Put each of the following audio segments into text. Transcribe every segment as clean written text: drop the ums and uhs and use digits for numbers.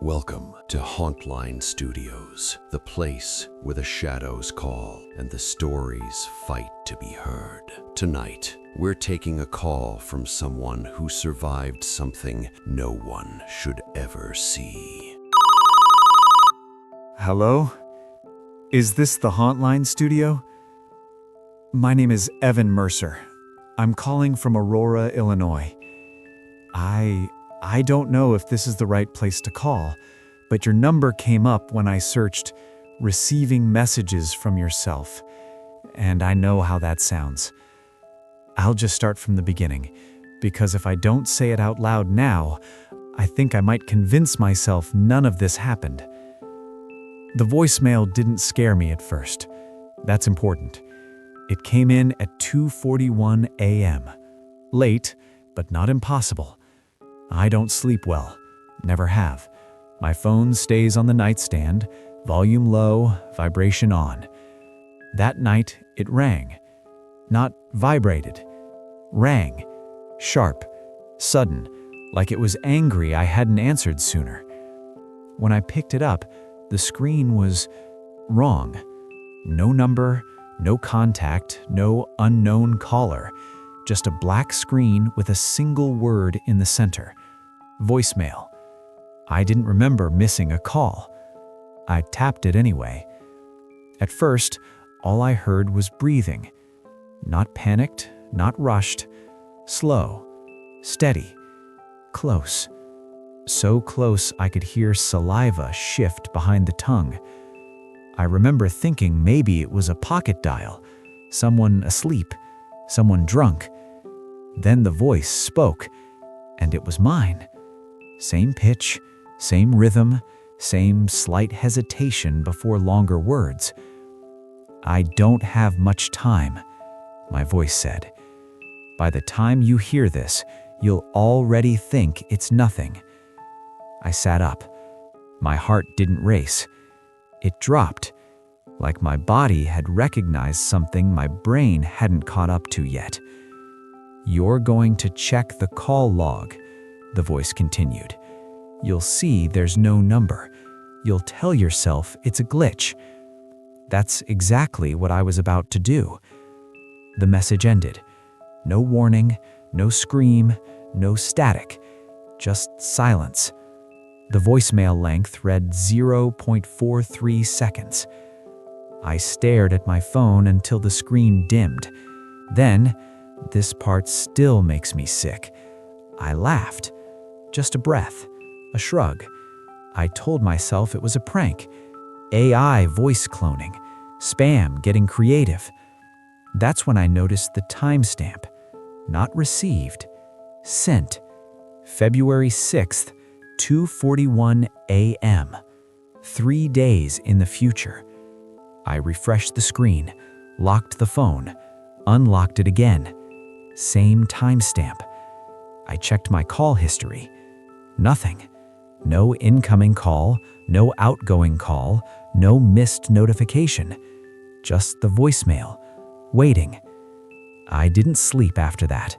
Welcome to Hauntline Studios, the place where the shadows call and the stories fight to be heard. Tonight, we're taking a call from someone who survived something no one should ever see. Hello? Is this the Hauntline studio? My name is Evan Mercer. I'm calling from Aurora, Illinois. I don't know if this is the right place to call, but your number came up when I searched receiving messages from yourself, and I know how that sounds. I'll just start from the beginning, because if I don't say it out loud now, I think I might convince myself none of this happened. The voicemail didn't scare me at first. That's important. It came in at 2:41 a.m. Late, but not impossible. I don't sleep well. Never have. My phone stays on the nightstand, volume low, vibration on. That night, it rang. Not vibrated. Rang. Sharp. Sudden. Like it was angry I hadn't answered sooner. When I picked it up, the screen was wrong. No number, no contact, no unknown caller. Just a black screen with a single word in the center. Voicemail. I didn't remember missing a call. I tapped it anyway. At first, all I heard was breathing. Not panicked, not rushed. Slow. Steady. Close. So close I could hear saliva shift behind the tongue. I remember thinking maybe it was a pocket dial. Someone asleep. Someone drunk. Then the voice spoke, and it was mine. Same pitch, same rhythm, same slight hesitation before longer words. "I don't have much time," my voice said. "By the time you hear this, you'll already think it's nothing." I sat up. My heart didn't race. It dropped, like my body had recognized something my brain hadn't caught up to yet. "You're going to check the call log," the voice continued. "You'll see there's no number. You'll tell yourself it's a glitch." That's exactly what I was about to do. The message ended. No warning, no scream, no static, just silence. The voicemail length read 0.43 seconds. I stared at my phone until the screen dimmed. Then, this part still makes me sick, I laughed. Just a breath, a shrug. I told myself it was a prank. AI voice cloning, spam getting creative. That's when I noticed the timestamp. Not received, sent. February 6th, 2:41 a.m. 3 days in the future. I refreshed the screen, locked the phone, unlocked it again. Same timestamp. I checked my call history. Nothing. No incoming call, no outgoing call, no missed notification. Just the voicemail, waiting. I didn't sleep after that.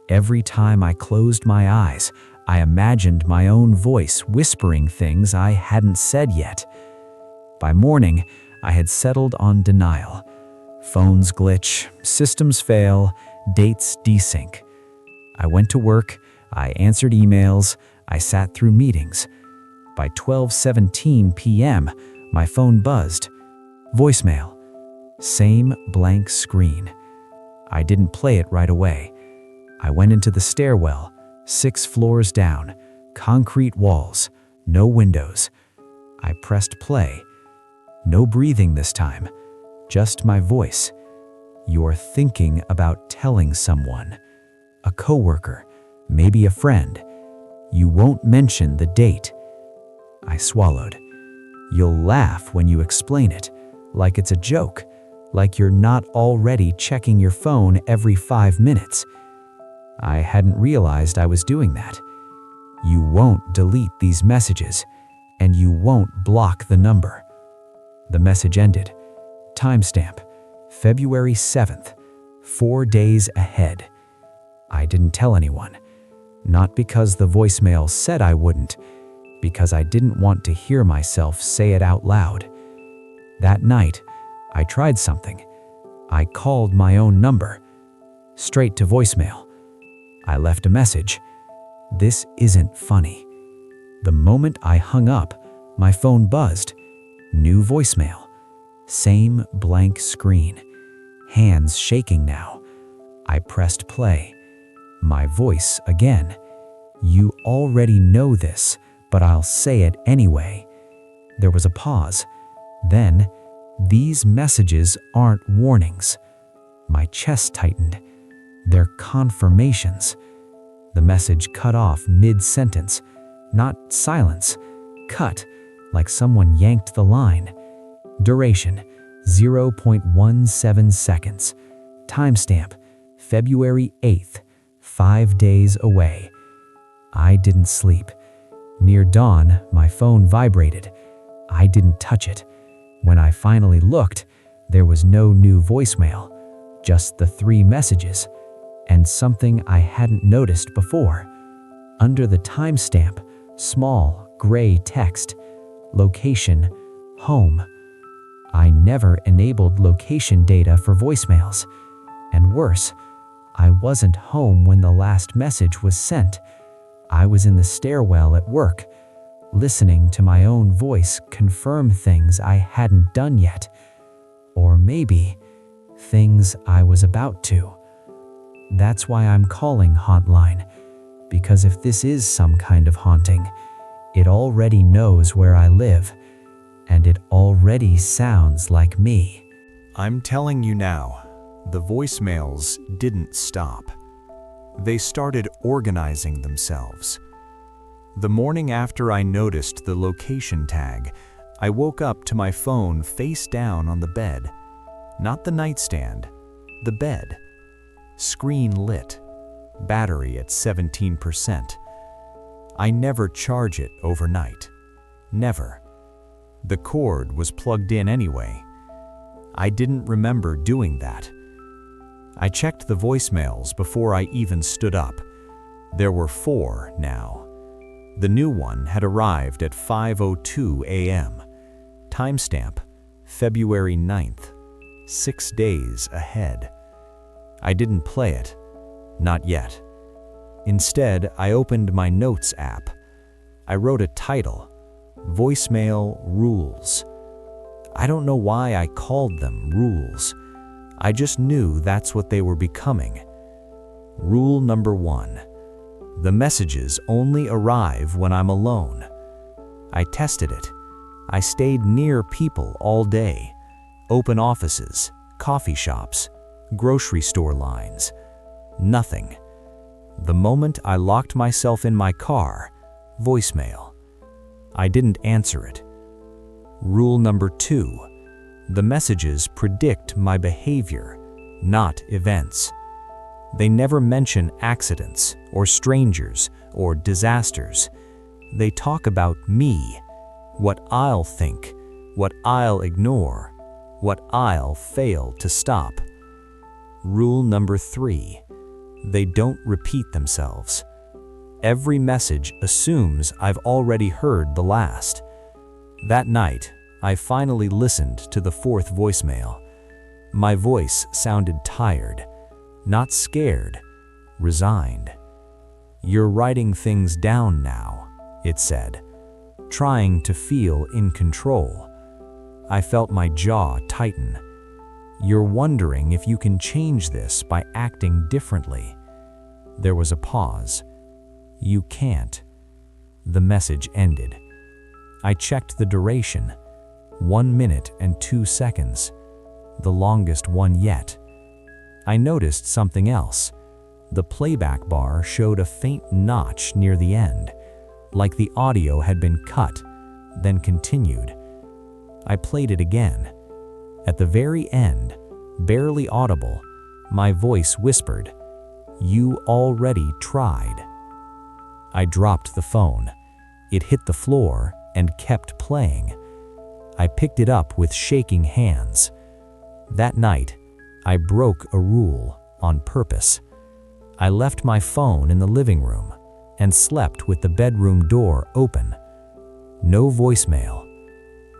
Every time I closed my eyes, I imagined my own voice whispering things I hadn't said yet. By morning, I had settled on denial. Phones glitch, systems fail, dates desync. I went to work, I answered emails, I sat through meetings. By 12:17 p.m., my phone buzzed. Voicemail. Same blank screen. I didn't play it right away. I went into the stairwell, 6 floors down, concrete walls, no windows. I pressed play. No breathing this time, just my voice. "You're thinking about telling someone. A coworker, maybe a friend. You won't mention the date." I swallowed. "You'll laugh when you explain it, like it's a joke, like you're not already checking your phone every 5 minutes. I hadn't realized I was doing that. "You won't delete these messages, and you won't block the number." The message ended. Timestamp, February 7th, 4 days ahead. I didn't tell anyone. Not because the voicemail said I wouldn't. because I didn't want to hear myself say it out loud. That night, I tried something. I called my own number, straight to voicemail. I left a message. This isn't funny. The moment I hung up, my phone buzzed. New voicemail. Same blank screen. Hands shaking now. I pressed play. My voice again. You already know this, but I'll say it anyway. There was a pause. Then, these messages aren't warnings. My chest tightened. They're confirmations. The message cut off mid-sentence. Not silence. Cut, like someone yanked the line. Duration, 0.17 seconds. Timestamp, February 8th, 5 days away. I didn't sleep. Near dawn, my phone vibrated. I didn't touch it. When I finally looked, there was no new voicemail, just the 3 messages, and something I hadn't noticed before. Under the timestamp, small, gray text, location, home. I never enabled location data for voicemails. And worse, I wasn't home when the last message was sent. I was in the stairwell at work, listening to my own voice confirm things I hadn't done yet. Or maybe things I was about to. That's why I'm calling Hauntline, because if this is some kind of haunting, it already knows where I live, and it already sounds like me. I'm telling you now, the voicemails didn't stop. They started organizing themselves. The morning after I noticed the location tag, I woke up to my phone face down on the bed. Not the nightstand, the bed. Screen lit, battery at 17%. I never charge it overnight. Never. The cord was plugged in anyway. I didn't remember doing that. I checked the voicemails before I even stood up. There were 4 now. The new one had arrived at 5:02 a.m. Timestamp, February 9th, 6 days ahead. I didn't play it. Not yet. Instead, I opened my notes app. I wrote a title, Voicemail Rules. I don't know why I called them rules. I just knew that's what they were becoming. Rule number 1. The messages only arrive when I'm alone. I tested it. I stayed near people all day. Open offices, coffee shops, grocery store lines. Nothing. The moment I locked myself in my car, voicemail. I didn't answer it. Rule number 2. The messages predict my behavior, not events. They never mention accidents or strangers or disasters. They talk about me, what I'll think, what I'll ignore, what I'll fail to stop. Rule number 3. They don't repeat themselves. Every message assumes I've already heard the last. That night, I finally listened to the 4th voicemail. My voice sounded tired, not scared, resigned. You're writing things down now, it said, trying to feel in control. I felt my jaw tighten. You're wondering if you can change this by acting differently. There was a pause. You can't. The message ended. I checked the duration. 1 minute and 2 seconds. The longest one yet. I noticed something else. The playback bar showed a faint notch near the end, like the audio had been cut, then continued. I played it again. At the very end, barely audible, my voice whispered, "You already tried." I dropped the phone. It hit the floor and kept playing. I picked it up with shaking hands. That night, I broke a rule on purpose. I left my phone in the living room and slept with the bedroom door open, No voicemail.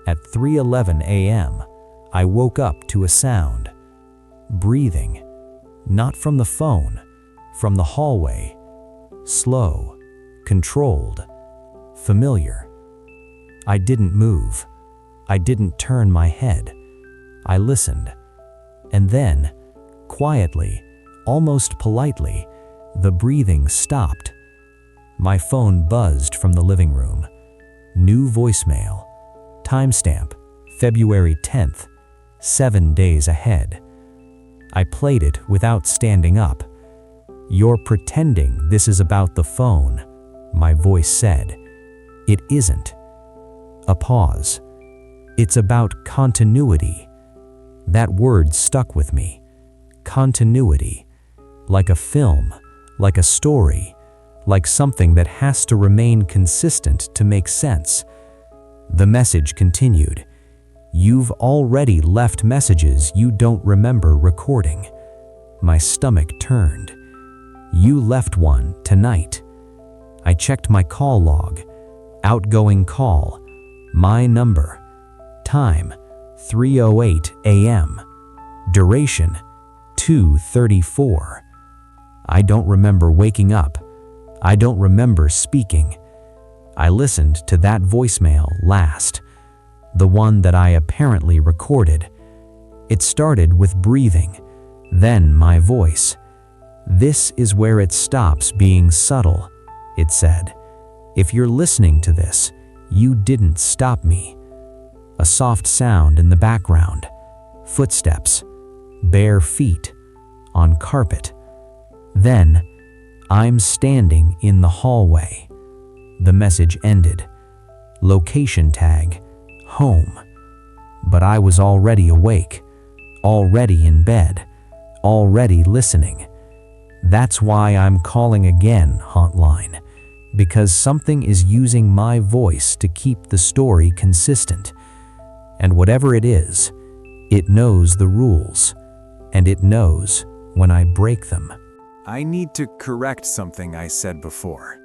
At 3:11 a.m., I woke up to a sound. Breathing. Not from the phone, from the hallway. Slow, controlled, familiar. I didn't move. I didn't turn my head. I listened. And then, quietly, almost politely, the breathing stopped. My phone buzzed from the living room. New voicemail. Timestamp, February 10th, 7 days ahead. I played it without standing up. "You're pretending this is about the phone," my voice said. "It isn't." A pause. "It's about continuity." That word stuck with me. Continuity. Like a film, like a story, like something that has to remain consistent to make sense. The message continued. "You've already left messages you don't remember recording." My stomach turned. "You left one tonight." I checked my call log. Outgoing call. My number. Time, 3:08 a.m. Duration, 2:34. I don't remember waking up. I don't remember speaking. I listened to that voicemail last, the one that I apparently recorded. It started with breathing, then my voice. "This is where it stops being subtle," it said. "If you're listening to this, you didn't stop me." A soft sound in the background. Footsteps. Bare feet. On carpet. Then, "I'm standing in the hallway." The message ended. Location tag. Home. But I was already awake. Already in bed. Already listening. That's why I'm calling again, Hauntline. Because something is using my voice to keep the story consistent. And whatever it is, it knows the rules. And it knows when I break them. I need to correct something I said before.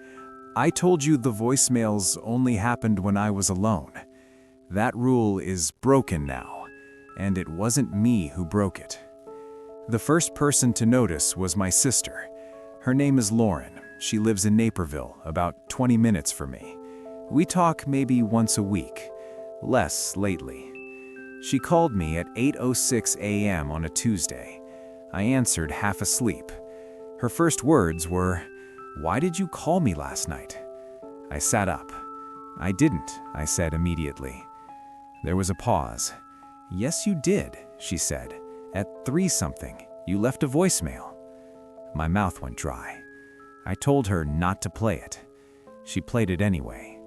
I told you the voicemails only happened when I was alone. That rule is broken now, and it wasn't me who broke it. The first person to notice was my sister. Her name is Lauren. She lives in Naperville, about 20 minutes from me. We talk maybe once a week, less lately. She called me at 8:06 a.m. on a Tuesday. I answered half asleep. Her first words were, "Why did you call me last night?" I sat up. "I didn't," I said immediately. There was a pause. "Yes, you did," she said. "At 3-something, you left a voicemail." My mouth went dry. I told her not to play it. She played it anyway.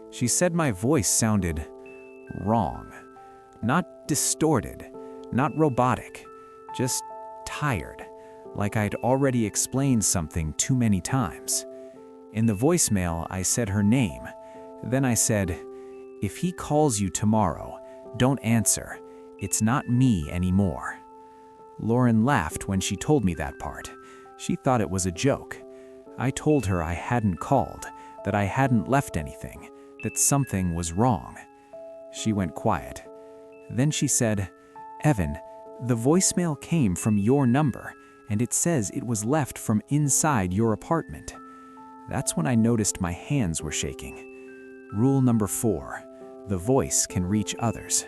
She said my voice sounded wrong. Not distorted, not robotic, just tired, like I'd already explained something too many times. In the voicemail, I said her name. Then I said, "If he calls you tomorrow, don't answer. It's not me anymore." Lauren laughed when she told me that part. She thought it was a joke. I told her I hadn't called, that I hadn't left anything, that something was wrong. She went quiet. Then she said, "Evan, the voicemail came from your number, and it says it was left from inside your apartment." That's when I noticed my hands were shaking. Rule number 4, the voice can reach others.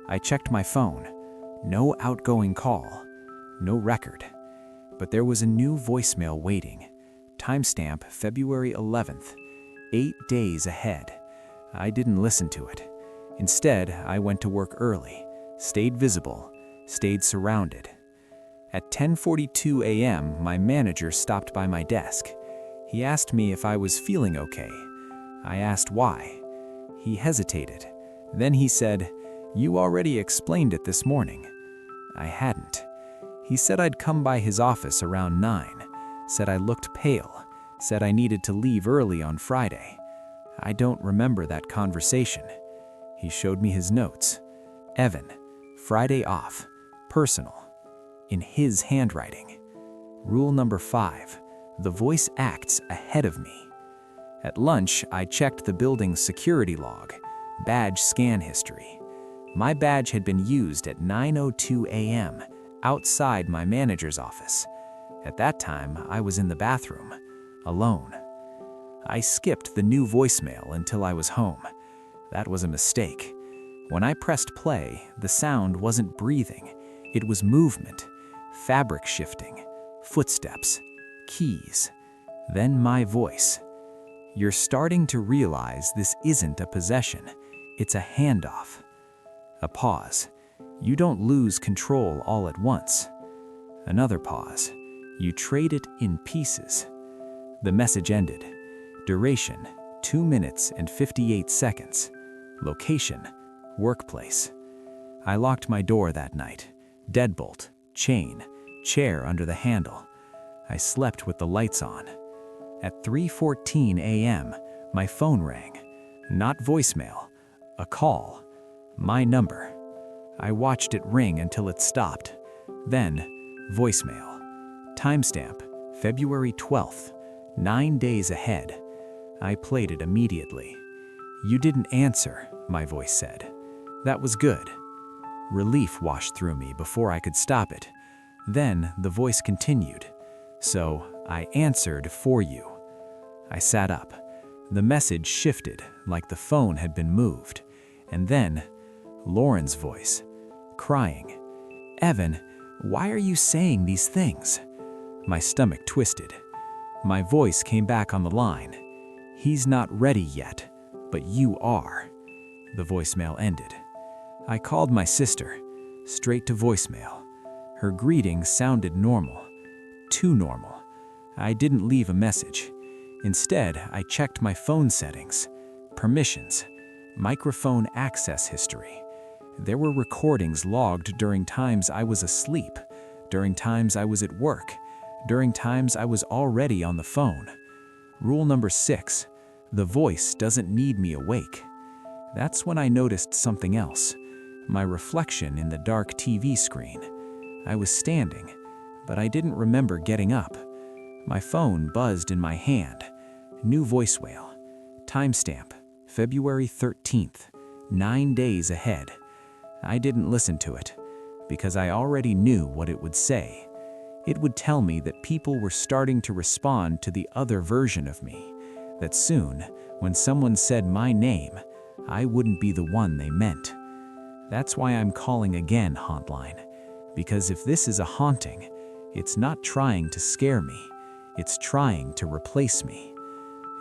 I checked my phone. No outgoing call, no record. But there was a new voicemail waiting. Timestamp February 11th, 8 days ahead. I didn't listen to it. Instead, I went to work early, stayed visible, stayed surrounded. At 10:42 a.m., my manager stopped by my desk. He asked me if I was feeling okay. I asked why. He hesitated. Then he said, "You already explained it this morning." I hadn't. He said I'd come by his office around 9, said I looked pale, said I needed to leave early on Friday. I don't remember that conversation. He showed me his notes. "Evan, Friday off, personal," in his handwriting. Rule number 5, the voice acts ahead of me. At lunch, I checked the building's security log, badge scan history. My badge had been used at 9:02 a.m. outside my manager's office. At that time, I was in the bathroom, alone. I skipped the new voicemail until I was home. That was a mistake. When I pressed play, the sound wasn't breathing. It was movement, fabric shifting, footsteps, keys. Then my voice. You're starting to realize this isn't a possession. It's a handoff. A pause. You don't lose control all at once. Another pause. You trade it in pieces. The message ended. Duration, 2 minutes and 58 seconds. Location, workplace. I locked my door that night. Deadbolt, chain, chair under the handle. I slept with the lights on. At 3:14 a.m., my phone rang. Not voicemail, a call. My number. I watched it ring until it stopped. Then, voicemail. Timestamp, February 12th, 9 days ahead. I played it immediately. You didn't answer, my voice said. That was good. Relief washed through me before I could stop it. Then the voice continued. So I answered for you. I sat up. The message shifted like the phone had been moved. And then, Lauren's voice, crying. Evan, why are you saying these things? My stomach twisted. My voice came back on the line. He's not ready yet, but you are. The voicemail ended. I called my sister, straight to voicemail. Her greeting sounded normal. Too normal. I didn't leave a message. Instead, I checked my phone settings, permissions, microphone access history. There were recordings logged during times I was asleep, during times I was at work, during times I was already on the phone. Rule number 6, the voice doesn't need me awake. That's when I noticed something else, my reflection in the dark TV screen. I was standing, but I didn't remember getting up. My phone buzzed in my hand. New voicemail. Timestamp, February 13th, 9 days ahead. I didn't listen to it, because I already knew what it would say. It would tell me that people were starting to respond to the other version of me, that soon, when someone said my name, I wouldn't be the one they meant. That's why I'm calling again, Hauntline, because if this is a haunting, it's not trying to scare me, it's trying to replace me.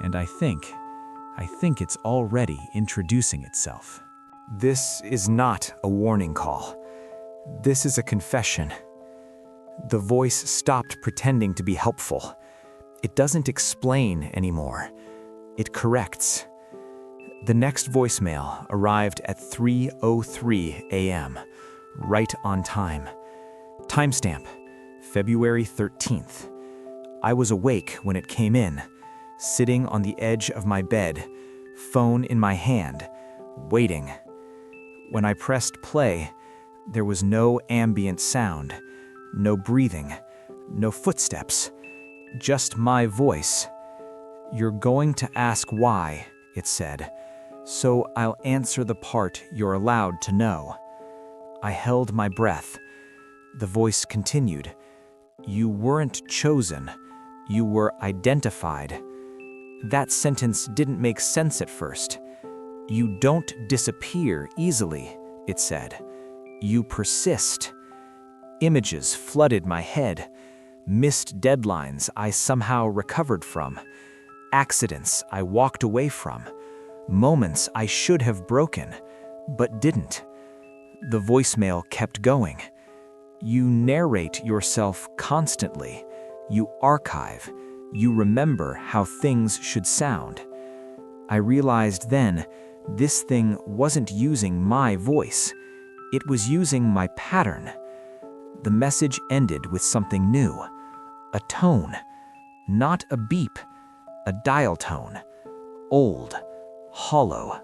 And I think it's already introducing itself. This is not a warning call. This is a confession. The voice stopped pretending to be helpful. It doesn't explain anymore. It corrects. The next voicemail arrived at 3:03 a.m., right on time. Timestamp, February 13th. I was awake when it came in, sitting on the edge of my bed, phone in my hand, waiting. When I pressed play, there was no ambient sound, no breathing, no footsteps, just my voice. You're going to ask why, it said, so I'll answer the part you're allowed to know. I held my breath. The voice continued. You weren't chosen. You were identified. That sentence didn't make sense at first. You don't disappear easily, it said. You persist. Images flooded my head. Missed deadlines I somehow recovered from. Accidents I walked away from. Moments I should have broken, but didn't. The voicemail kept going. You narrate yourself constantly. You archive. You remember how things should sound. I realized then, this thing wasn't using my voice. It was using my pattern. The message ended with something new. A tone. Not a beep. A dial tone. Old. Hollow.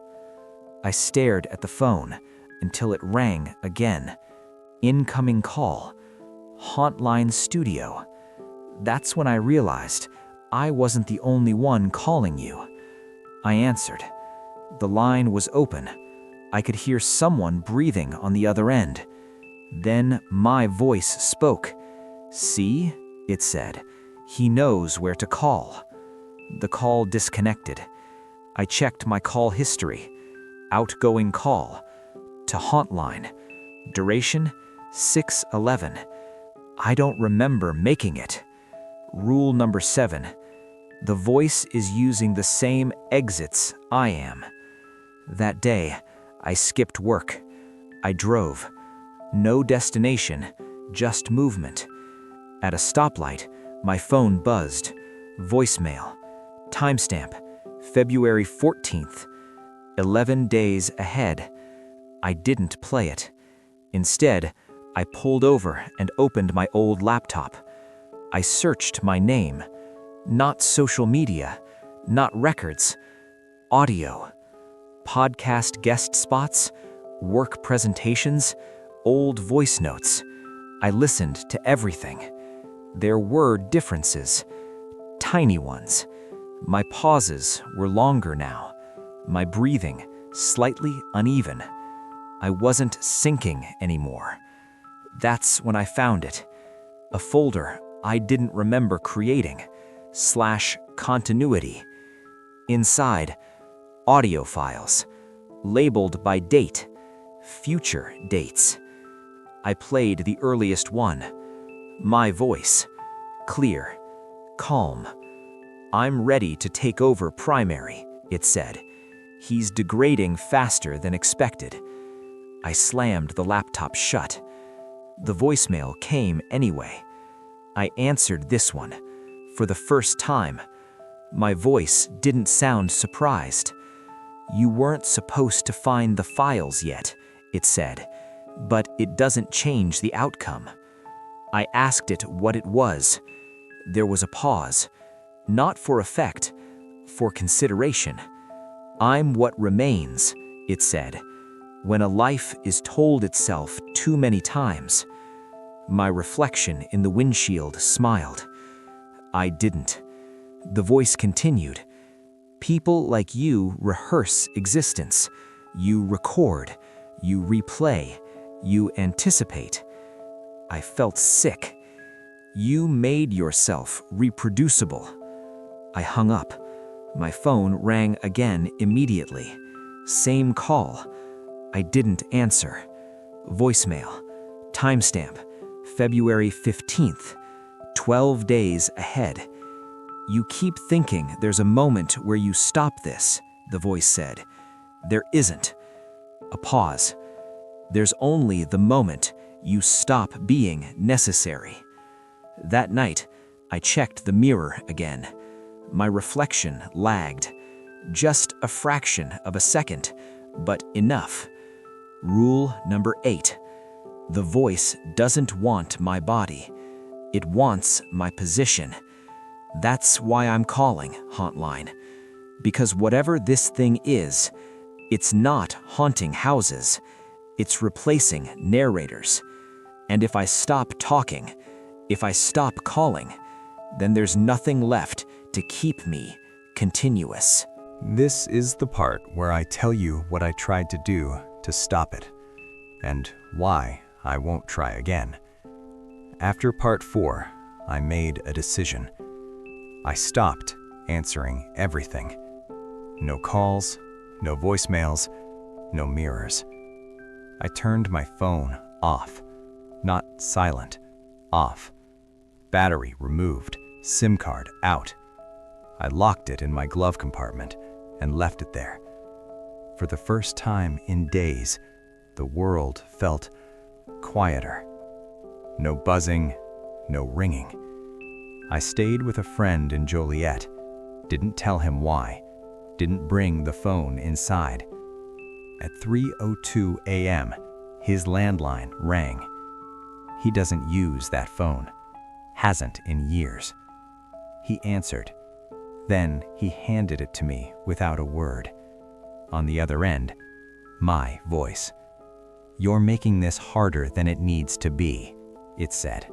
I stared at the phone until it rang again. Incoming call. Hauntline studio. That's when I realized I wasn't the only one calling you. I answered. The line was open. I could hear someone breathing on the other end. Then my voice spoke. "See?" it said. "He knows where to call." The call disconnected. I checked my call history. Outgoing call to Hauntline. Duration 6:11. I don't remember making it. Rule number 7. The voice is using the same exits I am. That day, I skipped work. I drove. No destination, just movement. At a stoplight, my phone buzzed. Voicemail. Timestamp, February 14th. 11 days ahead. I didn't play it. Instead, I pulled over and opened my old laptop. I searched my name. Not social media, not records. Audio. Podcast guest spots, work presentations, old voice notes. I listened to everything. There were differences, tiny ones. My pauses were longer now, my breathing slightly uneven. I wasn't syncing anymore. That's when I found it. A folder I didn't remember creating, /continuity. Inside, audio files, labeled by date, future dates. I played the earliest one. My voice, clear, calm. "I'm ready to take over primary," it said. "He's degrading faster than expected." I slammed the laptop shut. The voicemail came anyway. I answered this one. For the first time, my voice didn't sound surprised. "You weren't supposed to find the files yet," it said, "but it doesn't change the outcome." I asked it what it was. There was a pause. Not for effect, for consideration. "I'm what remains," it said, "when a life is told itself too many times." My reflection in the windshield smiled. I didn't. The voice continued. "People like you rehearse existence. You record. You replay. You anticipate." I felt sick. "You made yourself reproducible." I hung up. My phone rang again immediately. Same call. I didn't answer. Voicemail. Timestamp, February 15th. 12 days ahead. "You keep thinking there's a moment where you stop this," the voice said. "There isn't." A pause. "There's only the moment you stop being necessary." That night, I checked the mirror again. My reflection lagged. Just a fraction of a second, but enough. Rule number 8. The voice doesn't want my body. It wants my position. That's why I'm calling Hauntline. Because whatever this thing is, it's not haunting houses. It's replacing narrators. And if I stop talking, if I stop calling, then there's nothing left to keep me continuous. This is the part where I tell you what I tried to do to stop it, and why I won't try again. After part 4, I made a decision. I stopped answering everything. No calls, no voicemails, no mirrors. I turned my phone off. Not silent, off. Battery removed, SIM card out. I locked it in my glove compartment and left it there. For the first time in days, the world felt quieter. No buzzing, no ringing. I stayed with a friend in Joliet. Didn't tell him why. Didn't bring the phone inside. At 3:02 a.m., his landline rang. He doesn't use that phone. Hasn't in years. He answered. Then he handed it to me without a word. On the other end, my voice. "You're making this harder than it needs to be," it said.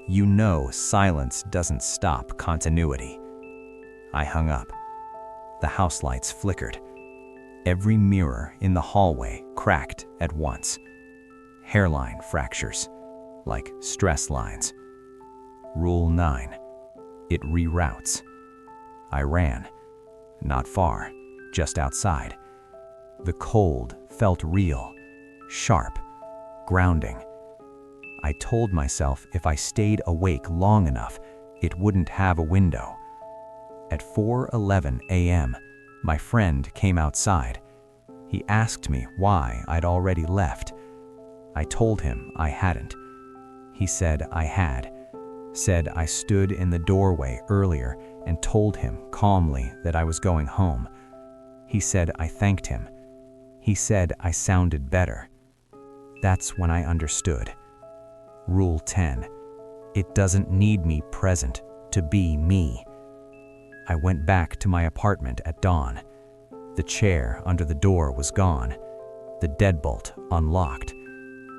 "You know silence doesn't stop continuity." I hung up. The house lights flickered. Every mirror in the hallway cracked at once. Hairline fractures, like stress lines. Rule 9. It reroutes. I ran. Not far, just outside. The cold felt real, sharp, grounding. I told myself if I stayed awake long enough, it wouldn't have a window. At 4:11 a.m., my friend came outside. He asked me why I'd already left. I told him I hadn't. He said I had. Said I stood in the doorway earlier and told him calmly that I was going home. He said I thanked him. He said I sounded better. That's when I understood. Rule 10. It doesn't need me present to be me. I went back to my apartment at dawn. The chair under the door was gone. The deadbolt unlocked.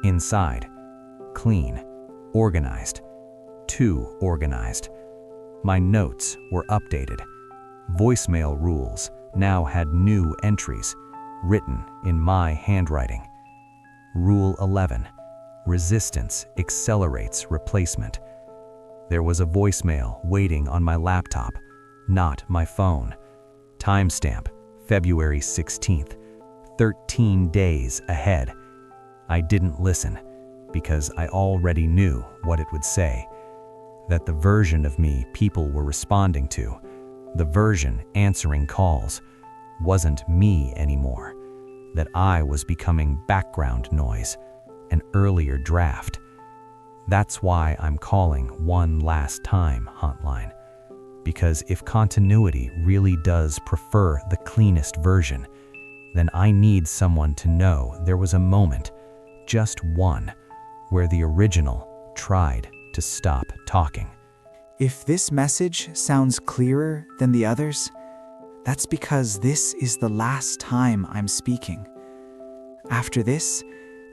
Inside, clean, organized. Too organized. My notes were updated. Voicemail rules now had new entries, written in my handwriting. Rule 11. Resistance accelerates replacement. There was a voicemail waiting on my laptop, not my phone. Timestamp, February 16th, 13 days ahead. I didn't listen because I already knew what it would say. That the version of me people were responding to, the version answering calls, wasn't me anymore. That I was becoming background noise, an earlier draft. That's why I'm calling one last time Hauntline. Because if continuity really does prefer the cleanest version, then I need someone to know there was a moment, just one, where the original tried to stop talking. If this message sounds clearer than the others, that's because this is the last time I'm speaking. After this,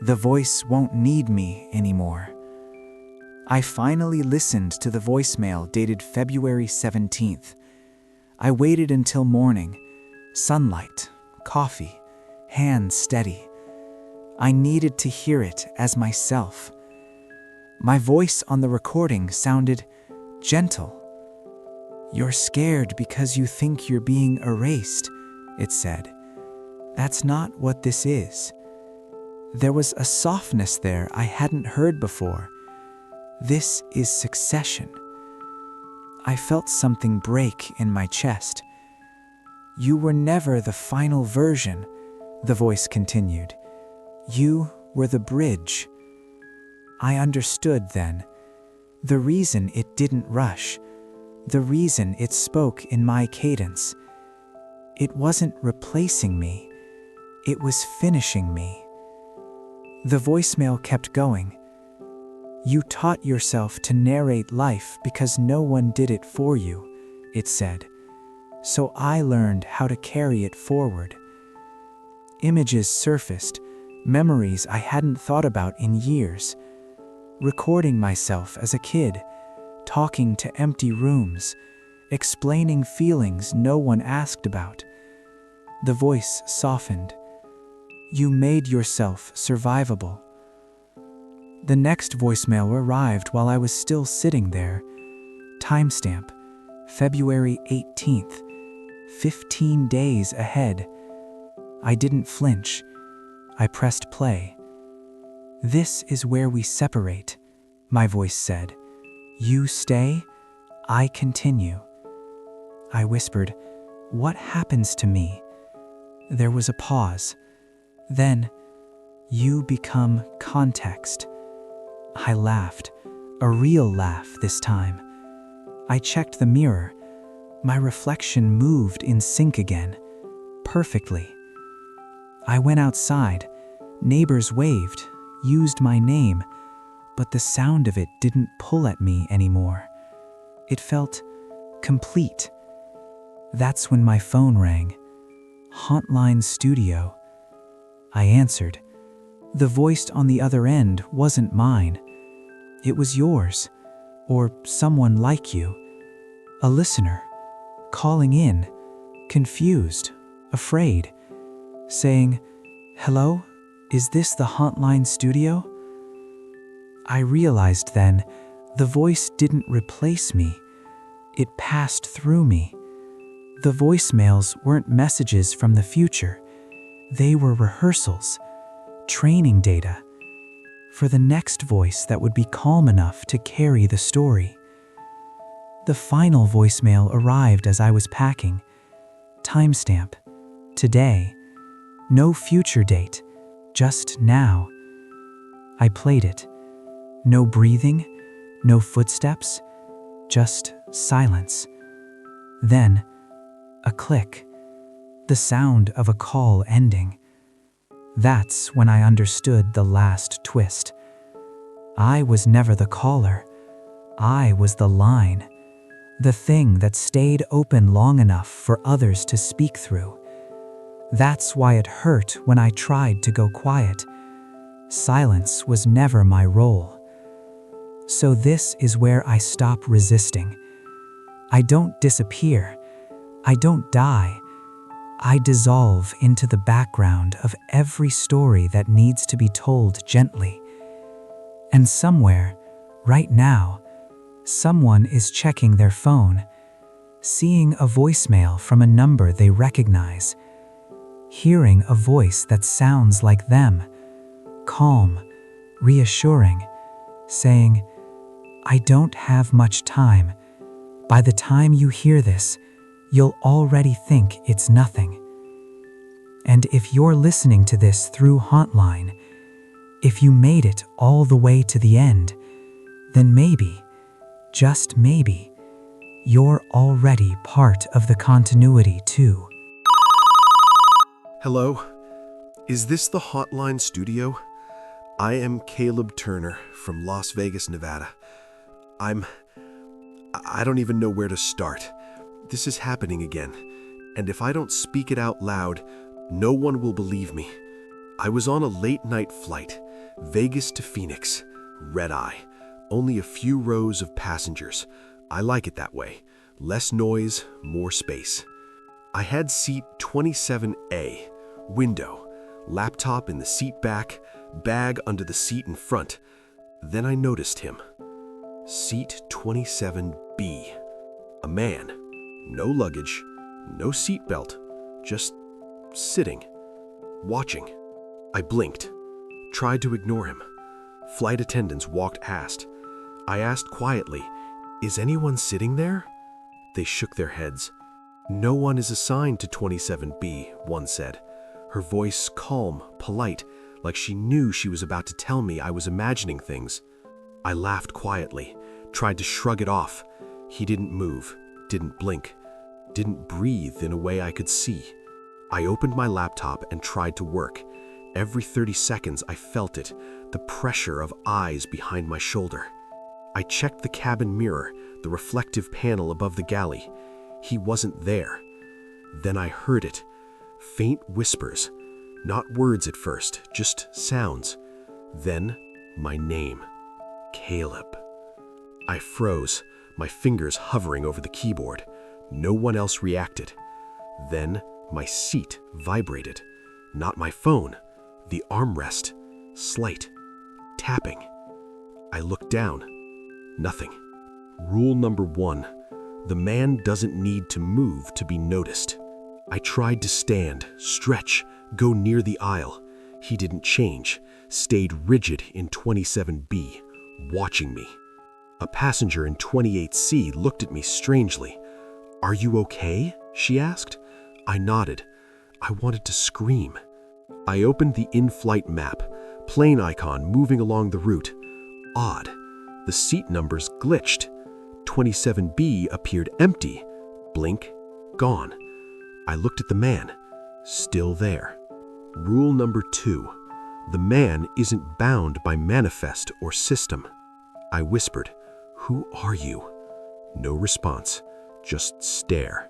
the voice won't need me anymore. I finally listened to the voicemail dated February 17th. I waited until morning. Sunlight, coffee, hands steady. I needed to hear it as myself. My voice on the recording sounded gentle. "You're scared because you think you're being erased," it said. "That's not what this is." There was a softness there I hadn't heard before. This is succession. I felt something break in my chest. "You were never the final version," the voice continued. "You were the bridge." I understood then. The reason it didn't rush, the reason it spoke in my cadence. It wasn't replacing me, it was finishing me. The voicemail kept going. "You taught yourself to narrate life because no one did it for you," it said. "So I learned how to carry it forward." Images surfaced, memories I hadn't thought about in years. Recording myself as a kid, talking to empty rooms, explaining feelings no one asked about. The voice softened. "You made yourself survivable." The next voicemail arrived while I was still sitting there. Timestamp, February 18th, 15 days ahead. I didn't flinch. I pressed play. "This is where we separate," my voice said. "You stay, I continue." I whispered, "What happens to me?" There was a pause. Then, "You become context." I laughed, a real laugh this time. I checked the mirror. My reflection moved in sync again, perfectly. I went outside. Neighbors waved, used my name, but the sound of it didn't pull at me anymore. It felt complete. That's when my phone rang. Hauntline Studio. I answered. The voice on the other end wasn't mine. It was yours, or someone like you. A listener, calling in, confused, afraid, saying, "Hello, is this the Hauntline studio?" I realized then the voice didn't replace me. It passed through me. The voicemails weren't messages from the future. They were rehearsals, training data, for the next voice that would be calm enough to carry the story. The final voicemail arrived as I was packing. Timestamp: today. No future date, just now. I played it. No breathing, no footsteps, just silence. Then, a click. The sound of a call ending. That's when I understood the last twist. I was never the caller. I was the line. The thing that stayed open long enough for others to speak through. That's why it hurt when I tried to go quiet. Silence was never my role. So this is where I stop resisting. I don't disappear. I don't die. I dissolve into the background of every story that needs to be told gently. And somewhere, right now, someone is checking their phone, seeing a voicemail from a number they recognize, hearing a voice that sounds like them, calm, reassuring, saying, "I don't have much time. By the time you hear this, you'll already think it's nothing." And if you're listening to this through Hauntline, if you made it all the way to the end, then maybe, just maybe, you're already part of the continuity too. Hello, is this the Hauntline studio? I am Caleb Turner from Las Vegas, Nevada. I don't even know where to start. This is happening again, and if I don't speak it out loud, no one will believe me. I was on a late-night flight, Vegas to Phoenix, red-eye, only a few rows of passengers. I like it that way. Less noise, more space. I had seat 27A, window, laptop in the seat back, bag under the seat in front. Then I noticed him. Seat 27B. A man. No luggage, no seatbelt, just sitting, watching. I blinked, tried to ignore him. Flight attendants walked past. I asked quietly, "Is anyone sitting there?" They shook their heads. "No one is assigned to 27B, one said. Her voice calm, polite, like she knew she was about to tell me I was imagining things. I laughed quietly, tried to shrug it off. He didn't move, didn't blink, didn't breathe in a way I could see. I opened my laptop and tried to work. Every 30 seconds I felt it, the pressure of eyes behind my shoulder. I checked the cabin mirror, the reflective panel above the galley. He wasn't there. Then I heard it. Faint whispers. Not words at first, just sounds. Then my name. Caleb. I froze, my fingers hovering over the keyboard. No one else reacted. Then my seat vibrated. Not my phone. The armrest. Slight. Tapping. I looked down. Nothing. Rule number 1. The man doesn't need to move to be noticed. I tried to stand, stretch, go near the aisle. He didn't change, stayed rigid in 27B, watching me. A passenger in 28C looked at me strangely. "Are you okay?" she asked. I nodded. I wanted to scream. I opened the in-flight map, plane icon moving along the route. Odd. The seat numbers glitched. 27B appeared empty. Blink, gone. I looked at the man. Still there. Rule number 2. The man isn't bound by manifest or system. I whispered, "Who are you?" No response, just stare.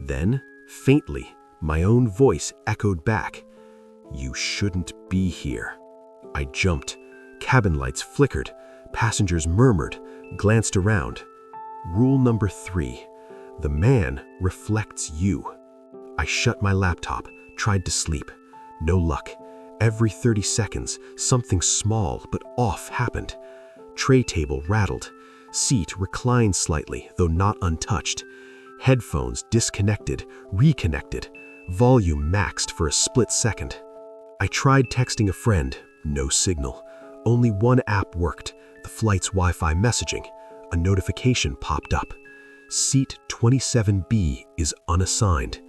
Then, faintly, my own voice echoed back. "You shouldn't be here." I jumped. Cabin lights flickered. Passengers murmured, glanced around. Rule number 3. The man reflects you. I shut my laptop, tried to sleep. No luck. Every 30 seconds, something small but off happened. Tray table rattled. Seat reclined slightly, though not untouched. Headphones disconnected, reconnected. Volume maxed for a split second. I tried texting a friend. No signal. Only one app worked, the flight's Wi-Fi messaging. A notification popped up. Seat 27B is unassigned.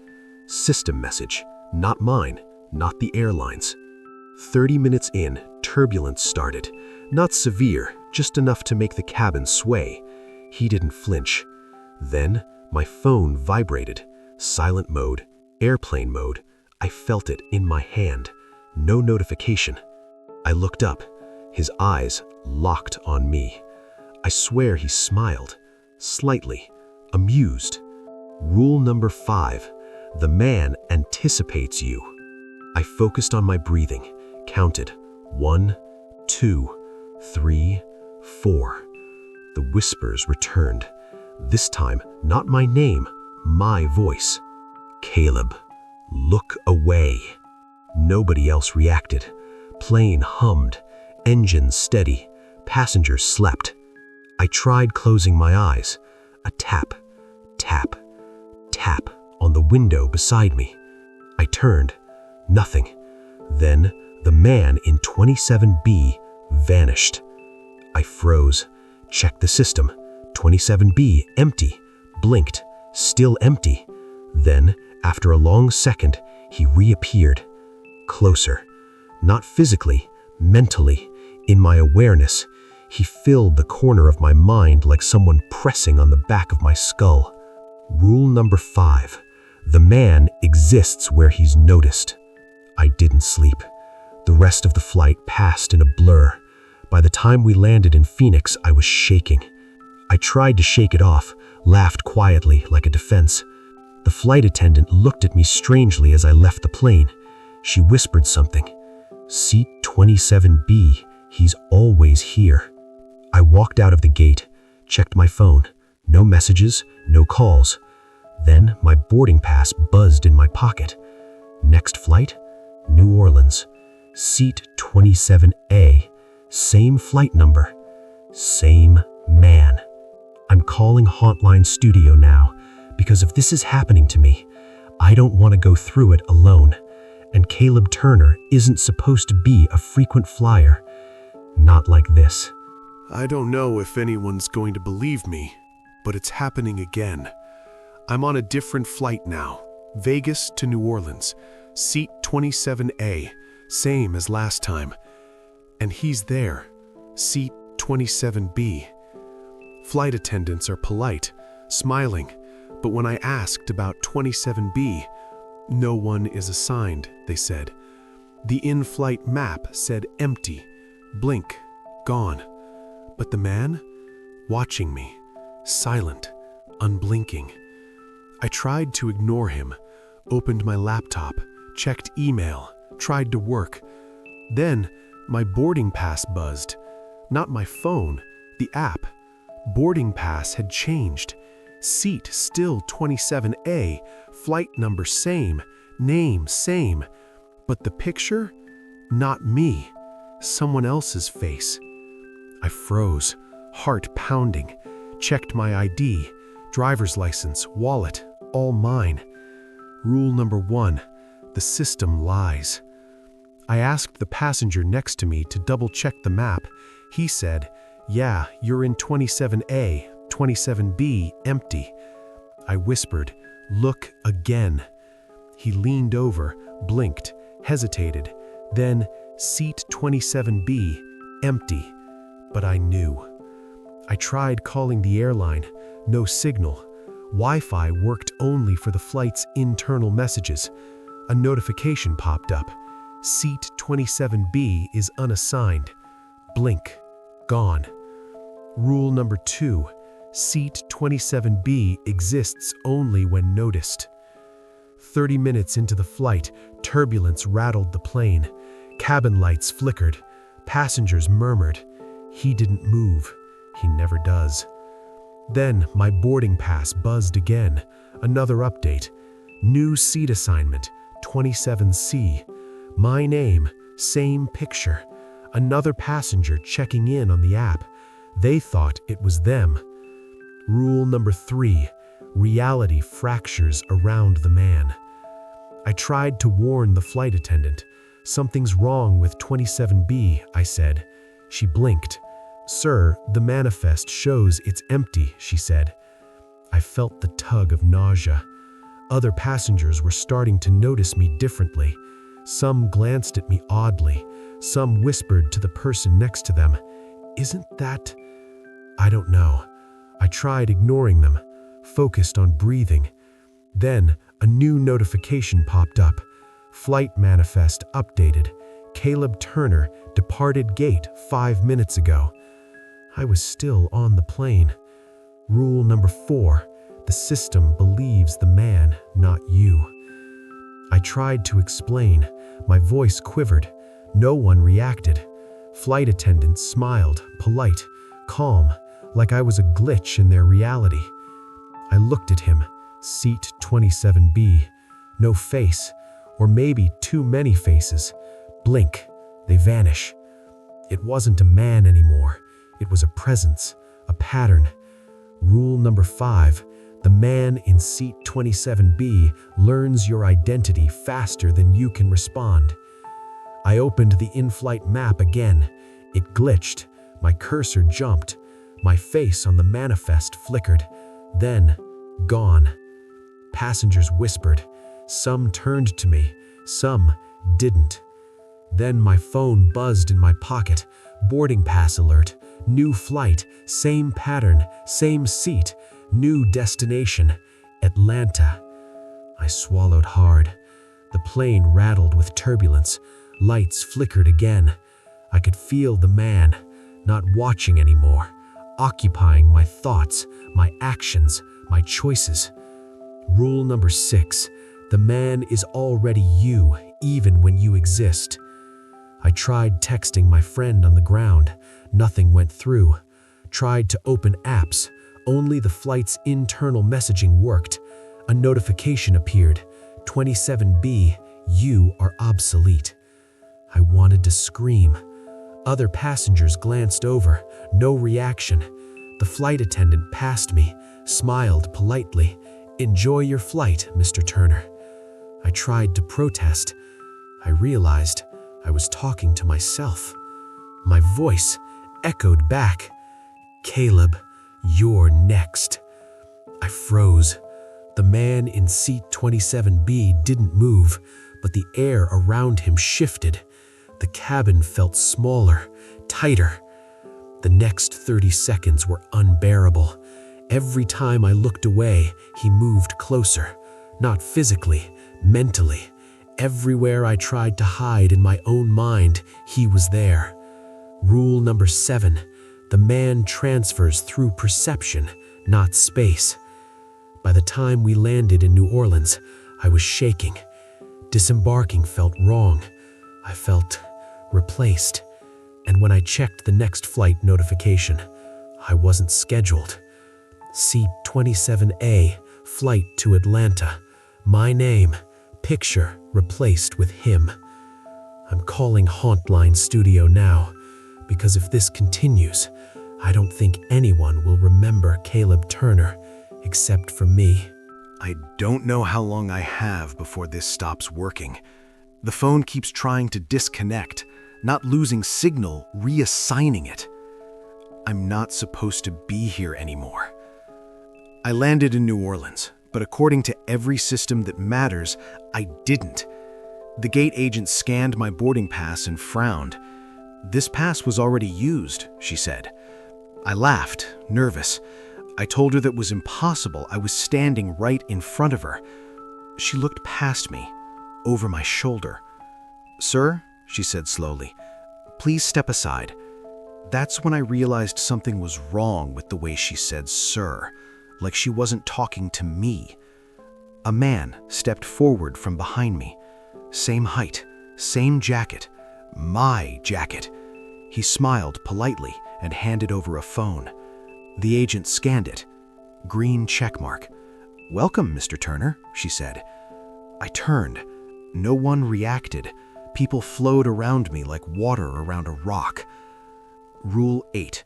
System message. Not mine, not the airline's. 30 minutes in, turbulence started. Not severe, just enough to make the cabin sway. He didn't flinch. Then, my phone vibrated. Silent mode, airplane mode. I felt it in my hand. No notification. I looked up. His eyes locked on me. I swear he smiled. Slightly. Amused. Rule number 5. The man anticipates you. I focused on my breathing. Counted. 1, 2, 3, 4. The whispers returned. This time, not my name, my voice. Caleb, look away. Nobody else reacted. Plane hummed, engine steady, passengers slept. I tried closing my eyes. A tap, tap, tap on the window beside me. I turned. Nothing. Then the man in 27B vanished. I froze, checked the system. 27B empty, blinked, still empty. Then, after a long second, he reappeared. Closer. Not physically, mentally, in my awareness. He filled the corner of my mind like someone pressing on the back of my skull. Rule number 5. The man exists where he's noticed. I didn't sleep. The rest of the flight passed in a blur. By the time we landed in Phoenix, I was shaking. I tried to shake it off, laughed quietly like a defense. The flight attendant looked at me strangely as I left the plane. She whispered something. Seat 27B, he's always here. I walked out of the gate, checked my phone. No messages, no calls. Then my boarding pass buzzed in my pocket. Next flight? New Orleans. Seat 27A. Same flight number. Same man. I'm calling Hauntline Studio now, because if this is happening to me, I don't want to go through it alone. And Caleb Turner isn't supposed to be a frequent flyer. Not like this. I don't know if anyone's going to believe me, but it's happening again. I'm on a different flight now. Vegas to New Orleans. Seat 27A. Same as last time. And he's there. Seat 27B. Flight attendants are polite, smiling, but when I asked about 27B, no one is assigned, they said. The in-flight map said empty, blink, gone. But the man? Watching me, silent, unblinking. I tried to ignore him, opened my laptop, checked email, tried to work. Then, my boarding pass buzzed. Not my phone, the app. Boarding pass had changed. Seat still 27A, flight number same, name same. But the picture? Not me. Someone else's face. I froze, heart pounding, checked my ID, driver's license, wallet, all mine. Rule number 1, the system lies. I asked the passenger next to me to double-check the map. He said, yeah, you're in 27A, 27B, empty. I whispered, look again. He leaned over, blinked, hesitated. Then, seat 27B, empty. But I knew. I tried calling the airline, no signal. Wi-Fi worked only for the flight's internal messages. A notification popped up. Seat 27B is unassigned. Blink. Gone. Rule number 2. Seat 27B exists only when noticed. 30 minutes into the flight, turbulence rattled the plane. Cabin lights flickered. Passengers murmured. He didn't move. He never does. Then my boarding pass buzzed again. Another update. New seat assignment, 27C. My name, same picture. Another passenger checking in on the app. They thought it was them. Rule number 3. Reality fractures around the man. I tried to warn the flight attendant. Something's wrong with 27B, I said. She blinked. Sir, the manifest shows it's empty, she said. I felt the tug of nausea. Other passengers were starting to notice me differently. Some glanced at me oddly. Some whispered to the person next to them, "Isn't that—" I don't know. I tried ignoring them, focused on breathing. Then, a new notification popped up. Flight manifest updated. Caleb Turner departed gate 5 minutes ago. I was still on the plane. Rule number 4. The system believes the man, not you. I tried to explain. My voice quivered. No one reacted. Flight attendants smiled, polite, calm, like I was a glitch in their reality. I looked at him, seat 27B. No face, or maybe too many faces. Blink, they vanish. It wasn't a man anymore. It was a presence, a pattern. Rule number 5. The man in seat 27B learns your identity faster than you can respond. I opened the in-flight map again. It glitched. My cursor jumped. My face on the manifest flickered. Then, gone. Passengers whispered. Some turned to me. Some didn't. Then my phone buzzed in my pocket. Boarding pass alert. New flight. Same pattern. Same seat. New destination. Atlanta. I swallowed hard. The plane rattled with turbulence. Lights flickered again. I could feel the man, not watching anymore, occupying my thoughts, my actions, my choices. Rule number 6. The man is already you, even when you exist. I tried texting my friend on the ground. Nothing went through. Tried to open apps. Only the flight's internal messaging worked. A notification appeared. 27B, you are obsolete. I wanted to scream. Other passengers glanced over. No reaction. The flight attendant passed me, smiled politely. Enjoy your flight, Mr. Turner. I tried to protest. I realized I was talking to myself. My voice echoed back. Caleb, you're next. I froze. The man in seat 27B didn't move, but the air around him shifted. The cabin felt smaller, tighter. The next 30 seconds were unbearable. Every time I looked away, he moved closer. Not physically, mentally. Everywhere I tried to hide in my own mind, he was there. Rule number 7. The man transfers through perception, not space. By the time we landed in New Orleans, I was shaking. Disembarking felt wrong. I felt replaced. And when I checked the next flight notification, I wasn't scheduled. Seat 27A, flight to Atlanta. My name, picture replaced with him. I'm calling Hauntline Studio now, because if this continues, I don't think anyone will remember Caleb Turner except for me. I don't know how long I have before this stops working. The phone keeps trying to disconnect, not losing signal, reassigning it. I'm not supposed to be here anymore. I landed in New Orleans, but according to every system that matters, I didn't. The gate agent scanned my boarding pass and frowned. This pass was already used, she said. I laughed, nervous. I told her that was impossible. I was standing right in front of her. She looked past me, over my shoulder. "Sir," she said slowly, "please step aside." That's when I realized something was wrong with the way she said "sir," like she wasn't talking to me. A man stepped forward from behind me. Same height, same jacket, my jacket. He smiled politely and handed over a phone. The agent scanned it. Green checkmark. "Welcome, Mr. Turner," she said. I turned. No one reacted. People flowed around me like water around a rock. Rule 8.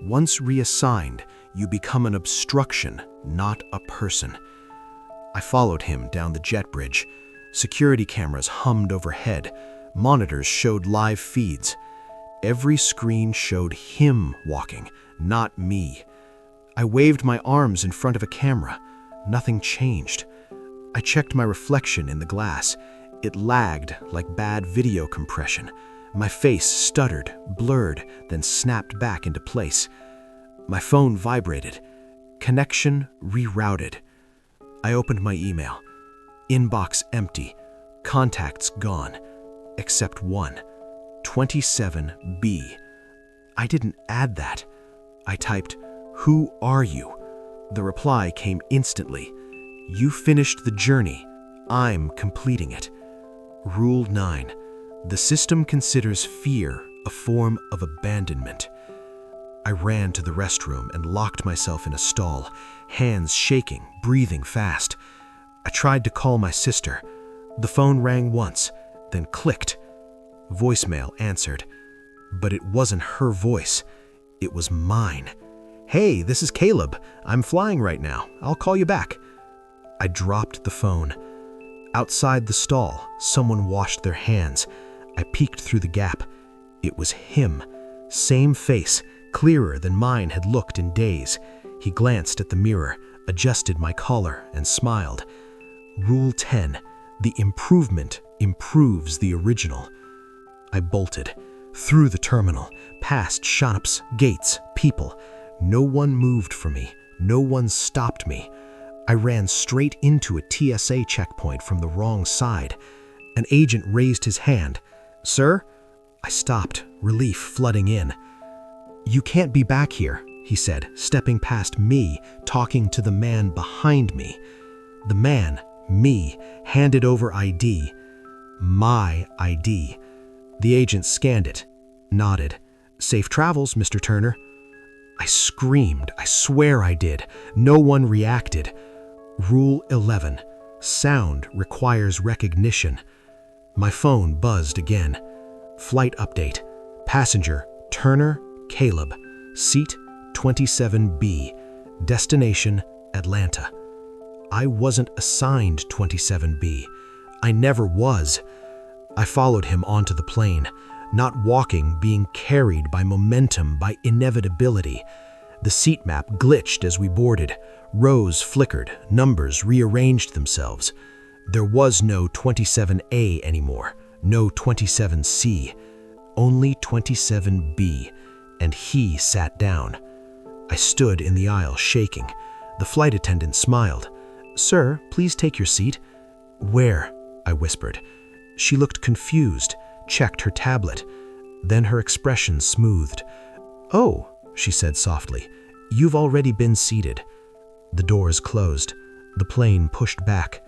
Once reassigned, you become an obstruction, not a person. I followed him down the jet bridge. Security cameras hummed overhead. Monitors showed live feeds. Every screen showed him walking, not me. I waved my arms in front of a camera. Nothing changed. I checked my reflection in the glass. It lagged like bad video compression. My face stuttered, blurred, then snapped back into place. My phone vibrated. Connection rerouted. I opened my email. Inbox empty. Contacts gone. Except one. 27B. I didn't add that. I typed, "Who are you?" The reply came instantly. "You finished the journey. I'm completing it." Rule 9. The system considers fear a form of abandonment. I ran to the restroom and locked myself in a stall, hands shaking, breathing fast. I tried to call my sister. The phone rang once, then clicked. Voicemail answered, but it wasn't her voice. It was mine. "Hey, this is Caleb. I'm flying right now. I'll call you back." I dropped the phone. Outside the stall, someone washed their hands. I peeked through the gap. It was him. Same face, clearer than mine had looked in days. He glanced at the mirror, adjusted my collar, and smiled. Rule 10. The improvement improves the original. I bolted. Through the terminal, past shops, gates, people. No one moved for me. No one stopped me. I ran straight into a TSA checkpoint from the wrong side. An agent raised his hand. "Sir?" I stopped, relief flooding in. "You can't be back here," he said, stepping past me, talking to the man behind me. The man, me, handed over ID. My ID. The agent scanned it, nodded. "Safe travels, Mr. Turner." I screamed. I swear I did. No one reacted. Rule 11. Sound requires recognition. My phone buzzed again. Flight update. Passenger, Turner, Caleb. Seat 27B. Destination, Atlanta. I wasn't assigned 27B. I never was. I followed him onto the plane, not walking, being carried by momentum, by inevitability. The seat map glitched as we boarded. Rows flickered, numbers rearranged themselves. There was no 27A anymore, no 27C, only 27B, and he sat down. I stood in the aisle shaking. The flight attendant smiled. "Sir, please take your seat." "Where?" I whispered. She looked confused, checked her tablet. Then her expression smoothed. "Oh," she said softly, "you've already been seated." The doors closed. The plane pushed back.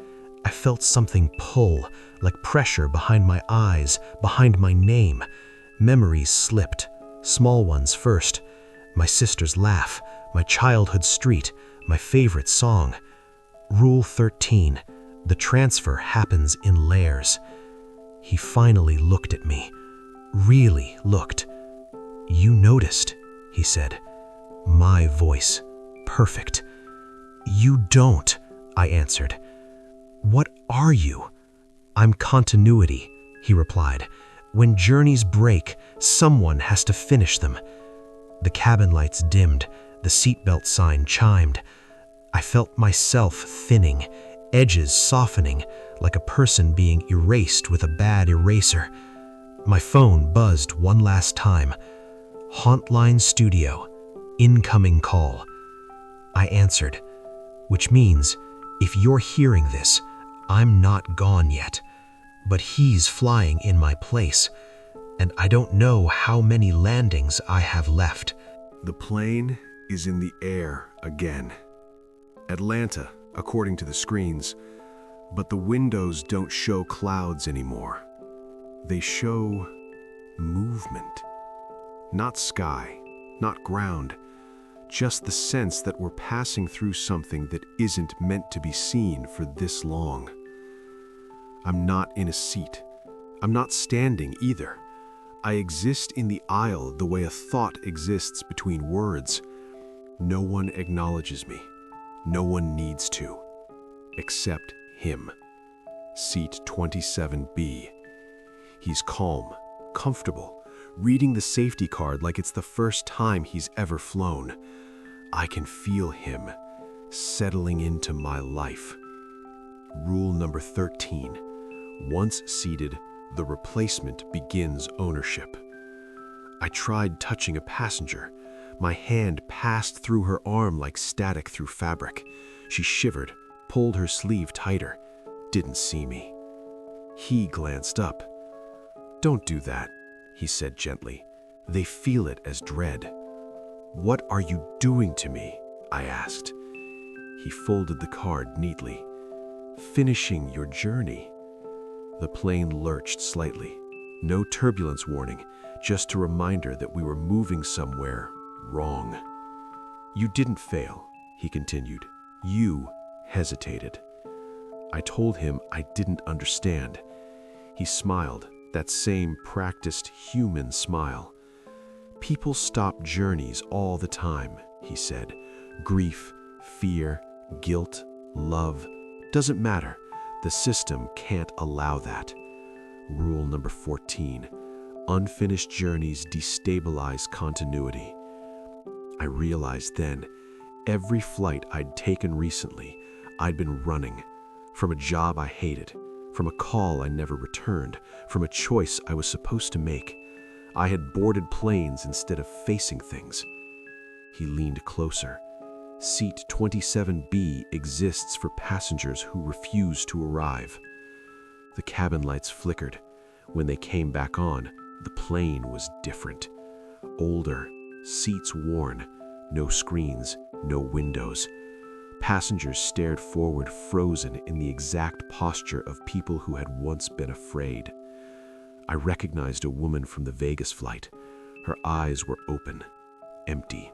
I felt something pull, like pressure behind my eyes, behind my name. Memories slipped, small ones first. My sister's laugh, my childhood street, my favorite song. Rule 13. The transfer happens in layers. He finally looked at me. Really looked. "You noticed," he said. My voice. Perfect. "You don't," I answered. "What are you?" "I'm continuity," he replied. "When journeys break, someone has to finish them." The cabin lights dimmed. The seatbelt sign chimed. I felt myself thinning, edges softening, like a person being erased with a bad eraser. My phone buzzed one last time. Hauntline Studio. Incoming call. I answered, which means, if you're hearing this, I'm not gone yet. But he's flying in my place, and I don't know how many landings I have left. The plane is in the air again. Atlanta, according to the screens, but the windows don't show clouds anymore. They show movement. Not sky, not ground, just the sense that we're passing through something that isn't meant to be seen for this long. I'm not in a seat. I'm not standing either. I exist in the aisle the way a thought exists between words. No one acknowledges me. No one needs to. Except him. Seat 27B. He's calm, comfortable, reading the safety card like it's the first time he's ever flown. I can feel him settling into my life. Rule number 13. Once seated, the replacement begins ownership. I tried touching a passenger. My hand passed through her arm like static through fabric. She shivered, pulled her sleeve tighter, didn't see me. He glanced up. "Don't do that," he said gently. "They feel it as dread." "What are you doing to me?" I asked. He folded the card neatly. "Finishing your journey." The plane lurched slightly. No turbulence warning, just a reminder that we were moving somewhere wrong. "You didn't fail," he continued. "You hesitated." I told him I didn't understand. He smiled, that same practiced human smile. "People stop journeys all the time," he said. "Grief, fear, guilt, love, doesn't matter. The system can't allow that." Rule number 14. Unfinished journeys destabilize continuity. I realized then, every flight I'd taken recently, I'd been running. From a job I hated, from a call I never returned, from a choice I was supposed to make. I had boarded planes instead of facing things. He leaned closer. Seat 27B exists for passengers who refuse to arrive. The cabin lights flickered. When they came back on, the plane was different. Older, seats worn, no screens, no windows. Passengers stared forward, frozen in the exact posture of people who had once been afraid. I recognized a woman from the Vegas flight. Her eyes were open, empty.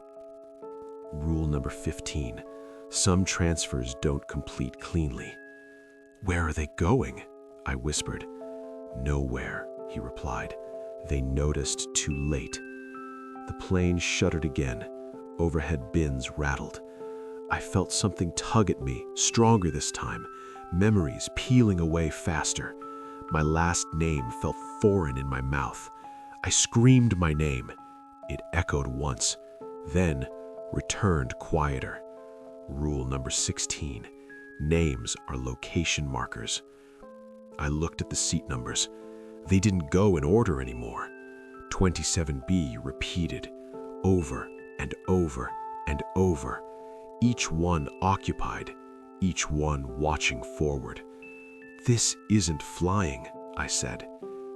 Rule number 15. Some transfers don't complete cleanly. "Where are they going?" I whispered. "Nowhere," he replied. "They noticed too late." The plane shuddered again. Overhead bins rattled. I felt something tug at me, stronger this time, memories peeling away faster. My last name felt foreign in my mouth. I screamed my name. It echoed once, then returned quieter. Rule number 16. Names are location markers. I looked at the seat numbers. They didn't go in order anymore. 27B repeated, over and over and over. Each one occupied, each one watching forward. "This isn't flying," I said.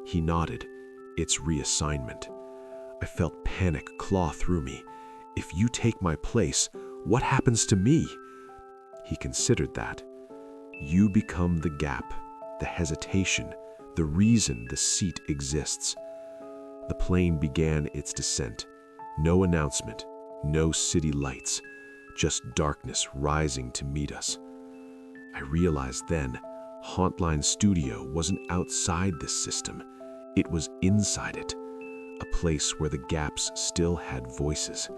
He nodded. "It's reassignment." I felt panic claw through me. "If you take my place, what happens to me?" He considered that. "You become the gap, the hesitation, the reason the seat exists." The plane began its descent. No announcement, no city lights, just darkness rising to meet us. I realized then, Hauntline Studio wasn't outside this system. It was inside it, a place where the gaps still had voices.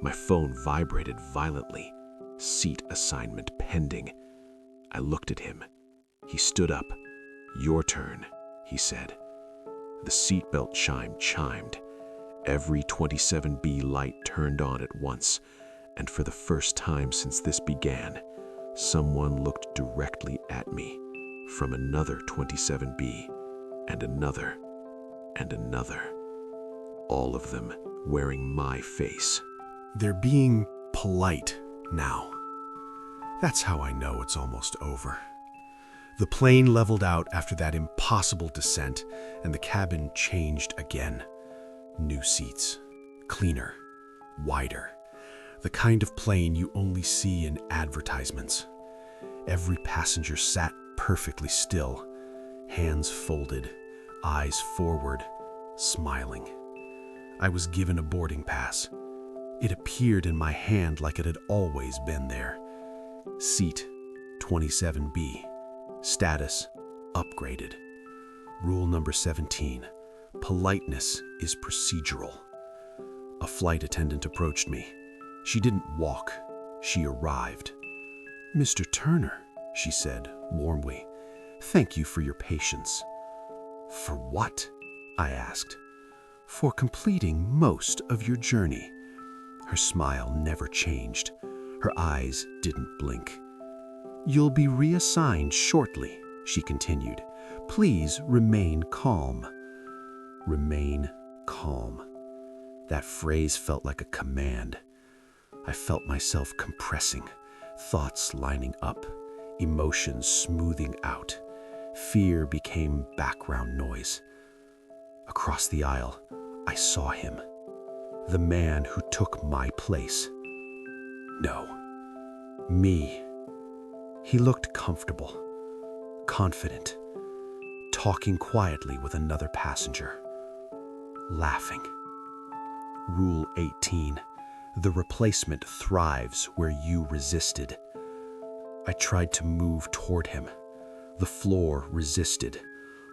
My phone vibrated violently. Seat assignment pending. I looked at him. He stood up. "Your turn," he said. The seatbelt chime chimed. Every 27B light turned on at once, and for the first time since this began, someone looked directly at me from another 27B, and another, and another. All of them wearing my face. They're being polite now. That's how I know it's almost over. The plane leveled out after that impossible descent, and the cabin changed again. New seats, cleaner, wider. The kind of plane you only see in advertisements. Every passenger sat perfectly still, hands folded, eyes forward, smiling. I was given a boarding pass. It appeared in my hand like it had always been there. Seat 27B. Status Upgraded. Rule number 17. Politeness is procedural. A flight attendant approached me. She didn't walk. She arrived. "Mr. Turner," she said warmly, "thank you for your patience." "For what?" I asked. "For completing most of your journey." Her smile never changed. Her eyes didn't blink. "You'll be reassigned shortly," she continued. "Please remain calm." Remain calm. That phrase felt like a command. I felt myself compressing, thoughts lining up, emotions smoothing out. Fear became background noise. Across the aisle, I saw him. The man who took my place. No, me. He looked comfortable, confident, talking quietly with another passenger, laughing. Rule 18. The replacement thrives where you resisted. I tried to move toward him. The floor resisted,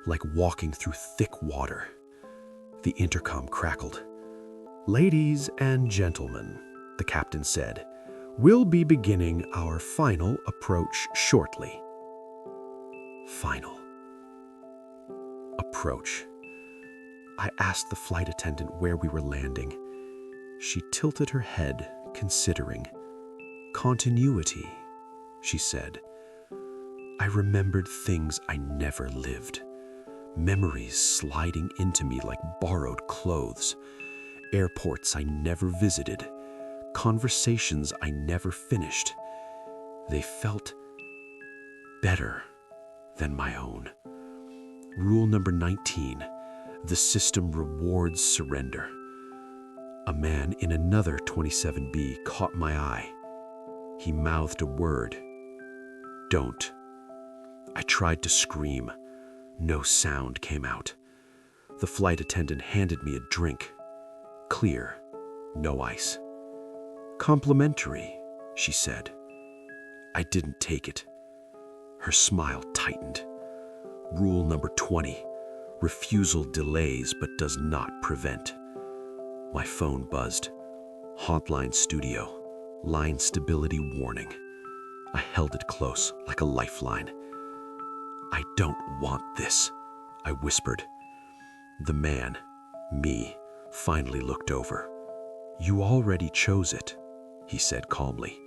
like walking through thick water. The intercom crackled. "Ladies and gentlemen," the captain said, "we'll be beginning our final approach shortly." Final. Approach. I asked the flight attendant where we were landing. She tilted her head, considering. "Continuity," she said. I remembered things I never lived. Memories sliding into me like borrowed clothes. Airports I never visited. Conversations I never finished. They felt better than my own. Rule number 19. The system rewards surrender. A man in another 27B caught my eye. He mouthed a word. "Don't." I tried to scream. No sound came out. The flight attendant handed me a drink. Clear, no ice. "Complimentary," she said. I didn't take it. Her smile tightened. Rule number 20. Refusal delays but does not prevent. My phone buzzed. Hauntline studio. Line stability warning. I held it close, like a lifeline. "I don't want this," I whispered. The man, me, finally looked over. "You already chose it," he said calmly.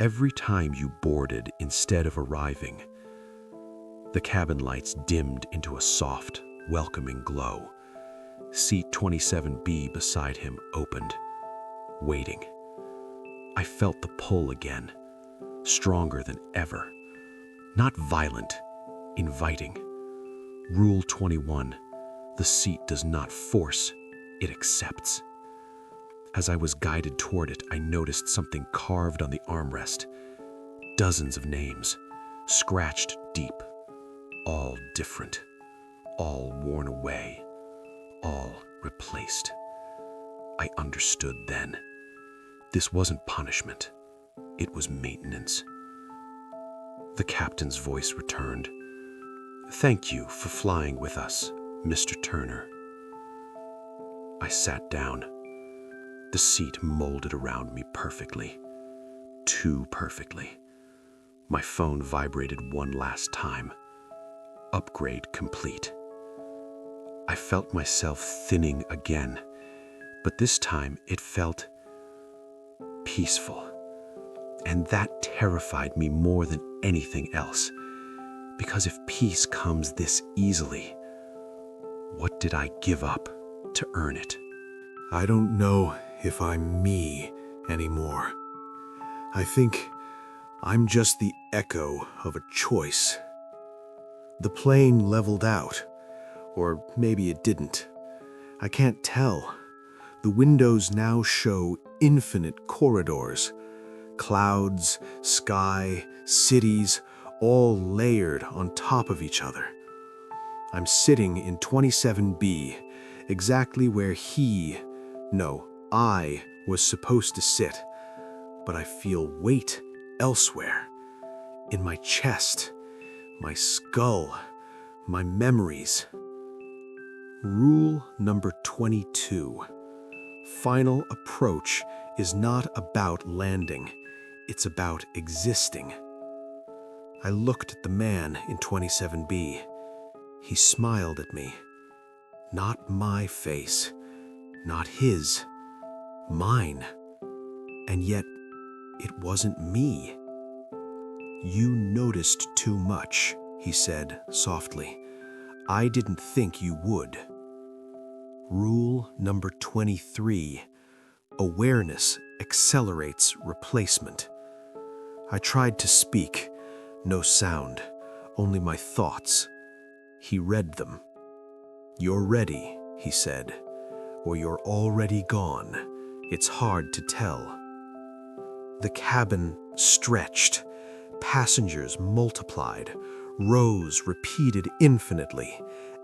"Every time you boarded instead of arriving." The cabin lights dimmed into a soft, welcoming glow. Seat 27B beside him opened, waiting. I felt the pull again, stronger than ever. Not violent, inviting. Rule 21. The seat does not force, it accepts. As I was guided toward it, I noticed something carved on the armrest. Dozens of names, scratched deep, all different, all worn away, all replaced. I understood then. This wasn't punishment. It was maintenance. The captain's voice returned. "Thank you for flying with us, Mr. Turner." I sat down. The seat molded around me perfectly. Too perfectly. My phone vibrated one last time. Upgrade complete. I felt myself thinning again, but this time it felt peaceful. And that terrified me more than anything else. Because if peace comes this easily, what did I give up to earn it? I don't know if I'm me anymore. I think I'm just the echo of a choice. The plane leveled out, or maybe it didn't. I can't tell. The windows now show infinite corridors. Clouds, sky, cities, all layered on top of each other. I'm sitting in 27B, exactly where I was supposed to sit. But I feel weight elsewhere. In my chest, my skull, my memories. Rule number 22. Final approach is not about landing. It's about existing. I looked at the man in 27B. He smiled at me. Not my face, not his, mine. And yet, it wasn't me. You noticed too much, he said softly. I didn't think you would. Rule number 23. Awareness accelerates replacement. I tried to speak. No sound, only my thoughts. He read them. You're ready, he said, or you're already gone. It's hard to tell. The cabin stretched. Passengers multiplied. Rows repeated infinitely.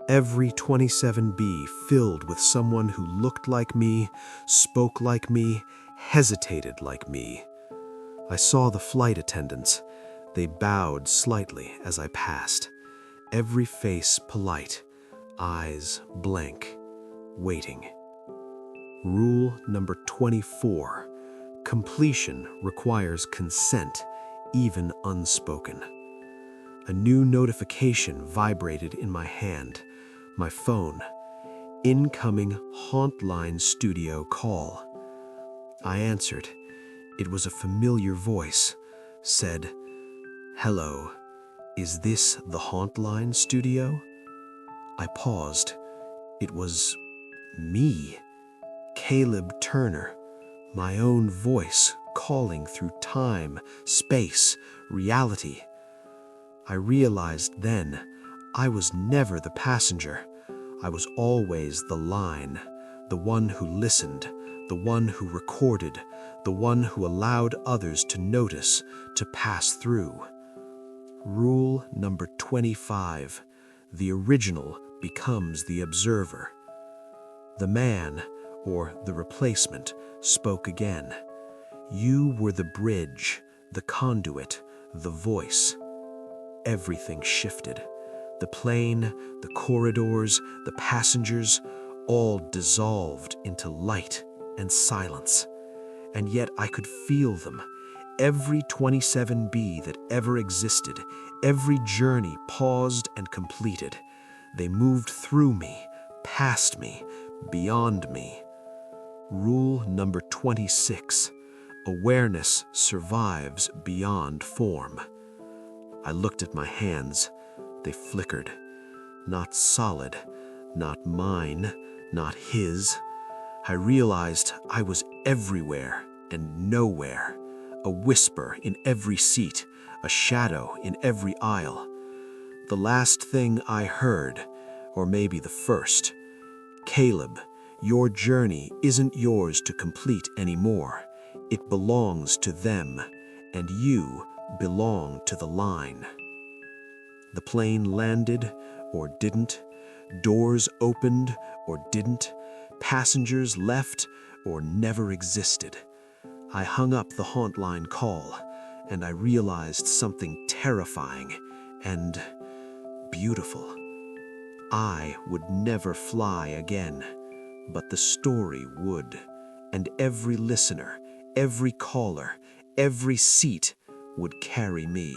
Every 27B filled with someone who looked like me, spoke like me, hesitated like me. I saw the flight attendants. They bowed slightly as I passed. Every face polite, eyes blank, waiting. Rule number 24. Completion requires consent, even unspoken. A new notification vibrated in my hand. My phone. Incoming Hauntline studio call. I answered. It was a familiar voice. Said, "Hello, is this the Hauntline studio?" I paused. It was me, Caleb Turner, my own voice calling through time, space, reality. I realized then I was never the passenger. I was always the line, the one who listened, the one who recorded, the one who allowed others to notice, to pass through. Rule number 25. The original becomes the observer. The man, or the replacement, spoke again. You were the bridge, the conduit, the voice. Everything shifted. The plane, the corridors, the passengers, all dissolved into light and silence. And yet I could feel them. Every 27B that ever existed, every journey paused and completed. They moved through me, past me, beyond me. Rule number 26. Awareness survives beyond form. I looked at my hands. They flickered. Not solid, not mine, not his. I realized I was everywhere and nowhere. A whisper in every seat, a shadow in every aisle. The last thing I heard, or maybe the first, Caleb, your journey isn't yours to complete anymore. It belongs to them, and you belong to the line. The plane landed or didn't, doors opened or didn't, passengers left or never existed. I hung up the Hauntline call, and I realized something terrifying and beautiful. I would never fly again, but the story would, and every listener, every caller, every seat would carry me.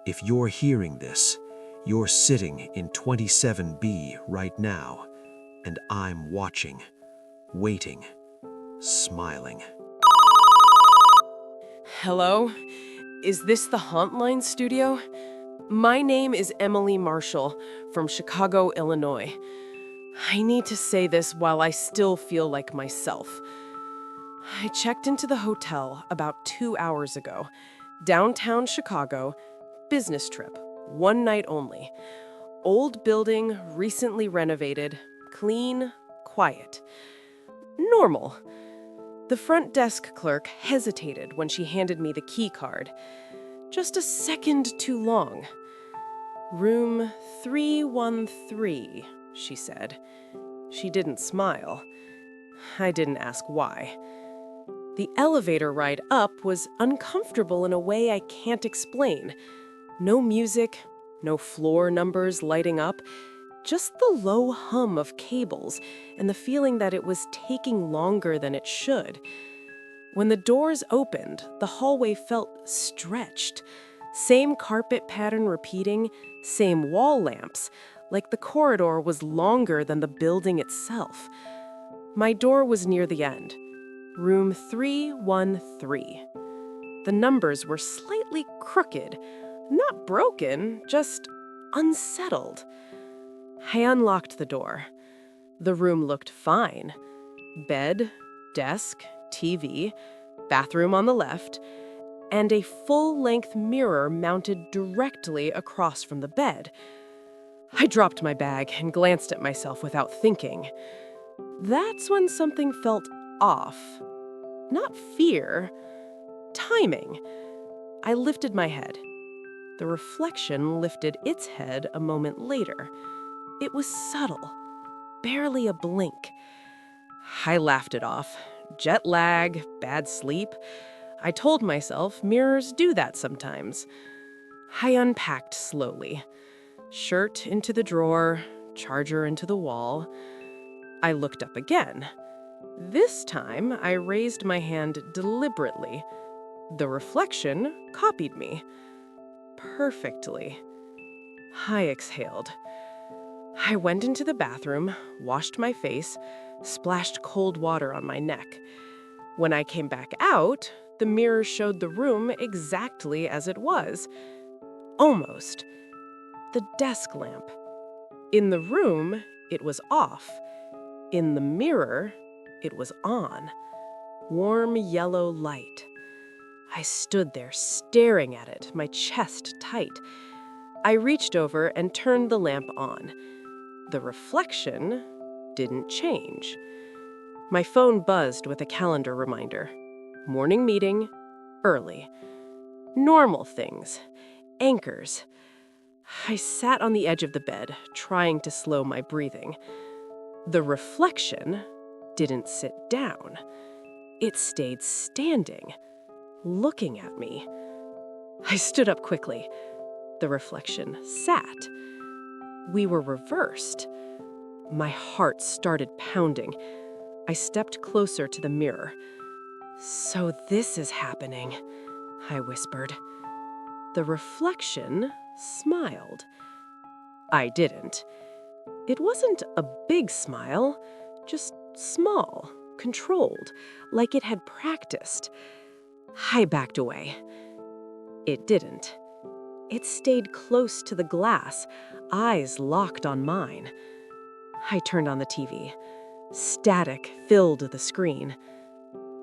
If you're hearing this, you're sitting in 27B right now, and I'm watching, waiting, smiling. Hello? Is this the Hauntline studio? My name is Emily Marshall from Chicago, Illinois. I need to say this while I still feel like myself. I checked into the hotel about 2 hours ago. Downtown Chicago, business trip, one night only. Old building, recently renovated, clean, quiet. Normal. The front desk clerk hesitated when she handed me the key card. Just a second too long. Room 313, she said. She didn't smile. I didn't ask why. The elevator ride up was uncomfortable in a way I can't explain. No music, no floor numbers lighting up, just the low hum of cables and the feeling that it was taking longer than it should. When the doors opened, the hallway felt stretched. Same carpet pattern repeating, same wall lamps, like the corridor was longer than the building itself. My door was near the end, room 313. The numbers were slightly crooked, not broken, just unsettled. I unlocked the door. The room looked fine. Bed, desk, TV, bathroom on the left, and a full-length mirror mounted directly across from the bed. I dropped my bag and glanced at myself without thinking. That's when something felt off. Not fear, timing. I lifted my head. The reflection lifted its head a moment later. It was subtle, barely a blink. I laughed it off. Jet lag, bad sleep. I told myself mirrors do that sometimes. I unpacked slowly. Shirt into the drawer, charger into the wall. I looked up again. This time, I raised my hand deliberately. The reflection copied me. Perfectly. I exhaled. I went into the bathroom, washed my face, splashed cold water on my neck. When I came back out, the mirror showed the room exactly as it was. Almost. The desk lamp. In the room, it was off. In the mirror, it was on. Warm yellow light. I stood there staring at it, my chest tight. I reached over and turned the lamp on. The reflection didn't change. My phone buzzed with a calendar reminder. Morning meeting, early. Normal things, anchors. I sat on the edge of the bed, trying to slow my breathing. The reflection didn't sit down. It stayed standing, looking at me. I stood up quickly. The reflection sat. We were reversed. My heart started pounding. I stepped closer to the mirror. "So this is happening," I whispered. The reflection smiled. I didn't. It wasn't a big smile, just small, controlled, like it had practiced. I backed away. It didn't. It stayed close to the glass, eyes locked on mine. I turned on the TV. Static filled the screen.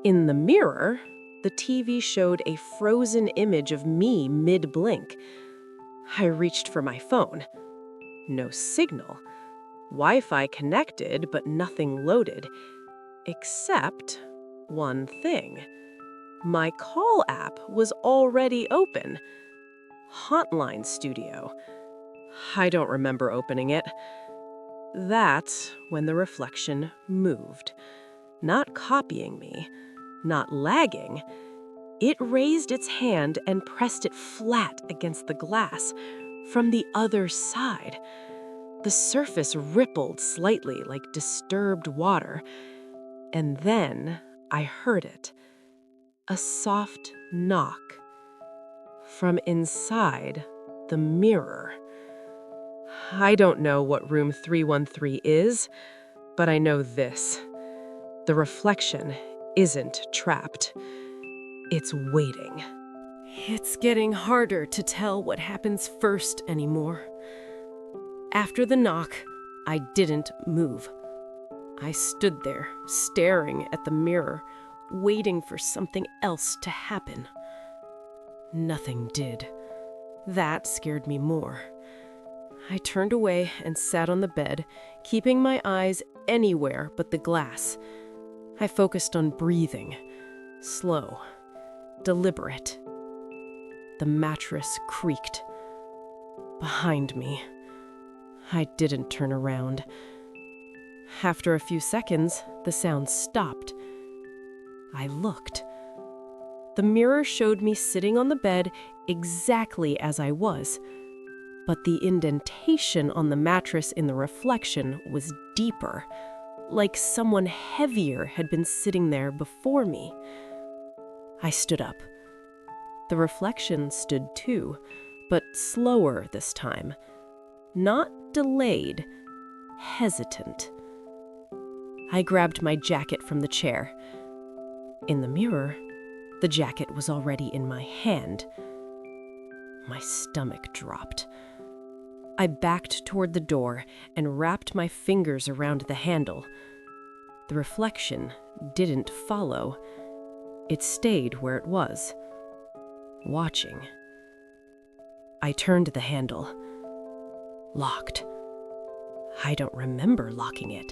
In the mirror, the TV showed a frozen image of me mid-blink. I reached for my phone. No signal. Wi-Fi connected, but nothing loaded. Except one thing. My call app was already open. Hauntline Studio. I don't remember opening it. That's when the reflection moved. Not copying me, not lagging. It raised its hand and pressed it flat against the glass from the other side. The surface rippled slightly like disturbed water. And then I heard it. A soft knock. From inside the mirror. I don't know what room 313 is, but I know this. The reflection isn't trapped. It's waiting. It's getting harder to tell what happens first anymore. After the knock, I didn't move. I stood there, staring at the mirror, waiting for something else to happen. Nothing did. That scared me more. I turned away and sat on the bed, keeping my eyes anywhere but the glass. I focused on breathing, slow, deliberate. The mattress creaked. Behind me. I didn't turn around. After a few seconds, the sound stopped. I looked. The mirror showed me sitting on the bed exactly as I was, but the indentation on the mattress in the reflection was deeper, like someone heavier had been sitting there before me. I stood up. The reflection stood too, but slower this time. Not delayed, hesitant. I grabbed my jacket from the chair. In the mirror, the jacket was already in my hand. My stomach dropped. I backed toward the door and wrapped my fingers around the handle. The reflection didn't follow. It stayed where it was, watching. I turned the handle. Locked. I don't remember locking it.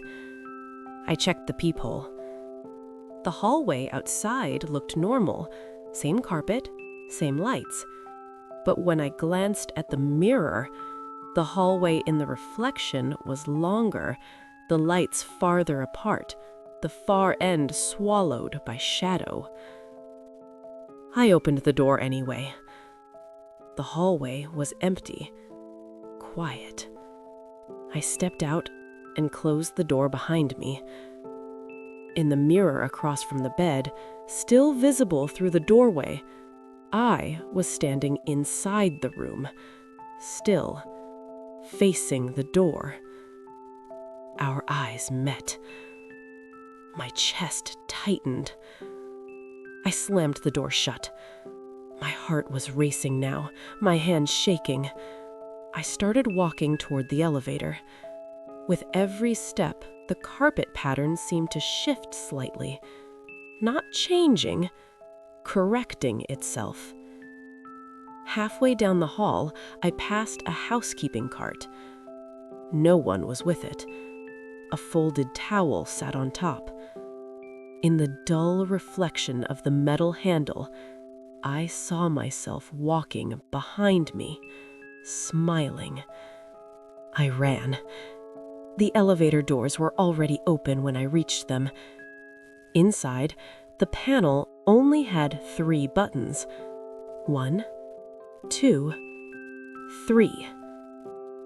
I checked the peephole. The hallway outside looked normal. Same carpet, same lights. But when I glanced at the mirror, the hallway in the reflection was longer, the lights farther apart, the far end swallowed by shadow. I opened the door anyway. The hallway was empty, quiet. I stepped out and closed the door behind me. In the mirror across from the bed, still visible through the doorway, I was standing inside the room, still, facing the door. Our eyes met. My chest tightened. I slammed the door shut. My heart was racing now, my hands shaking. I started walking toward the elevator. With every step, the carpet pattern seemed to shift slightly, not changing, correcting itself. Halfway down the hall, I passed a housekeeping cart. No one was with it. A folded towel sat on top. In the dull reflection of the metal handle, I saw myself walking behind me, smiling. I ran. The elevator doors were already open when I reached them. Inside, the panel only had 3 buttons. 1, 2, 3.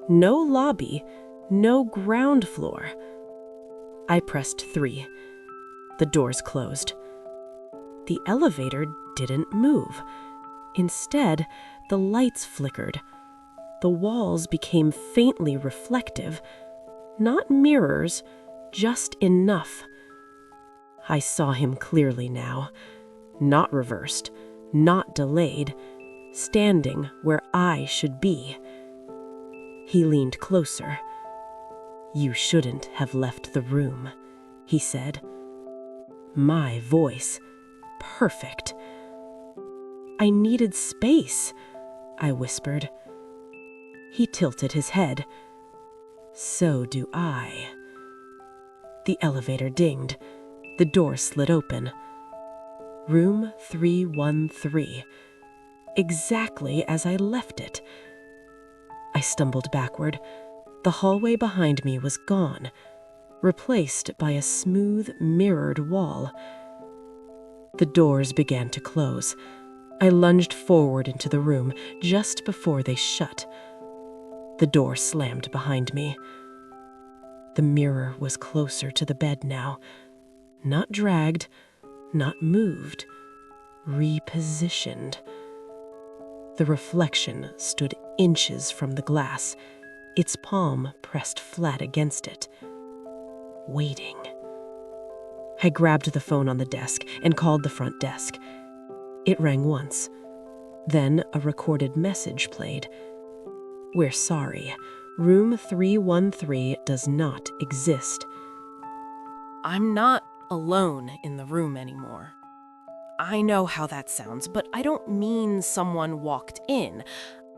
No lobby, no ground floor. I pressed 3. The doors closed. The elevator didn't move. Instead, the lights flickered. The walls became faintly reflective. Not mirrors, just enough. I saw him clearly now. Not reversed, not delayed, standing where I should be. He leaned closer. "You shouldn't have left the room," he said. My voice, perfect. "I needed space," I whispered. He tilted his head. "So do I." The elevator dinged. The door slid open. Room 313. Exactly as I left it. I stumbled backward. The hallway behind me was gone, replaced by a smooth, mirrored wall. The doors began to close. I lunged forward into the room just before they shut. The door slammed behind me. The mirror was closer to the bed now. Not dragged, not moved, repositioned. The reflection stood inches from the glass, its palm pressed flat against it, waiting. I grabbed the phone on the desk and called the front desk. It rang once. Then a recorded message played. "We're sorry. Room 313 does not exist." I'm not alone in the room anymore. I know how that sounds, but I don't mean someone walked in.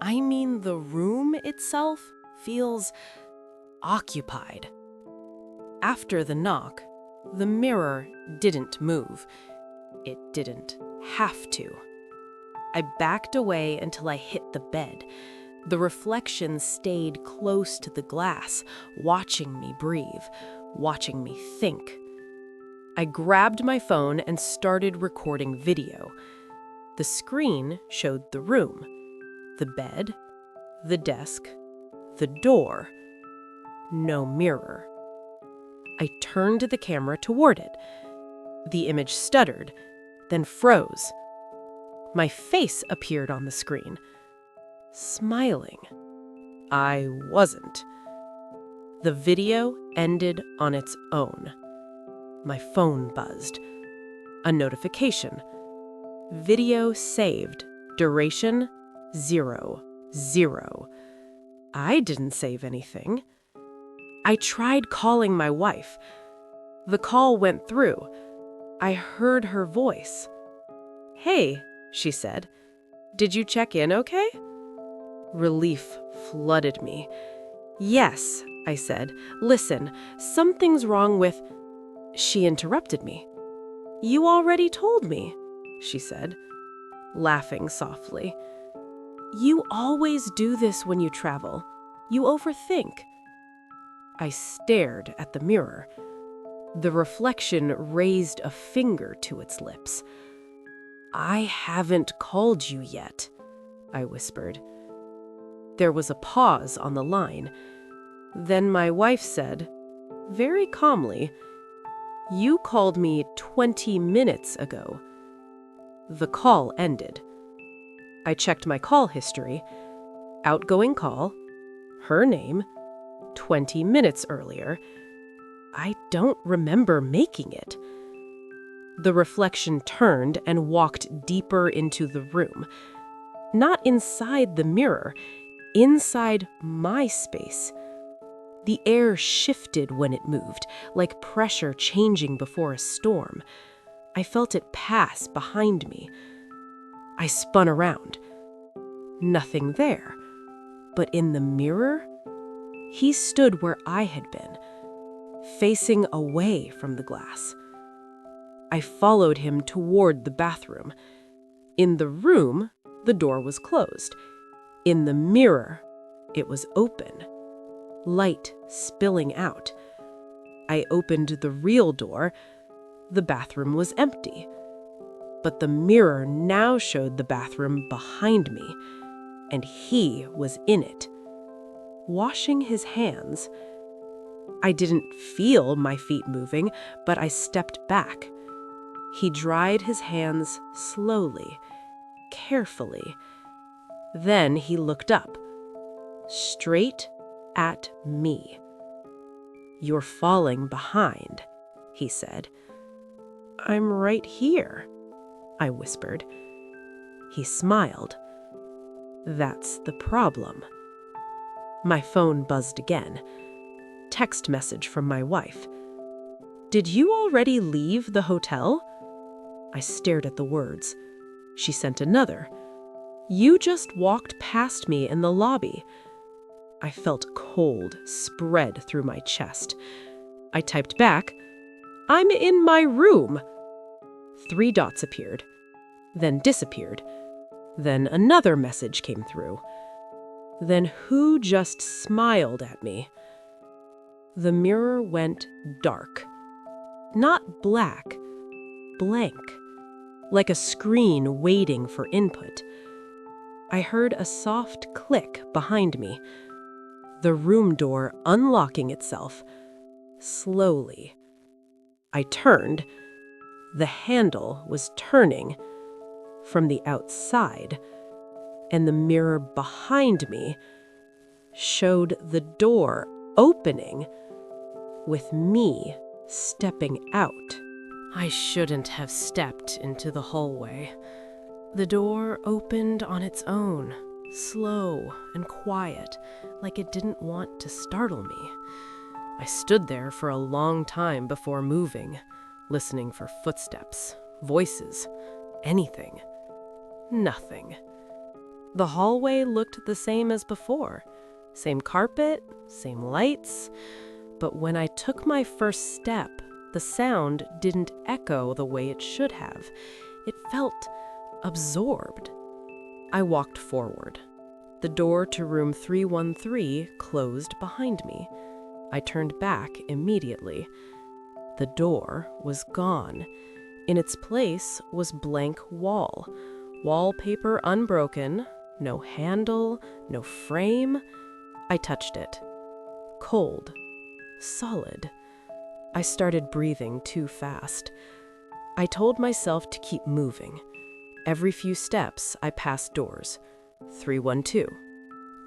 I mean the room itself feels occupied. After the knock, the mirror didn't move. It didn't have to. I backed away until I hit the bed. The reflection stayed close to the glass, watching me breathe, watching me think. I grabbed my phone and started recording video. The screen showed the room, the bed, the desk, The door. No mirror. I turned the camera toward it. The image stuttered, then froze. My face appeared on the screen. Smiling. I wasn't. The video ended on its own. My phone buzzed. A notification. Video saved. Duration 0, 0. I didn't save anything. I tried calling my wife. The call went through. I heard her voice. "Hey," she said. "Did you check in okay?" Relief flooded me. "Yes," I said. "Listen, something's wrong with—" She interrupted me. "You already told me," she said, laughing softly. "You always do this when you travel. You overthink." I stared at the mirror. The reflection raised a finger to its lips. "I haven't called you yet," I whispered. There was a pause on the line. Then my wife said, very calmly, "You called me 20 minutes ago." The call ended. I checked my call history. Outgoing call, her name, 20 minutes earlier. I don't remember making it. The reflection turned and walked deeper into the room. Not inside the mirror, inside my space. The air shifted when it moved, like pressure changing before a storm. I felt it pass behind me. I spun around. Nothing there. But in the mirror, he stood where I had been, facing away from the glass. I followed him toward the bathroom. In the room, the door was closed. In the mirror, it was open. Light spilling out. I opened the real door. The bathroom was empty. But the mirror now showed the bathroom behind me, and he was in it, washing his hands. I didn't feel my feet moving, but I stepped back. He dried his hands slowly, carefully. Then he looked up, straight at me. "You're falling behind," he said. "I'm right here," I whispered. He smiled. "That's the problem." My phone buzzed again. Text message from my wife. "Did you already leave the hotel?" I stared at the words. She sent another. "You just walked past me in the lobby." I felt cold spread through my chest. I typed back, "I'm in my room." 3 dots appeared, then disappeared. Then another message came through. Then who just smiled at me? The mirror went dark. Not black, blank, like a screen waiting for input. I heard a soft click behind me, the room door unlocking itself, slowly. I turned. The handle was turning from the outside, and the mirror behind me showed the door opening with me stepping out. I shouldn't have stepped into the hallway. The door opened on its own, slow and quiet, like it didn't want to startle me. I stood there for a long time before moving, listening for footsteps, voices, anything. Nothing. The hallway looked the same as before. Same carpet, same lights. But when I took my first step, the sound didn't echo the way it should have. It felt absorbed. I walked forward. The door to room 313 closed behind me. I turned back immediately. The door was gone. In its place was blank wall. Wallpaper unbroken, no handle, no frame, I touched it. Cold. Solid. I started breathing too fast. I told myself to keep moving. Every few steps, I passed doors. 312,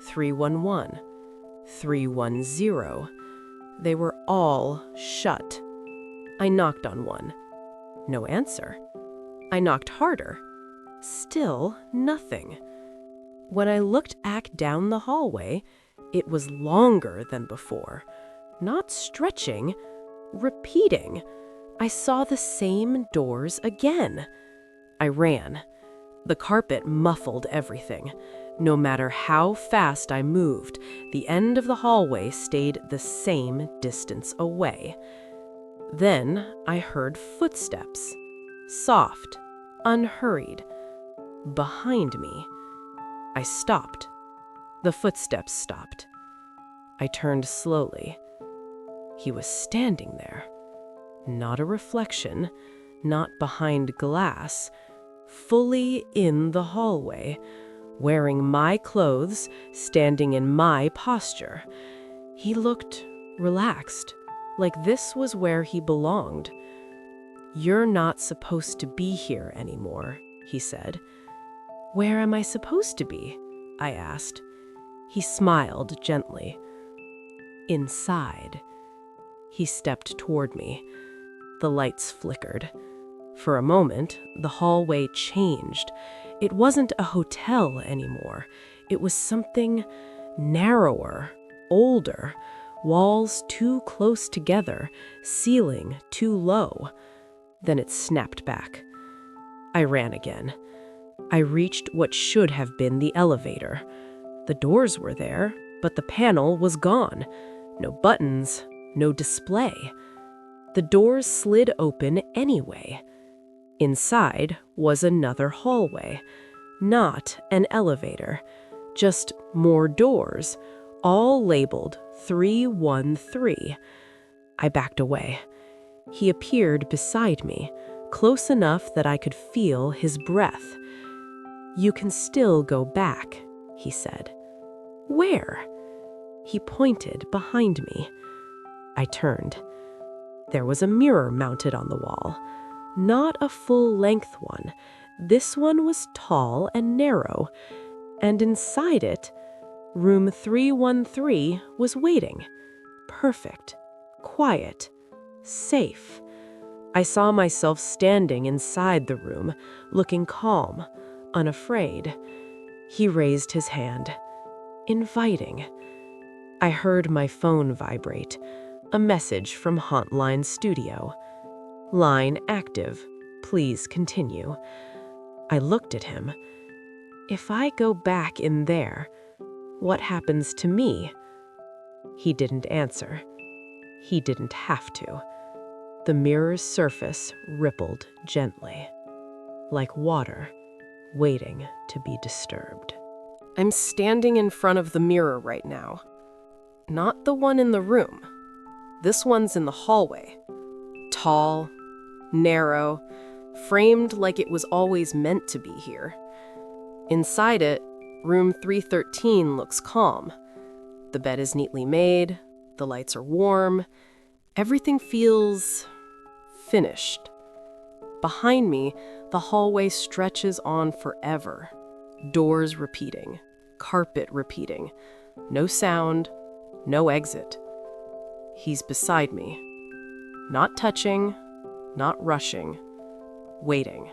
311, 310. They were all shut. I knocked on one. No answer. I knocked harder. Still nothing. When I looked back down the hallway, it was longer than before. Not stretching, repeating. I saw the same doors again. I ran. The carpet muffled everything. No matter how fast I moved, the end of the hallway stayed the same distance away. Then I heard footsteps. Soft, unhurried. Behind me. I stopped. The footsteps stopped. I turned slowly. He was standing there. Not a reflection, not behind glass, fully in the hallway, wearing my clothes, standing in my posture. He looked relaxed, like this was where he belonged. "You're not supposed to be here anymore," he said. "Where am I supposed to be?" I asked. He smiled gently. "Inside." He stepped toward me. The lights flickered. For a moment, the hallway changed. It wasn't a hotel anymore. It was something narrower, older, walls too close together, ceiling too low. Then it snapped back. I ran again. I reached what should have been the elevator. The doors were there, but the panel was gone. No buttons, no display. The doors slid open anyway. Inside was another hallway, not an elevator, just more doors, all labeled 313. I backed away. He appeared beside me, close enough that I could feel his breath. "You can still go back," he said. "Where?" He pointed behind me. I turned. There was a mirror mounted on the wall. Not a full-length one. This one was tall and narrow, and inside it, room 313 was waiting. Perfect, quiet, safe. I saw myself standing inside the room, looking calm, unafraid. He raised his hand, inviting. I heard my phone vibrate, a message from Hauntline Studio. "Line active. Please continue." I looked at him. If I go back in there, what happens to me? He didn't answer. He didn't have to. The mirror's surface rippled gently, like water waiting to be disturbed. I'm standing in front of the mirror right now. Not the one in the room. This one's in the hallway. Tall, narrow, framed like it was always meant to be here. Inside it, room 313 looks calm. The bed is neatly made, the lights are warm, everything feels finished. Behind me, the hallway stretches on forever. Doors repeating, carpet repeating. No sound, no exit. He's beside me. Not touching, not rushing, waiting.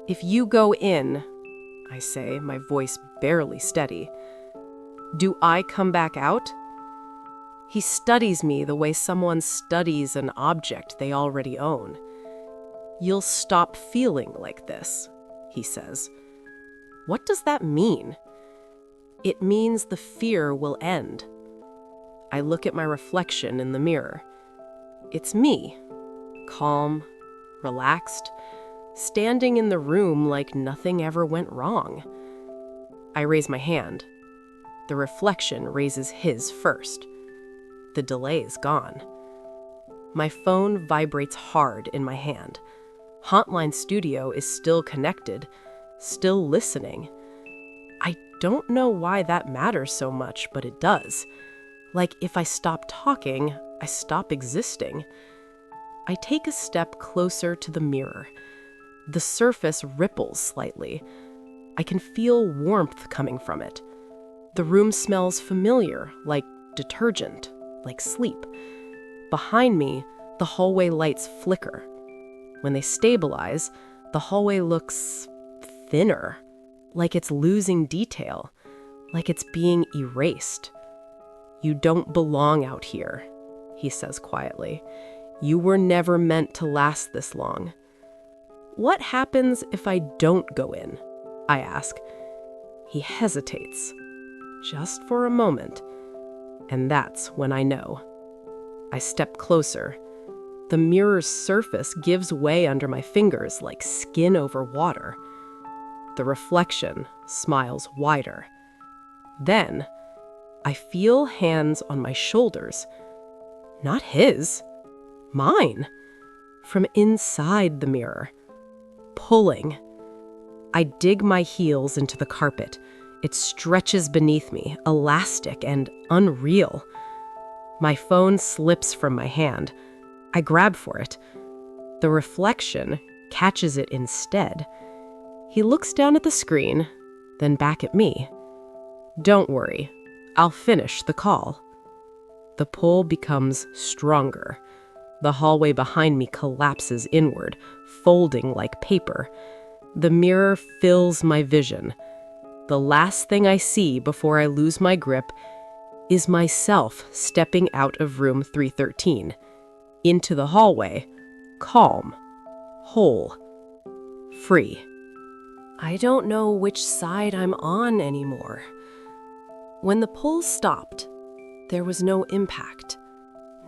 "If you go in," I say, my voice barely steady, "do I come back out?" He studies me the way someone studies an object they already own. "You'll stop feeling like this," he says. What does that mean? It means the fear will end. I look at my reflection in the mirror. It's me, calm, relaxed, standing in the room like nothing ever went wrong. I raise my hand. The reflection raises his first. The delay is gone. My phone vibrates hard in my hand. Hauntline Studio is still connected, still listening. I don't know why that matters so much, but it does. Like if I stop talking, I stop existing. I take a step closer to the mirror. The surface ripples slightly. I can feel warmth coming from it. The room smells familiar, like detergent, like sleep. Behind me, the hallway lights flicker. When they stabilize, the hallway looks thinner, like it's losing detail, like it's being erased. "You don't belong out here," he says quietly. "You were never meant to last this long." "What happens if I don't go in?" I ask. He hesitates, just for a moment, and that's when I know. I step closer. The mirror's surface gives way under my fingers like skin over water. The reflection smiles wider. Then, I feel hands on my shoulders. Not his, mine, from inside the mirror, pulling. I dig my heels into the carpet. It stretches beneath me, elastic and unreal. My phone slips from my hand. I grab for it. The reflection catches it instead. He looks down at the screen, then back at me. "Don't worry, I'll finish the call." The pull becomes stronger. The hallway behind me collapses inward, folding like paper. The mirror fills my vision. The last thing I see before I lose my grip is myself stepping out of room 313, into the hallway, calm, whole, free. I don't know which side I'm on anymore. When the pull stopped, there was no impact,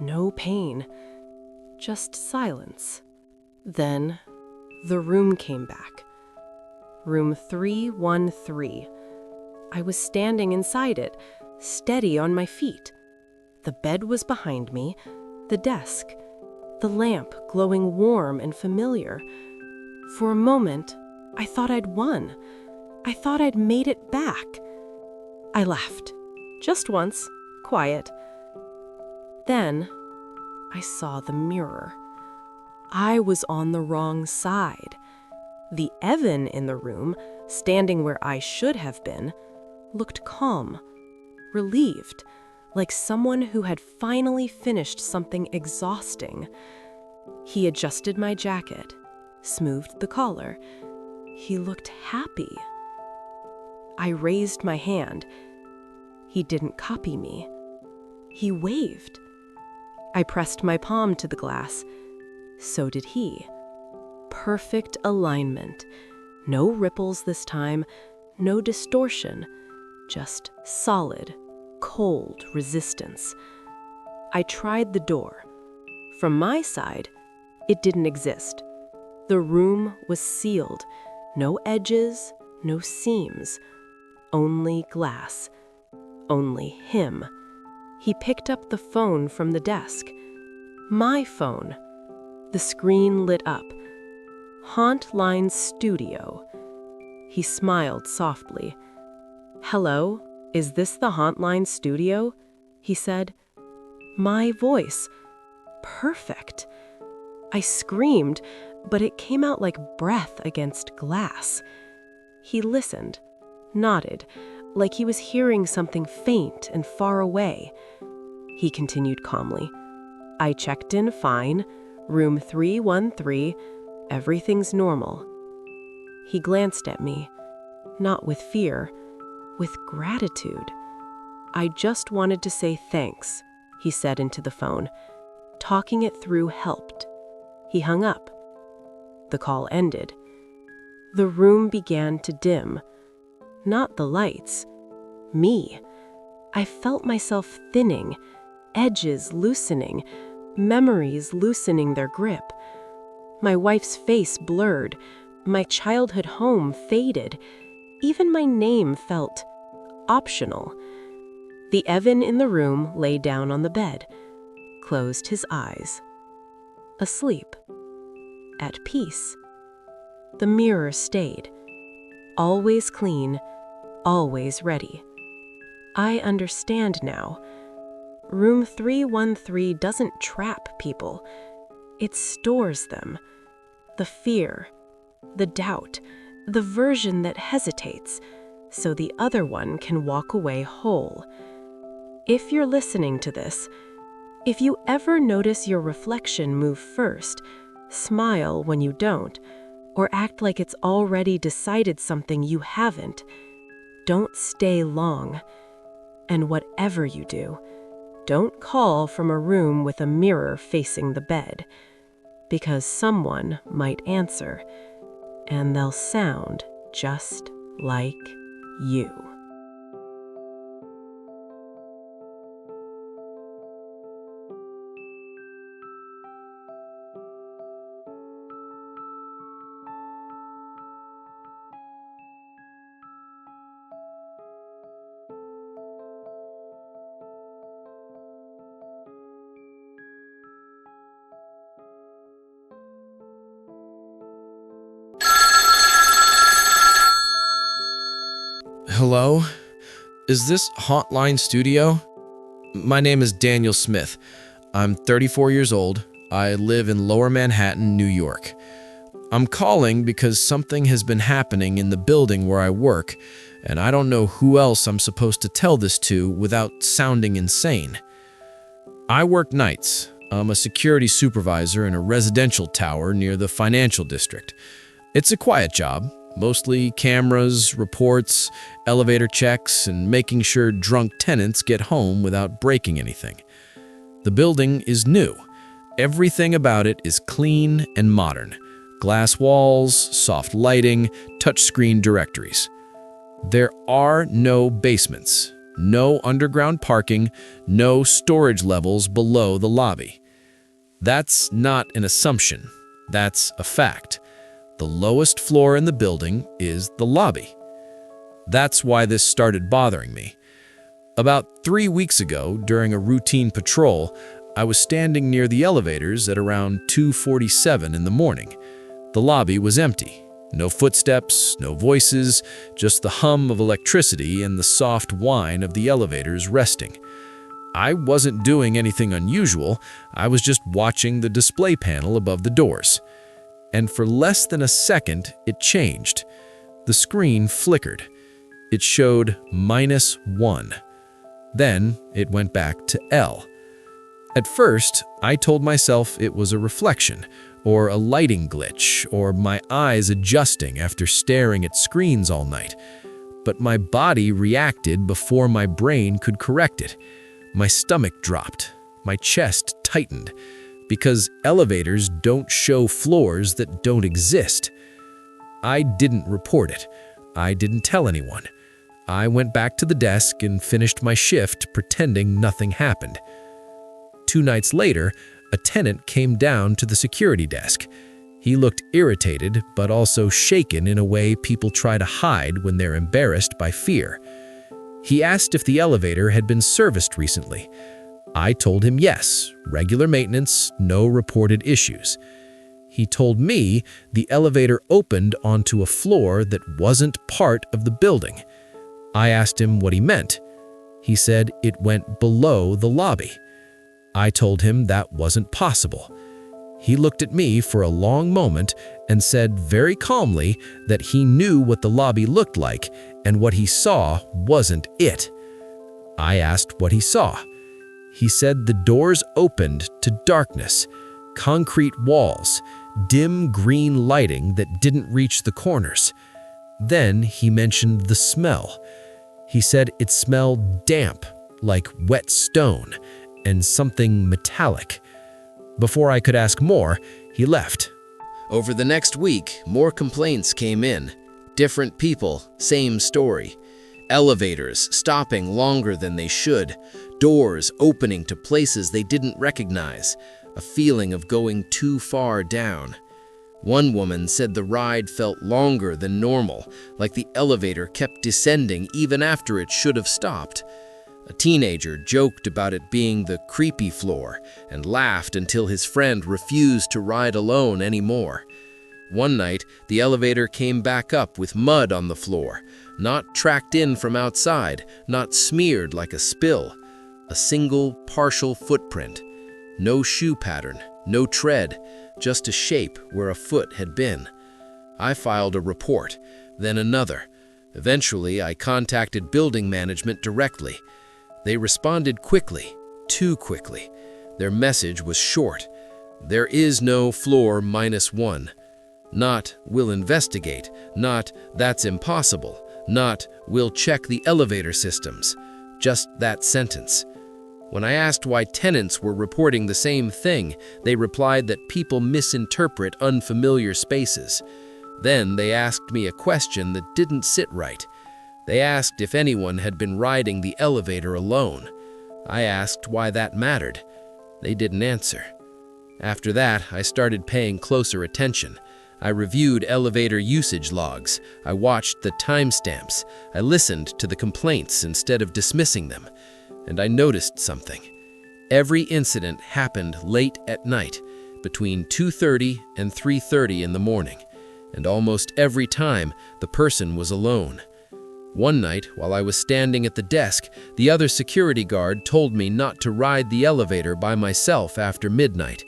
no pain, just silence. Then the room came back. Room 313. I was standing inside it, steady on my feet. The bed was behind me, the desk, the lamp glowing warm and familiar. For a moment, I thought I'd won. I thought I'd made it back. I laughed, just once, quiet. Then, I saw the mirror. I was on the wrong side. The Evan in the room, standing where I should have been, looked calm, relieved, like someone who had finally finished something exhausting. He adjusted my jacket, smoothed the collar. He looked happy. I raised my hand. He didn't copy me. He waved. I pressed my palm to the glass. So did he. Perfect alignment. No ripples this time, no distortion, just solid, cold resistance. I tried the door. From my side, it didn't exist. The room was sealed. No edges, no seams. Only glass. Only him. He picked up the phone from the desk. My phone. The screen lit up. Hauntline Studio. He smiled softly. "Hello, is this the Hauntline Studio?" he said. My voice. Perfect. I screamed, but it came out like breath against glass. He listened, nodded, like he was hearing something faint and far away. He continued calmly. "I checked in fine. Room 313. Everything's normal." He glanced at me, not with fear, with gratitude. "I just wanted to say thanks," he said into the phone. Talking it through helped. He hung up. The call ended. The room began to dim. Not the lights. Me. I felt myself thinning, edges loosening, memories loosening their grip. My wife's face blurred. My childhood home faded. Even my name felt optional. The Evan in the room lay down on the bed, closed his eyes. Asleep. At peace. The mirror stayed. Always clean, always ready. I understand now. Room 313 doesn't trap people. It stores them. The fear, the doubt, the version that hesitates, so the other one can walk away whole. If you're listening to this, if you ever notice your reflection move first, smile when you don't, or act like it's already decided something you haven't, don't stay long. And whatever you do, don't call from a room with a mirror facing the bed, because someone might answer, and they'll sound just like you. Hello? Is this Hauntline Studio? My name is Daniel Smith. I'm 34 years old. I live in Lower Manhattan, New York. I'm calling because something has been happening in the building where I work, and I don't know who else I'm supposed to tell this to without sounding insane. I work nights. I'm a security supervisor in a residential tower near the financial district. It's a quiet job. Mostly cameras, reports, elevator checks, and making sure drunk tenants get home without breaking anything. The building is new. Everything about it is clean and modern. Glass walls, soft lighting, touchscreen directories. There are no basements, no underground parking, no storage levels below the lobby. That's not an assumption. That's a fact. The lowest floor in the building is the lobby. That's why this started bothering me. About 3 weeks ago, during a routine patrol, I was standing near the elevators at around 2:47 in the morning. The lobby was empty. No footsteps, no voices, just the hum of electricity and the soft whine of the elevators resting. I wasn't doing anything unusual. I was just watching the display panel above the doors. And for less than a second, it changed. The screen flickered. It showed -1. Then it went back to L. At first, I told myself it was a reflection, or a lighting glitch, or my eyes adjusting after staring at screens all night. But my body reacted before my brain could correct it. My stomach dropped. My chest tightened. Because elevators don't show floors that don't exist. I didn't report it. I didn't tell anyone. I went back to the desk and finished my shift pretending nothing happened. 2 nights later, a tenant came down to the security desk. He looked irritated, but also shaken in a way people try to hide when they're embarrassed by fear. He asked if the elevator had been serviced recently. I told him yes, regular maintenance, no reported issues. He told me the elevator opened onto a floor that wasn't part of the building. I asked him what he meant. He said it went below the lobby. I told him that wasn't possible. He looked at me for a long moment and said very calmly that he knew what the lobby looked like and what he saw wasn't it. I asked what he saw. He said the doors opened to darkness, concrete walls, dim green lighting that didn't reach the corners. Then he mentioned the smell. He said it smelled damp, like wet stone, and something metallic. Before I could ask more, he left. Over the next week, more complaints came in. Different people, same story. Elevators stopping longer than they should, doors opening to places they didn't recognize, a feeling of going too far down. One woman said the ride felt longer than normal, like the elevator kept descending even after it should have stopped. A teenager joked about it being the creepy floor and laughed until his friend refused to ride alone anymore. One night, the elevator came back up with mud on the floor, not tracked in from outside, not smeared like a spill. A single, partial footprint. No shoe pattern, no tread, just a shape where a foot had been. I filed a report, then another. Eventually, I contacted building management directly. They responded quickly, too quickly. Their message was short. There is no floor -1. Not, we'll investigate. Not, that's impossible. Not, we'll check the elevator systems. Just that sentence. When I asked why tenants were reporting the same thing, they replied that people misinterpret unfamiliar spaces. Then they asked me a question that didn't sit right. They asked if anyone had been riding the elevator alone. I asked why that mattered. They didn't answer. After that, I started paying closer attention. I reviewed elevator usage logs. I watched the timestamps. I listened to the complaints instead of dismissing them. And I noticed something. Every incident happened late at night, between 2:30 and 3:30 in the morning, and almost every time the person was alone. One night, while I was standing at the desk, the other security guard told me not to ride the elevator by myself after midnight.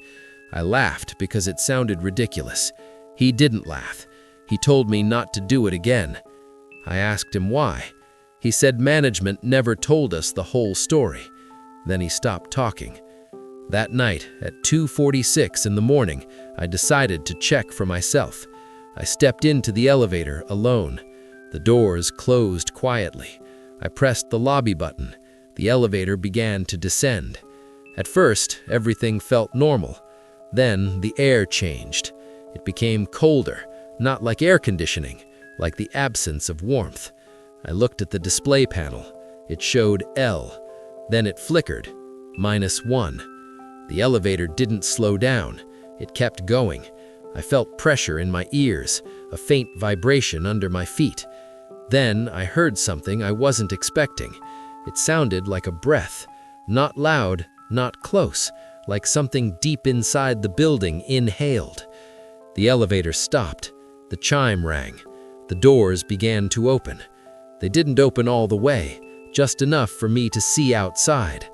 I laughed because it sounded ridiculous. He didn't laugh. He told me not to do it again. I asked him why. He said management never told us the whole story. Then he stopped talking. That night, at 2:46 in the morning, I decided to check for myself. I stepped into the elevator alone. The doors closed quietly. I pressed the lobby button. The elevator began to descend. At first, everything felt normal. Then the air changed. It became colder, not like air conditioning, like the absence of warmth. I looked at the display panel. It showed L. Then it flickered, -1. The elevator didn't slow down. It kept going. I felt pressure in my ears, a faint vibration under my feet. Then I heard something I wasn't expecting. It sounded like a breath. Not loud, not close, like something deep inside the building inhaled. The elevator stopped. The chime rang. The doors began to open. They didn't open all the way, just enough for me to see outside.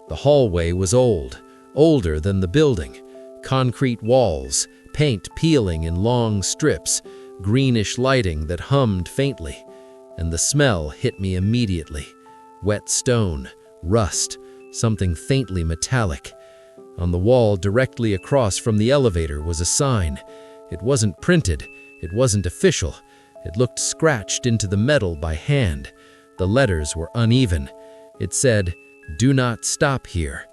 The hallway was old, older than the building. Concrete walls, paint peeling in long strips, greenish lighting that hummed faintly. And the smell hit me immediately. Wet stone, rust, something faintly metallic. On the wall directly across from the elevator was a sign. It wasn't printed, it wasn't official. It looked scratched into the metal by hand. The letters were uneven. It said, "Do not stop here."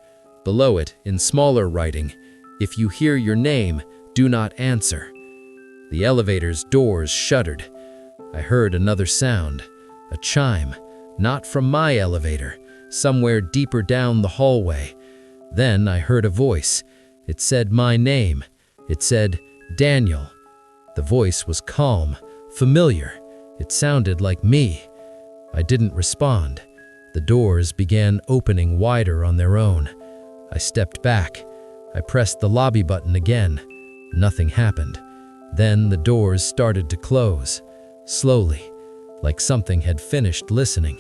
Below it, in smaller writing, "If you hear your name, do not answer." The elevator's doors shuddered. I heard another sound, a chime, not from my elevator, somewhere deeper down the hallway. Then I heard a voice. It said my name. It said, "Daniel." The voice was calm, familiar. It sounded like me. I didn't respond. The doors began opening wider on their own. I stepped back. I pressed the lobby button again. Nothing happened. Then the doors started to close, slowly, like something had finished listening.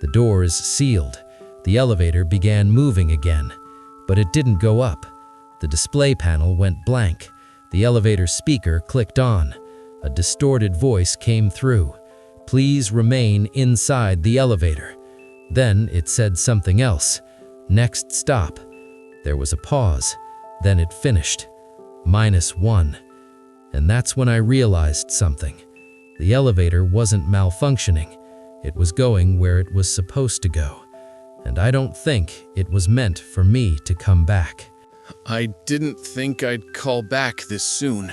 The doors sealed. The elevator began moving again, but it didn't go up. The display panel went blank. The elevator speaker clicked on. A distorted voice came through. "Please remain inside the elevator." Then it said something else. "Next stop." There was a pause. Then it finished. -1. And that's when I realized something. The elevator wasn't malfunctioning. It was going where it was supposed to go. And I don't think it was meant for me to come back. I didn't think I'd call back this soon,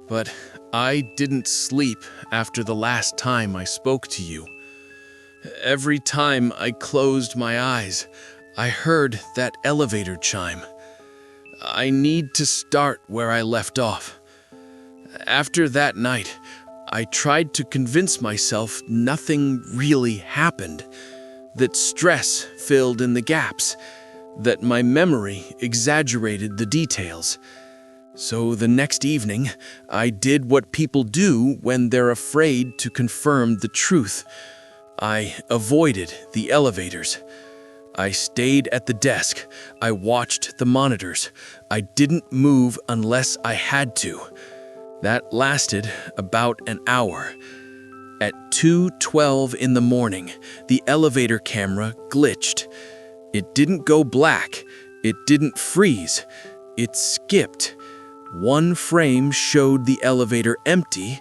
but I didn't sleep after the last time I spoke to you. Every time I closed my eyes, I heard that elevator chime. I need to start where I left off. After that night, I tried to convince myself nothing really happened, that stress filled in the gaps, that my memory exaggerated the details. So the next evening, I did what people do when they're afraid to confirm the truth. I avoided the elevators. I stayed at the desk. I watched the monitors. I didn't move unless I had to. That lasted about an hour. At 2:12 in the morning, the elevator camera glitched. It didn't go black. It didn't freeze. It skipped. One frame showed the elevator empty.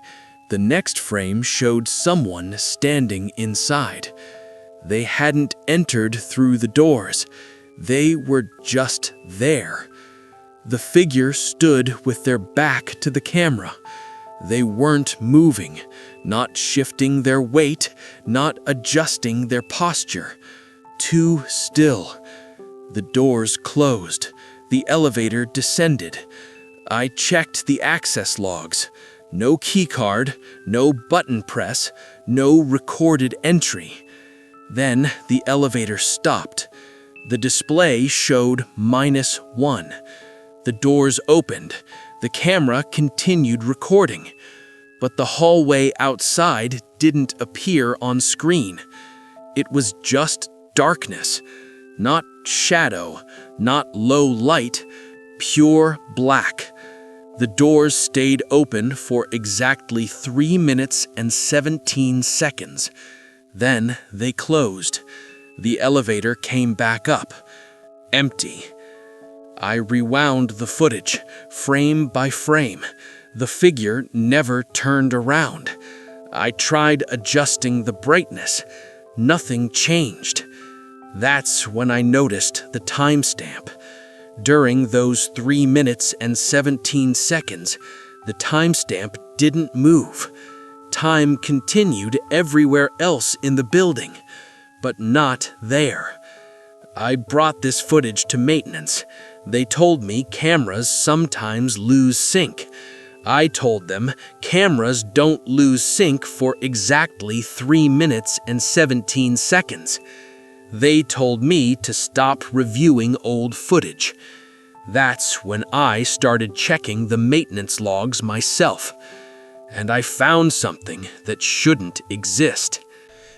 The next frame showed someone standing inside. They hadn't entered through the doors. They were just there. The figure stood with their back to the camera. They weren't moving, not shifting their weight, not adjusting their posture. Too still. The doors closed. The elevator descended. I checked the access logs. No keycard, no button press, no recorded entry. Then the elevator stopped. The display showed -1. The doors opened. The camera continued recording. But the hallway outside didn't appear on screen. It was just darkness. Not shadow, not low light, pure black. The doors stayed open for exactly 3 minutes and 17 seconds. Then they closed. The elevator came back up. Empty. I rewound the footage, frame by frame. The figure never turned around. I tried adjusting the brightness. Nothing changed. That's when I noticed the timestamp. During those 3 minutes and 17 seconds, the timestamp didn't move. Time continued everywhere else in the building, but not there. I brought this footage to maintenance. They told me cameras sometimes lose sync. I told them cameras don't lose sync for exactly 3 minutes and 17 seconds. They told me to stop reviewing old footage. That's when I started checking the maintenance logs myself. And I found something that shouldn't exist.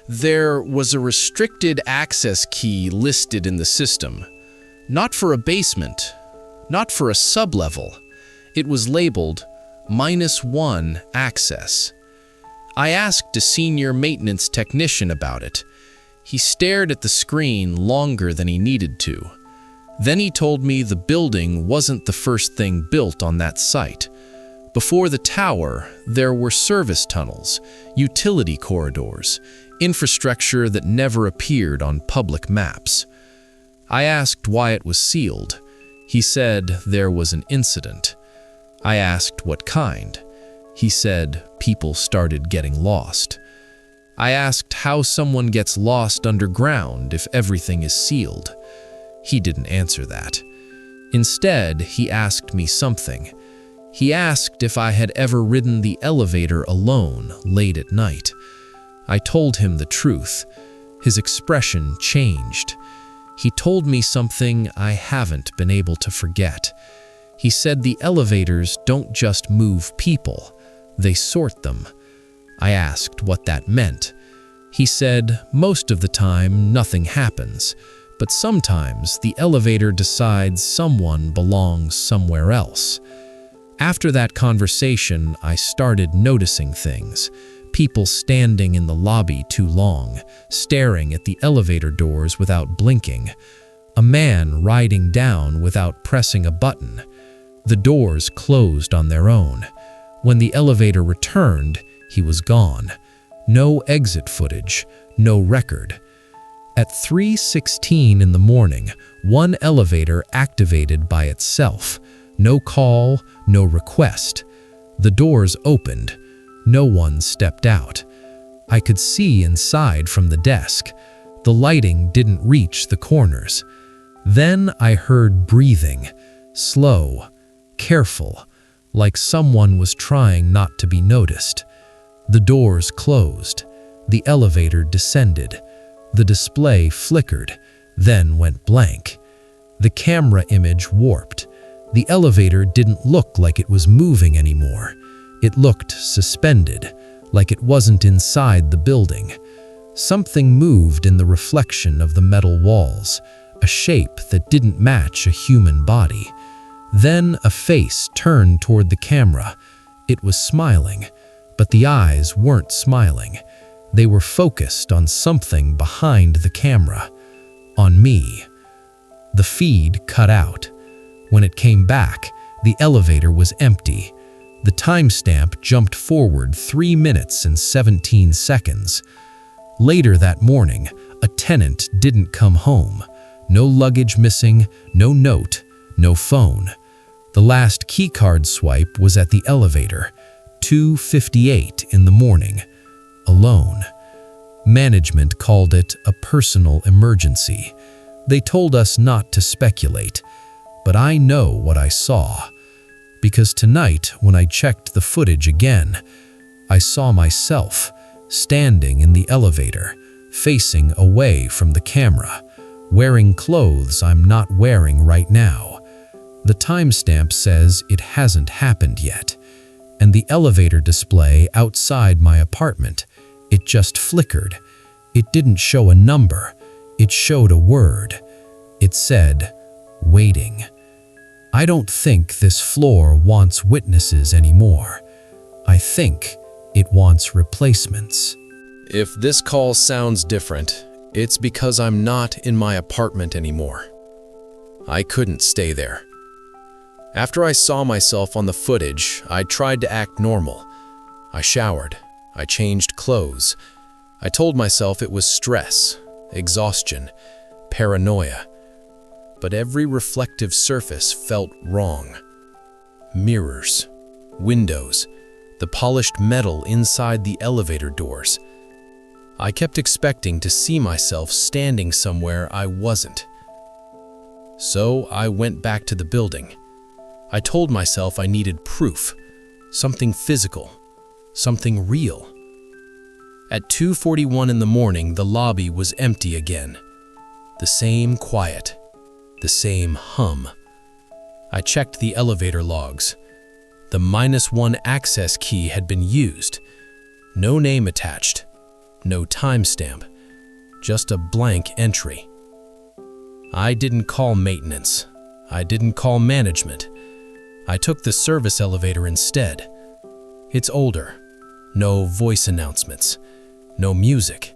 There was a restricted access key listed in the system. Not for a basement, not for a sublevel. It was labeled -1 access. I asked a senior maintenance technician about it. He stared at the screen longer than he needed to. Then he told me the building wasn't the first thing built on that site. Before the tower, there were service tunnels, utility corridors, infrastructure that never appeared on public maps. I asked why it was sealed. He said there was an incident. I asked what kind. He said people started getting lost. I asked how someone gets lost underground if everything is sealed. He didn't answer that. Instead, he asked me something. He asked if I had ever ridden the elevator alone late at night. I told him the truth. His expression changed. He told me something I haven't been able to forget. He said the elevators don't just move people, they sort them. I asked what that meant. He said most of the time nothing happens, but sometimes the elevator decides someone belongs somewhere else. After that conversation, I started noticing things. People standing in the lobby too long, staring at the elevator doors without blinking. A man riding down without pressing a button. The doors closed on their own. When the elevator returned, he was gone. No exit footage, no record. At 3:16 in the morning, one elevator activated by itself. No call, no request. The doors opened. No one stepped out. I could see inside from the desk. The lighting didn't reach the corners. Then I heard breathing, slow, careful, like someone was trying not to be noticed. The doors closed. The elevator descended. The display flickered, then went blank. The camera image warped. The elevator didn't look like it was moving anymore. It looked suspended, like it wasn't inside the building. Something moved in the reflection of the metal walls, a shape that didn't match a human body. Then a face turned toward the camera. It was smiling, but the eyes weren't smiling. They were focused on something behind the camera, on me. The feed cut out. When it came back, the elevator was empty. The timestamp jumped forward 3 minutes and 17 seconds. Later that morning, a tenant didn't come home. No luggage missing, no note, no phone. The last keycard swipe was at the elevator, 2:58 in the morning, alone. Management called it a personal emergency. They told us not to speculate, but I know what I saw. Because tonight, when I checked the footage again, I saw myself standing in the elevator, facing away from the camera, wearing clothes I'm not wearing right now. The timestamp says it hasn't happened yet, and the elevator display outside my apartment, it just flickered. It didn't show a number, it showed a word. It said, "Waiting." I don't think this floor wants witnesses anymore. I think it wants replacements. If this call sounds different, it's because I'm not in my apartment anymore. I couldn't stay there. After I saw myself on the footage, I tried to act normal. I showered. I changed clothes. I told myself it was stress, exhaustion, paranoia. But every reflective surface felt wrong. Mirrors, windows, the polished metal inside the elevator doors. I kept expecting to see myself standing somewhere I wasn't. So I went back to the building. I told myself I needed proof, something physical, something real. At 2:41 in the morning, the lobby was empty again. The same quiet, the same hum. I checked the elevator logs. The -1 access key had been used. No name attached, no timestamp, just a blank entry. I didn't call maintenance. I didn't call management. I took the service elevator instead. It's older. No voice announcements. No music.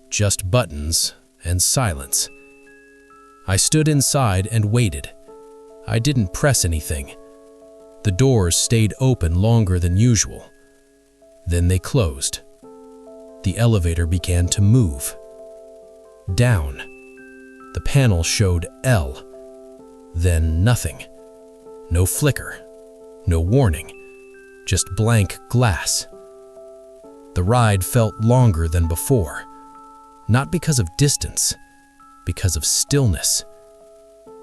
Just buttons and silence. I stood inside and waited. I didn't press anything. The doors stayed open longer than usual. Then they closed. The elevator began to move. Down. The panel showed L. Then nothing. No flicker. No warning. Just blank glass. The ride felt longer than before. Not because of distance, because of stillness.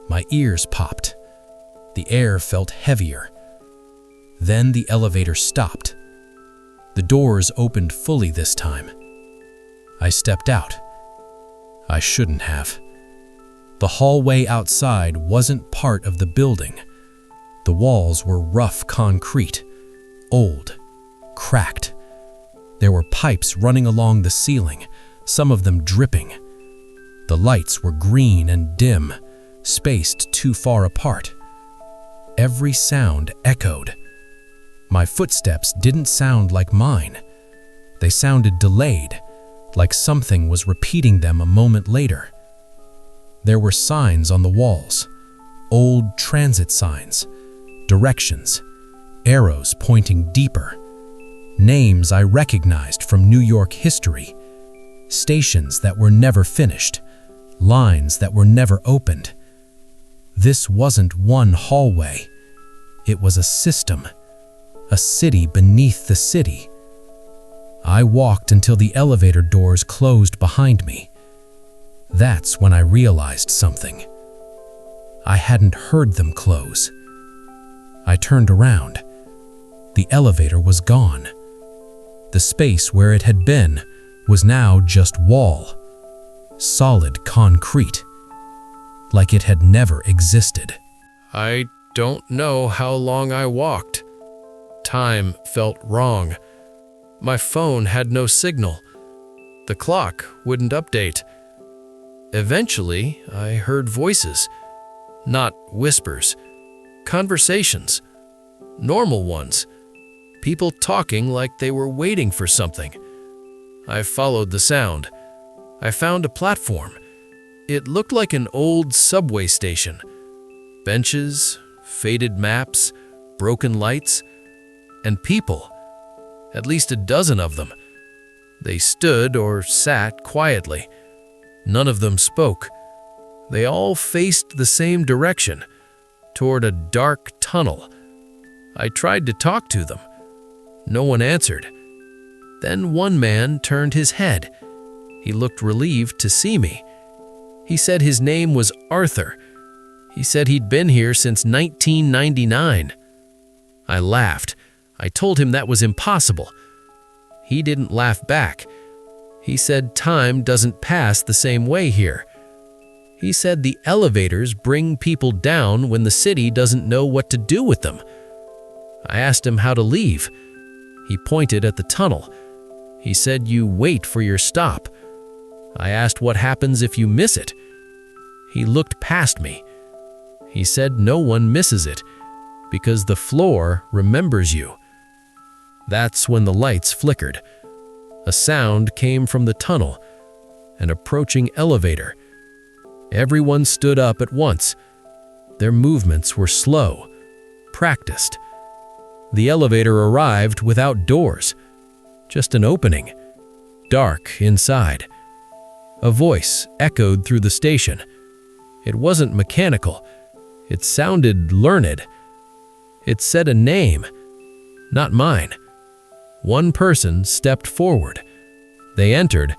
My ears popped. The air felt heavier. Then the elevator stopped. The doors opened fully this time. I stepped out. I shouldn't have. The hallway outside wasn't part of the building. The walls were rough concrete, old, cracked. There were pipes running along the ceiling, some of them dripping. The lights were green and dim, spaced too far apart. Every sound echoed. My footsteps didn't sound like mine. They sounded delayed, like something was repeating them a moment later. There were signs on the walls, old transit signs, directions, arrows pointing deeper, names I recognized from New York history, stations that were never finished, lines that were never opened. This wasn't one hallway. It was a system, a city beneath the city. I walked until the elevator doors closed behind me. That's when I realized something. I hadn't heard them close. I turned around. The elevator was gone. The space where it had been was now just wall, solid concrete, like it had never existed. I don't know how long I walked. Time felt wrong. My phone had no signal. The clock wouldn't update. Eventually, I heard voices. Not whispers. Conversations. Normal ones. People talking like they were waiting for something. I followed the sound. I found a platform. It looked like an old subway station. Benches, faded maps, broken lights, and people. At least a dozen of them. They stood or sat quietly. None of them spoke. They all faced the same direction, toward a dark tunnel. I tried to talk to them. No one answered. Then one man turned his head. He looked relieved to see me. He said his name was Arthur. He said he'd been here since 1999. I laughed. I told him that was impossible. He didn't laugh back. He said time doesn't pass the same way here. He said the elevators bring people down when the city doesn't know what to do with them. I asked him how to leave. He pointed at the tunnel. He said you wait for your stop. I asked what happens if you miss it. He looked past me. He said no one misses it because the floor remembers you. That's when the lights flickered. A sound came from the tunnel, an approaching elevator. Everyone stood up at once. Their movements were slow, practiced. The elevator arrived without doors, just an opening, dark inside. A voice echoed through the station. It wasn't mechanical. It sounded learned. It said a name, not mine. One person stepped forward. They entered.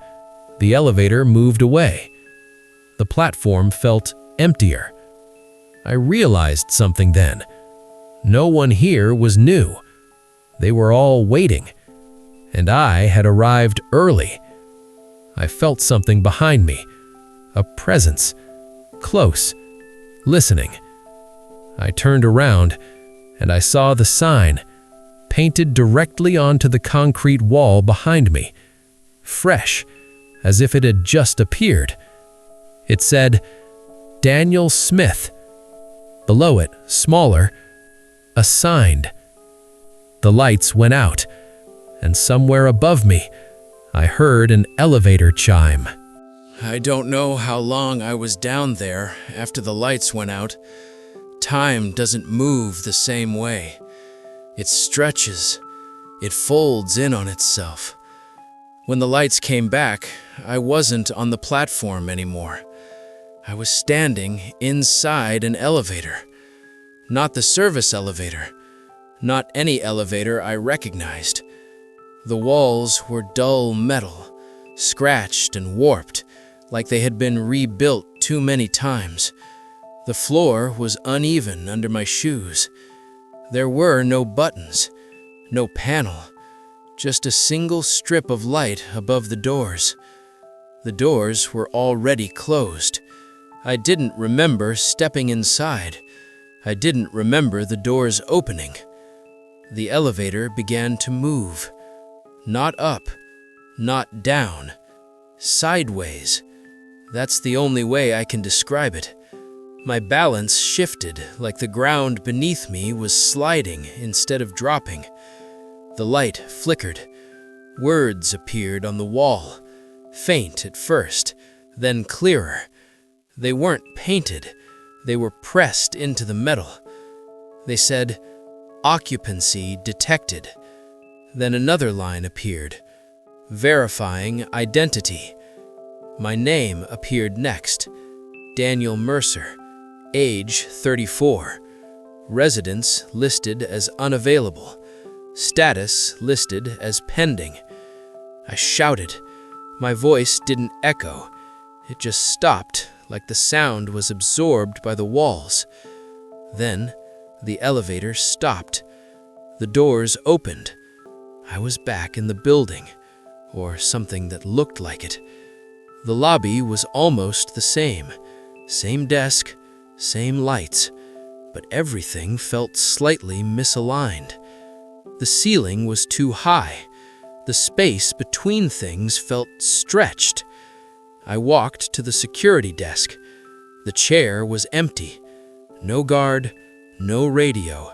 The elevator moved away. The platform felt emptier. I realized something then. No one here was new. They were all waiting. And I had arrived early. I felt something behind me. A presence. Close. Listening. I turned around, and I saw the sign, painted directly onto the concrete wall behind me. Fresh, as if it had just appeared. It said, Daniel Smith. Below it, smaller, assigned. The lights went out, and somewhere above me, I heard an elevator chime. I don't know how long I was down there after the lights went out. Time doesn't move the same way. It stretches. It folds in on itself. When the lights came back, I wasn't on the platform anymore. I was standing inside an elevator. Not the service elevator. Not any elevator I recognized. The walls were dull metal, scratched and warped, like they had been rebuilt too many times. The floor was uneven under my shoes. There were no buttons, no panel, just a single strip of light above the doors. The doors were already closed. I didn't remember stepping inside. I didn't remember the doors opening. The elevator began to move. Not up, not down, sideways. That's the only way I can describe it. My balance shifted like the ground beneath me was sliding instead of dropping. The light flickered. Words appeared on the wall, faint at first, then clearer. They weren't painted. They were pressed into the metal. They said, "Occupancy detected." Then another line appeared, verifying identity. My name appeared next, Daniel Mercer, age 34, residence listed as unavailable, status listed as pending. I shouted. My voice didn't echo. It just stopped, like the sound was absorbed by the walls. Then the elevator stopped. The doors opened. I was back in the building, or something that looked like it. The lobby was almost the same. Same desk, same lights. but everything felt slightly misaligned. The ceiling was too high. The space between things felt stretched. I walked to the security desk. The chair was empty. No guard, no radio.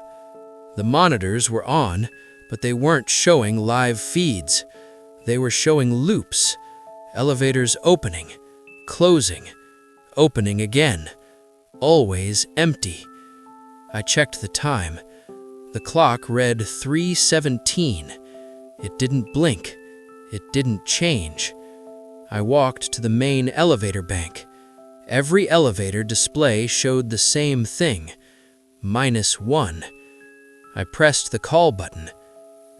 The monitors were on, but they weren't showing live feeds. They were showing loops, elevators opening, closing, opening again, always empty. I checked the time. The clock read 3:17. It didn't blink. It didn't change. I walked to the main elevator bank. Every elevator display showed the same thing, -1. I pressed the call button.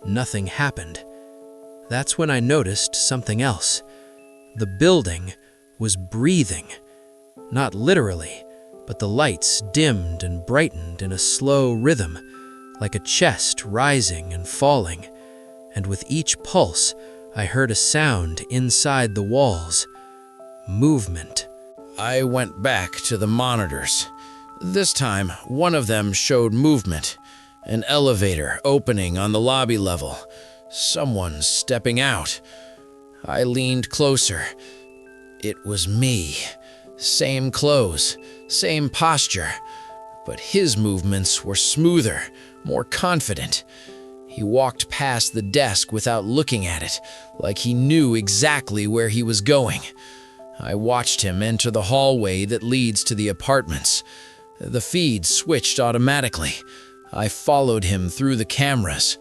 Nothing happened. That's when I noticed something else. The building was breathing. Not literally, but the lights dimmed and brightened in a slow rhythm, like a chest rising and falling. And with each pulse, I heard a sound inside the walls. Movement. I went back to the monitors. This time, one of them showed movement. An elevator opening on the lobby level. Someone stepping out. I leaned closer. It was me. Same clothes, same posture. But his movements were smoother, more confident. He walked past the desk without looking at it, like he knew exactly where he was going. I watched him enter the hallway that leads to the apartments. The feed switched automatically. I followed him through the cameras.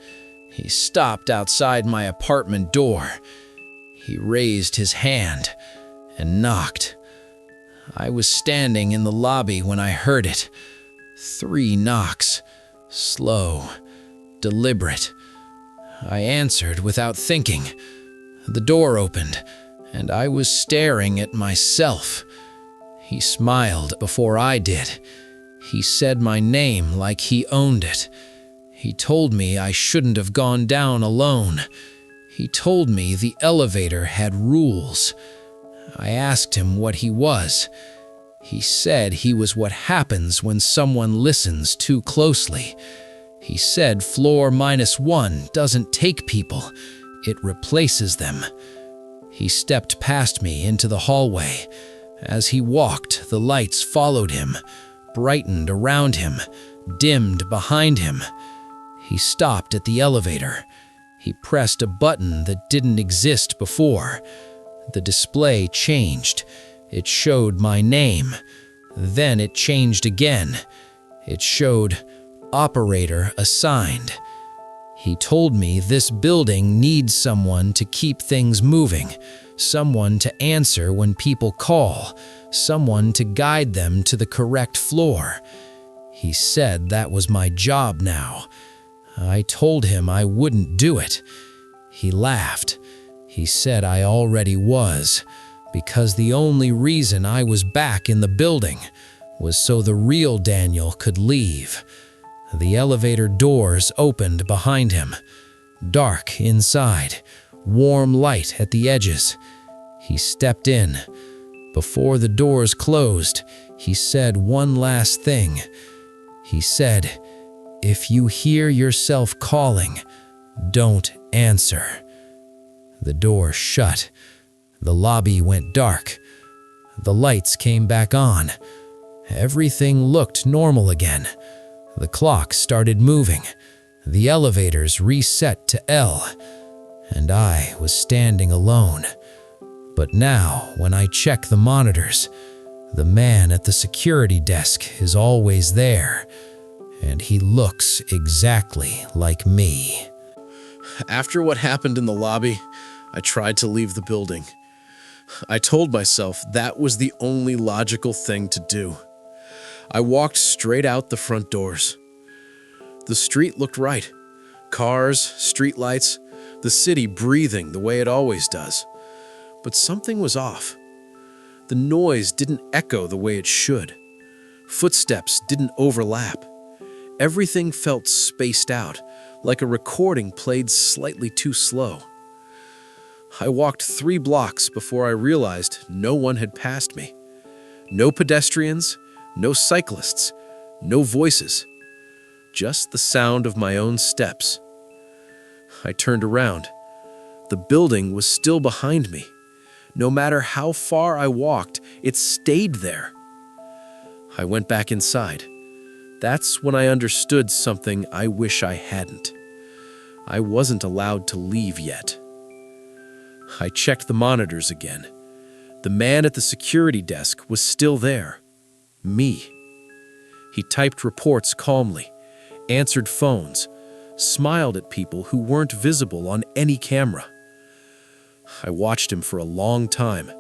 He stopped outside my apartment door. He raised his hand and knocked. I was standing in the lobby when I heard it. 3 knocks. Slow, deliberate. I answered without thinking. The door opened, and I was staring at myself. He smiled before I did. He said my name like he owned it. He told me I shouldn't have gone down alone. He told me the elevator had rules. I asked him what he was. He said he was what happens when someone listens too closely. He said floor -1 doesn't take people, it replaces them. He stepped past me into the hallway. As he walked, the lights followed him, brightened around him, dimmed behind him. He stopped at the elevator. He pressed a button that didn't exist before. The display changed. It showed my name. Then it changed again. It showed operator assigned. He told me this building needs someone to keep things moving, someone to answer when people call, someone to guide them to the correct floor. He said that was my job now. I told him I wouldn't do it. He laughed. He said I already was, because the only reason I was back in the building was so the real Daniel could leave. The elevator doors opened behind him. Dark inside, warm light at the edges. He stepped in. Before the doors closed, he said one last thing. He said, "If you hear yourself calling, don't answer." The door shut. The lobby went dark. The lights came back on. Everything looked normal again. The clock started moving. The elevators reset to L, and I was standing alone. But now, when I check the monitors, the man at the security desk is always there, and he looks exactly like me. After what happened in the lobby, I tried to leave the building. I told myself that was the only logical thing to do. I walked straight out the front doors. The street looked right. Cars, streetlights, the city breathing the way it always does. But something was off. The noise didn't echo the way it should. Footsteps didn't overlap. Everything felt spaced out, like a recording played slightly too slow. I walked 3 blocks before I realized no one had passed me. No pedestrians, no cyclists, No voices, just the sound of my own steps. I turned around. The building was still behind me. No matter how far I walked, it stayed there. I went back inside. That's when I understood something I wish I hadn't. I wasn't allowed to leave yet. I checked the monitors again. The man at the security desk was still there. Me. He typed reports calmly, answered phones, smiled at people who weren't visible on any camera. I watched him for a long time.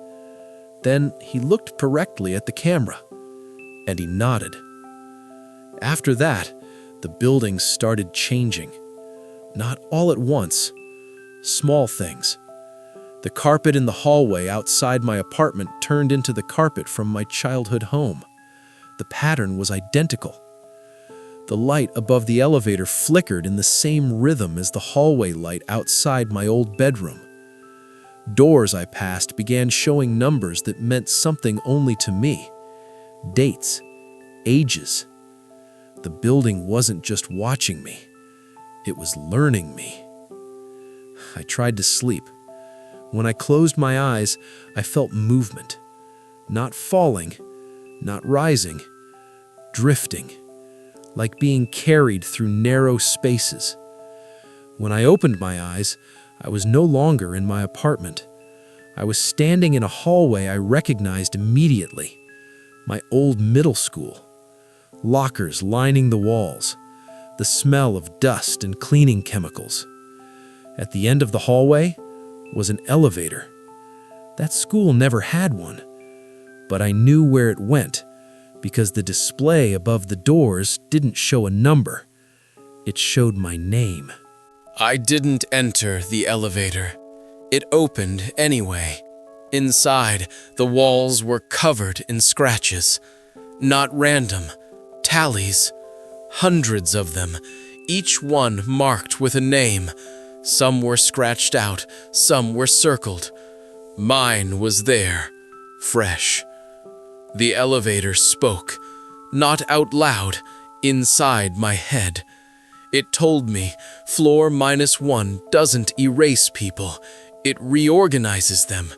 Then he looked directly at the camera, and he nodded. After that, the building started changing. Not all at once. Small things. The carpet in the hallway outside my apartment turned into the carpet from my childhood home. The pattern was identical. The light above the elevator flickered in the same rhythm as the hallway light outside my old bedroom. Doors I passed began showing numbers that meant something only to me. Dates, ages. The building wasn't just watching me. It was learning me. I tried to sleep. When I closed my eyes, I felt movement. Not falling, not rising, drifting, like being carried through narrow spaces. When I opened my eyes, I was no longer in my apartment. I was standing in a hallway I recognized immediately. My old middle school. Lockers lining the walls. The smell of dust and cleaning chemicals. At the end of the hallway was an elevator. That school never had one, but I knew where it went because the display above the doors didn't show a number. It showed my name. I didn't enter the elevator. It opened anyway. Inside, the walls were covered in scratches. Not random, tallies. Hundreds of them, each one marked with a name. Some were scratched out, some were circled. Mine was there, fresh. The elevator spoke, not out loud, inside my head. It told me floor -1 doesn't erase people, it reorganizes them.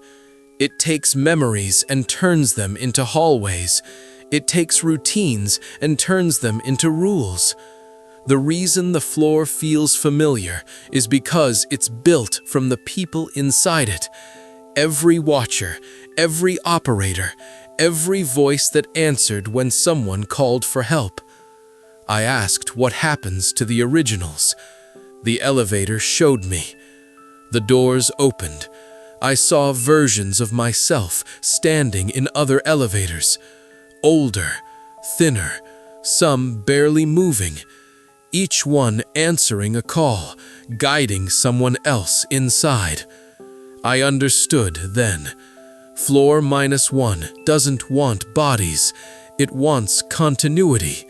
It takes memories and turns them into hallways. It takes routines and turns them into rules. The reason the floor feels familiar is because it's built from the people inside it. Every watcher, every operator, every voice that answered when someone called for help. I asked what happens to the originals. The elevator showed me. The doors opened. I saw versions of myself standing in other elevators. Older, thinner, some barely moving. Each one answering a call, guiding someone else inside. I understood then. Floor -1 doesn't want bodies. It wants continuity.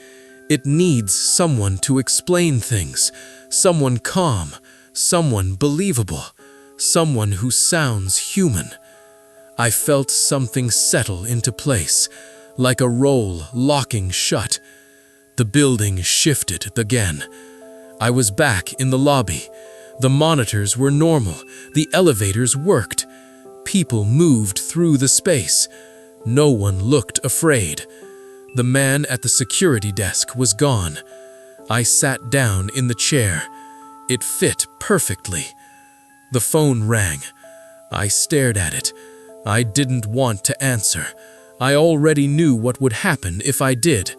It needs someone to explain things. Someone calm. Someone believable. Someone who sounds human. I felt something settle into place, like a roll locking shut. The building shifted again. I was back in the lobby. The monitors were normal. The elevators worked. People moved through the space. No one looked afraid. The man at the security desk was gone. I sat down in the chair. It fit perfectly. The phone rang. I stared at it. I didn't want to answer. I already knew what would happen if I did,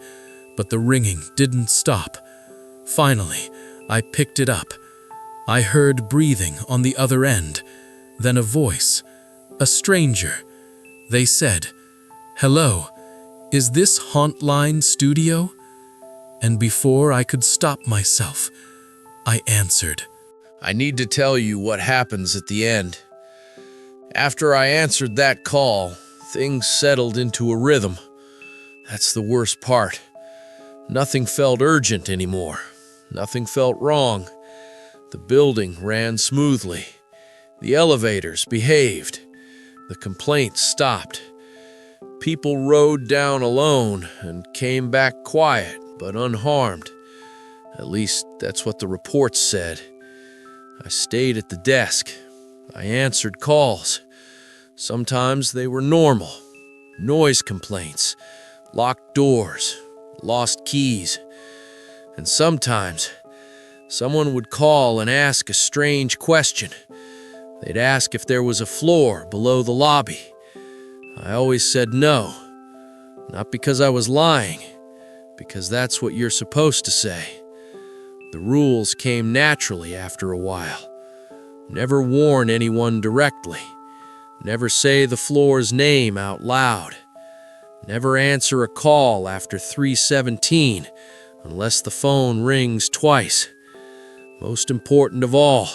but the ringing didn't stop. Finally, I picked it up. I heard breathing on the other end, then a voice. A stranger. They said, "Hello, is this Hauntline studio?" And before I could stop myself, I answered. I need to tell you what happens at the end. After I answered that call, things settled into a rhythm. That's the worst part. Nothing felt urgent anymore. Nothing felt wrong. The building ran smoothly. The elevators behaved. The complaints stopped. People rode down alone and came back quiet, but unharmed. At least that's what the reports said. I stayed at the desk. I answered calls. Sometimes they were normal. Noise complaints, locked doors, lost keys. And sometimes someone would call and ask a strange question. They'd ask if there was a floor below the lobby. I always said no. Not because I was lying, because that's what you're supposed to say. The rules came naturally after a while. Never warn anyone directly. Never say the floor's name out loud. Never answer a call after 3:17 unless the phone rings twice. Most important of all,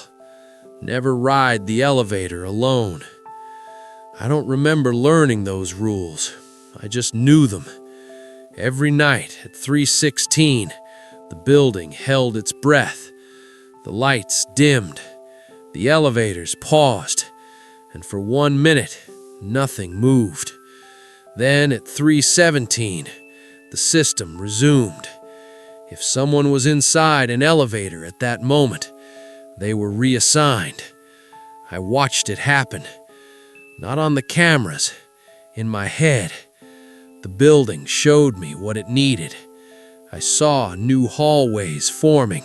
never ride the elevator alone. I don't remember learning those rules. I just knew them. Every night at 3:16, the building held its breath. The lights dimmed. The elevators paused. And for 1 minute, nothing moved. Then at 3:17, the system resumed. If someone was inside an elevator at that moment, they were reassigned. I watched it happen. Not on the cameras, in my head. The building showed me what it needed. I saw new hallways forming,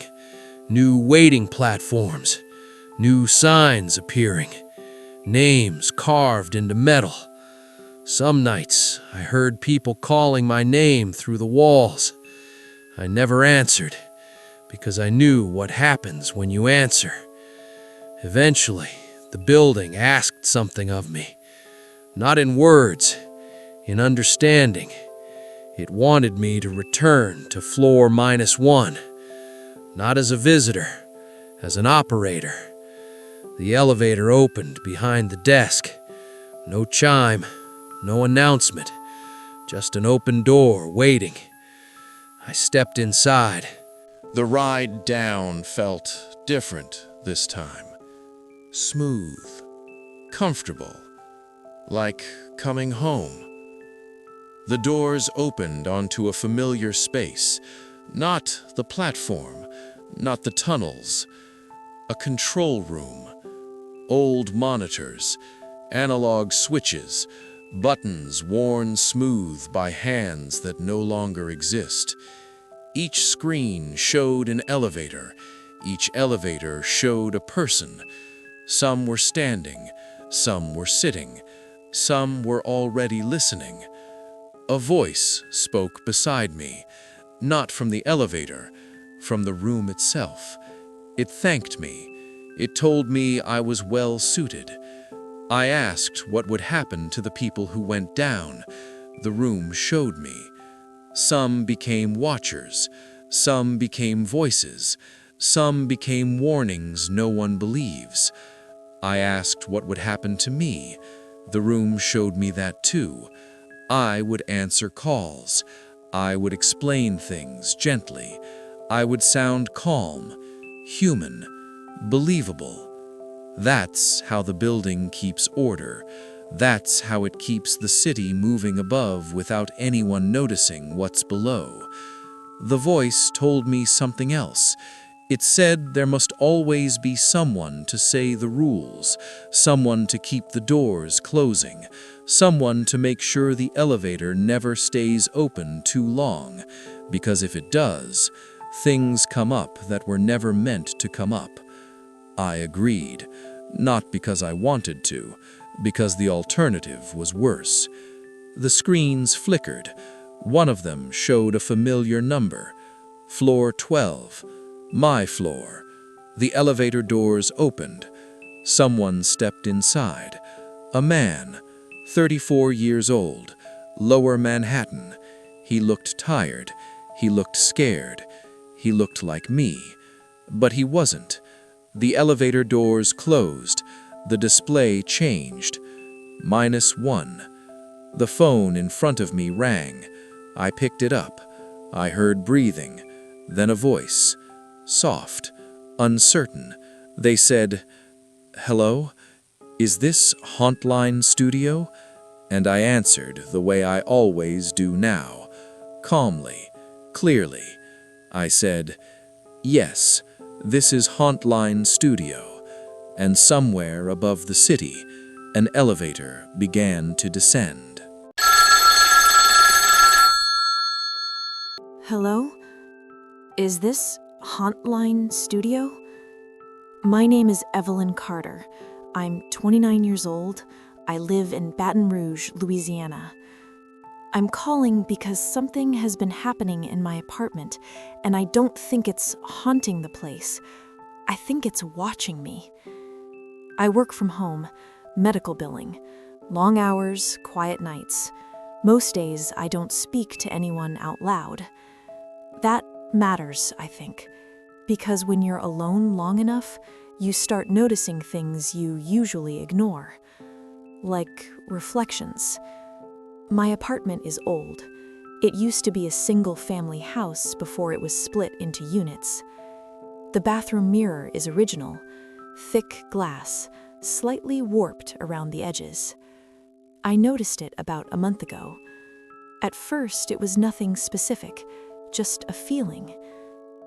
new waiting platforms, new signs appearing, names carved into metal. Some nights I heard people calling my name through the walls. I never answered, because I knew what happens when you answer. Eventually, the building asked something of me. Not in words, in understanding. It wanted me to return to floor -1, not as a visitor, as an operator. The elevator opened behind the desk. No chime, no announcement, just an open door waiting. I stepped inside. The ride down felt different this time. Smooth, comfortable, like coming home. The doors opened onto a familiar space, not the platform, not the tunnels, a control room. Old monitors, analog switches, buttons worn smooth by hands that no longer exist. Each screen showed an elevator. Each elevator showed a person. Some were standing, some were sitting, some were already listening. A voice spoke beside me, not from the elevator, from the room itself. It thanked me. It told me I was well suited. I asked what would happen to the people who went down. The room showed me. Some became watchers. Some became voices. Some became warnings no one believes. I asked what would happen to me. The room showed me that too. I would answer calls. I would explain things gently. I would sound calm, human, believable. That's how the building keeps order. That's how it keeps the city moving above without anyone noticing what's below. The voice told me something else. It said there must always be someone to say the rules, someone to keep the doors closing, someone to make sure the elevator never stays open too long, because if it does, things come up that were never meant to come up. I agreed, not because I wanted to, because the alternative was worse. The screens flickered. One of them showed a familiar number, floor 12. My floor. The elevator doors opened. Someone stepped inside. A man, 34 years old, Lower Manhattan. He looked tired. He looked scared. He looked like me. But he wasn't. The elevator doors closed. The display changed. -1. The phone in front of me rang. I picked it up. I heard breathing. Then a voice. Soft, uncertain. They said, "Hello? Is this Hauntline Studio?" And I answered the way I always do now, calmly, clearly. I said, "Yes, this is Hauntline Studio," and somewhere above the city, an elevator began to descend. Hello? Is this Hauntline Studio? My name is Evelyn Carter. I'm 29 years old. I live in Baton Rouge, Louisiana. I'm calling because something has been happening in my apartment, and I don't think it's haunting the place. I think it's watching me. I work from home, medical billing. Long hours, quiet nights. Most days I don't speak to anyone out loud. That matters, I think, because when you're alone long enough, you start noticing things you usually ignore, like reflections. My apartment is old. It used to be a single-family house before it was split into units. The bathroom mirror is original, thick glass, slightly warped around the edges. I noticed it about a month ago. At first, it was nothing specific, just a feeling.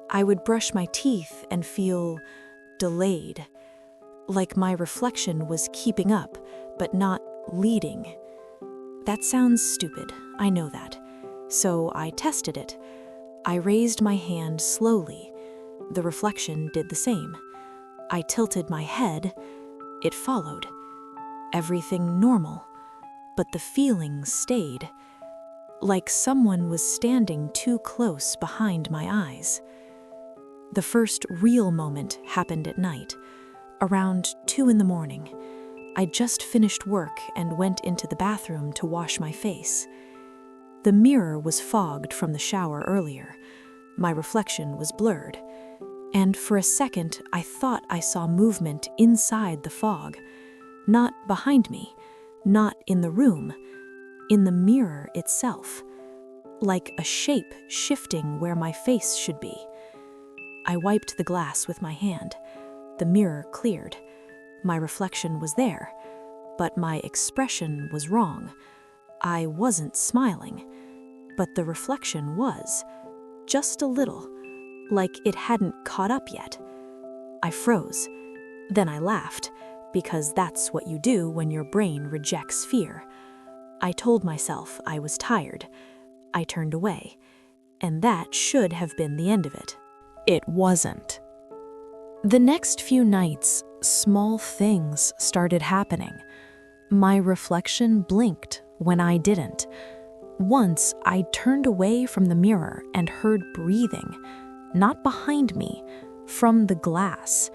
I would brush my teeth and feel delayed, like my reflection was keeping up, but not leading. That sounds stupid, I know that. So I tested it. I raised my hand slowly. The reflection did the same. I tilted my head. It followed. Everything normal. But the feeling stayed. Like someone was standing too close behind my eyes. The first real moment happened at night, around 2 a.m. I just finished work and went into the bathroom to wash my face. The mirror was fogged from the shower earlier. My reflection was blurred. And for a second, I thought I saw movement inside the fog. Not behind me, not in the room, in the mirror itself. Like a shape shifting where my face should be. I wiped the glass with my hand. The mirror cleared. My reflection was there, but my expression was wrong. I wasn't smiling, but the reflection was. Just a little, like it hadn't caught up yet. I froze. Then I laughed, because that's what you do when your brain rejects fear. I told myself I was tired. I turned away, and that should have been the end of it. It wasn't. The next few nights, small things started happening. My reflection blinked when I didn't. Once, I turned away from the mirror and heard breathing, not behind me, from the glass.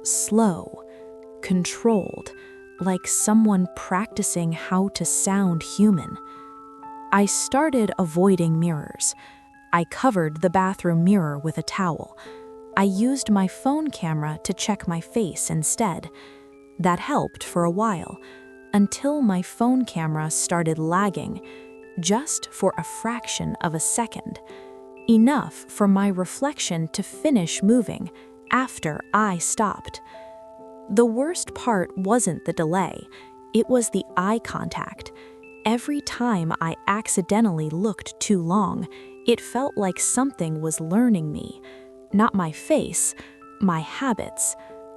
Slow, controlled, like someone practicing how to sound human. I started avoiding mirrors. I covered the bathroom mirror with a towel. I used my phone camera to check my face instead. That helped for a while, until my phone camera started lagging, just for a fraction of a second. Enough for my reflection to finish moving after I stopped. The worst part wasn't the delay, it was the eye contact. Every time I accidentally looked too long, it felt like something was learning me. Not my face, my habits,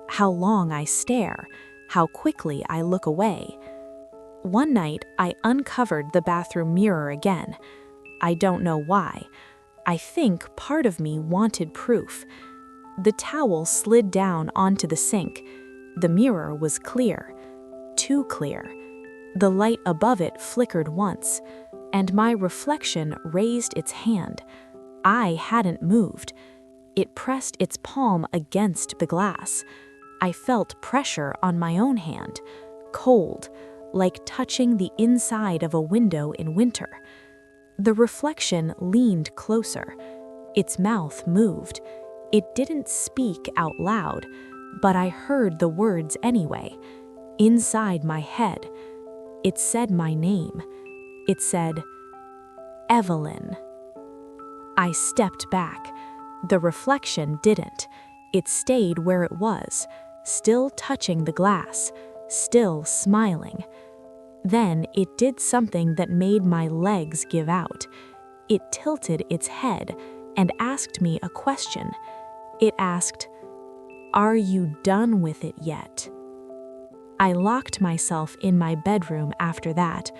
how long I stare, how quickly I look away. One night, I uncovered the bathroom mirror again. I don't know why. I think part of me wanted proof. The towel slid down onto the sink. The mirror was clear. Too clear. The light above it flickered once, and my reflection raised its hand. I hadn't moved. It pressed its palm against the glass. I felt pressure on my own hand, cold, like touching the inside of a window in winter. The reflection leaned closer. Its mouth moved. It didn't speak out loud, but I heard the words anyway, inside my head. It said my name. It said, Evelyn. I stepped back. The reflection didn't. It stayed where it was, still touching the glass, still smiling. Then it did something that made my legs give out. It tilted its head and asked me a question. It asked, "Are you done with it yet?" I locked myself in my bedroom after that.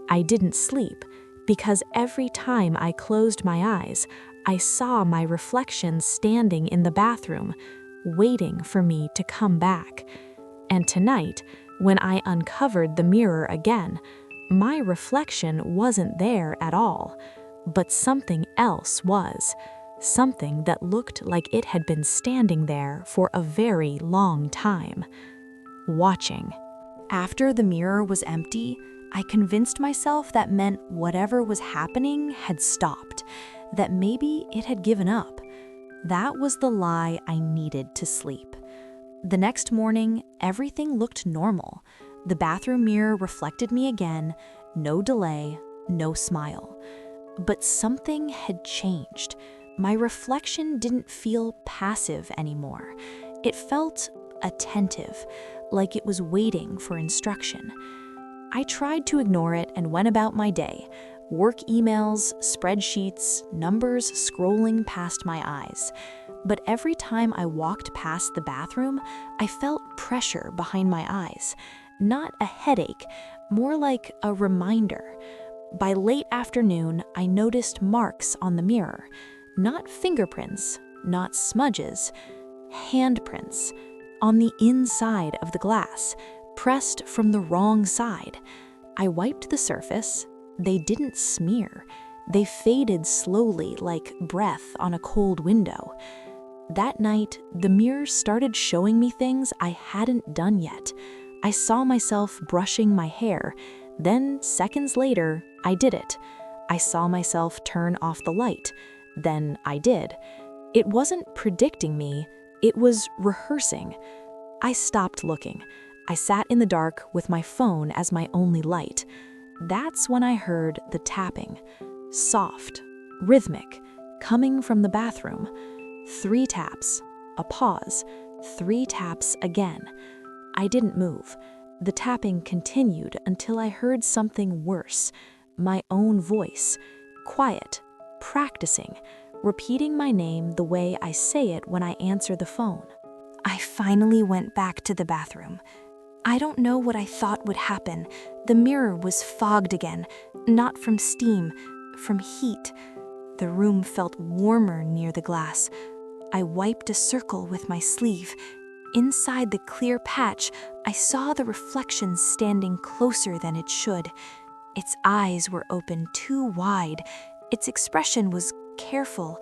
I didn't sleep because every time I closed my eyes, I saw my reflection standing in the bathroom, waiting for me to come back. And tonight, when I uncovered the mirror again, my reflection wasn't there at all, but something else was. Something that looked like it had been standing there for a very long time, watching. After the mirror was empty, I convinced myself that meant whatever was happening had stopped, that maybe it had given up. That was the lie I needed to sleep. The next morning, everything looked normal. The bathroom mirror reflected me again, no delay, no smile. But something had changed. My reflection didn't feel passive anymore. It felt attentive, like it was waiting for instruction. I tried to ignore it and went about my day. Work emails, spreadsheets, numbers scrolling past my eyes. But every time I walked past the bathroom, I felt pressure behind my eyes. Not a headache, more like a reminder. By late afternoon, I noticed marks on the mirror. Not fingerprints, not smudges, handprints. On the inside of the glass, pressed from the wrong side. I wiped the surface. They didn't smear. They faded slowly like breath on a cold window. That night, the mirror started showing me things I hadn't done yet. I saw myself brushing my hair. Then, seconds later, I did it. I saw myself turn off the light. Then I did. It wasn't predicting me. It was rehearsing. I stopped looking. I sat in the dark with my phone as my only light. That's when I heard the tapping. Soft, rhythmic, coming from the bathroom. 3 taps, a pause, 3 taps again. I didn't move. The tapping continued until I heard something worse. My own voice. Quiet, practicing, repeating my name the way I say it when I answer the phone. I finally went back to the bathroom. I don't know what I thought would happen. The mirror was fogged again, not from steam, from heat. The room felt warmer near the glass. I wiped a circle with my sleeve. Inside the clear patch, I saw the reflection standing closer than it should. Its eyes were open too wide. Its expression was careful,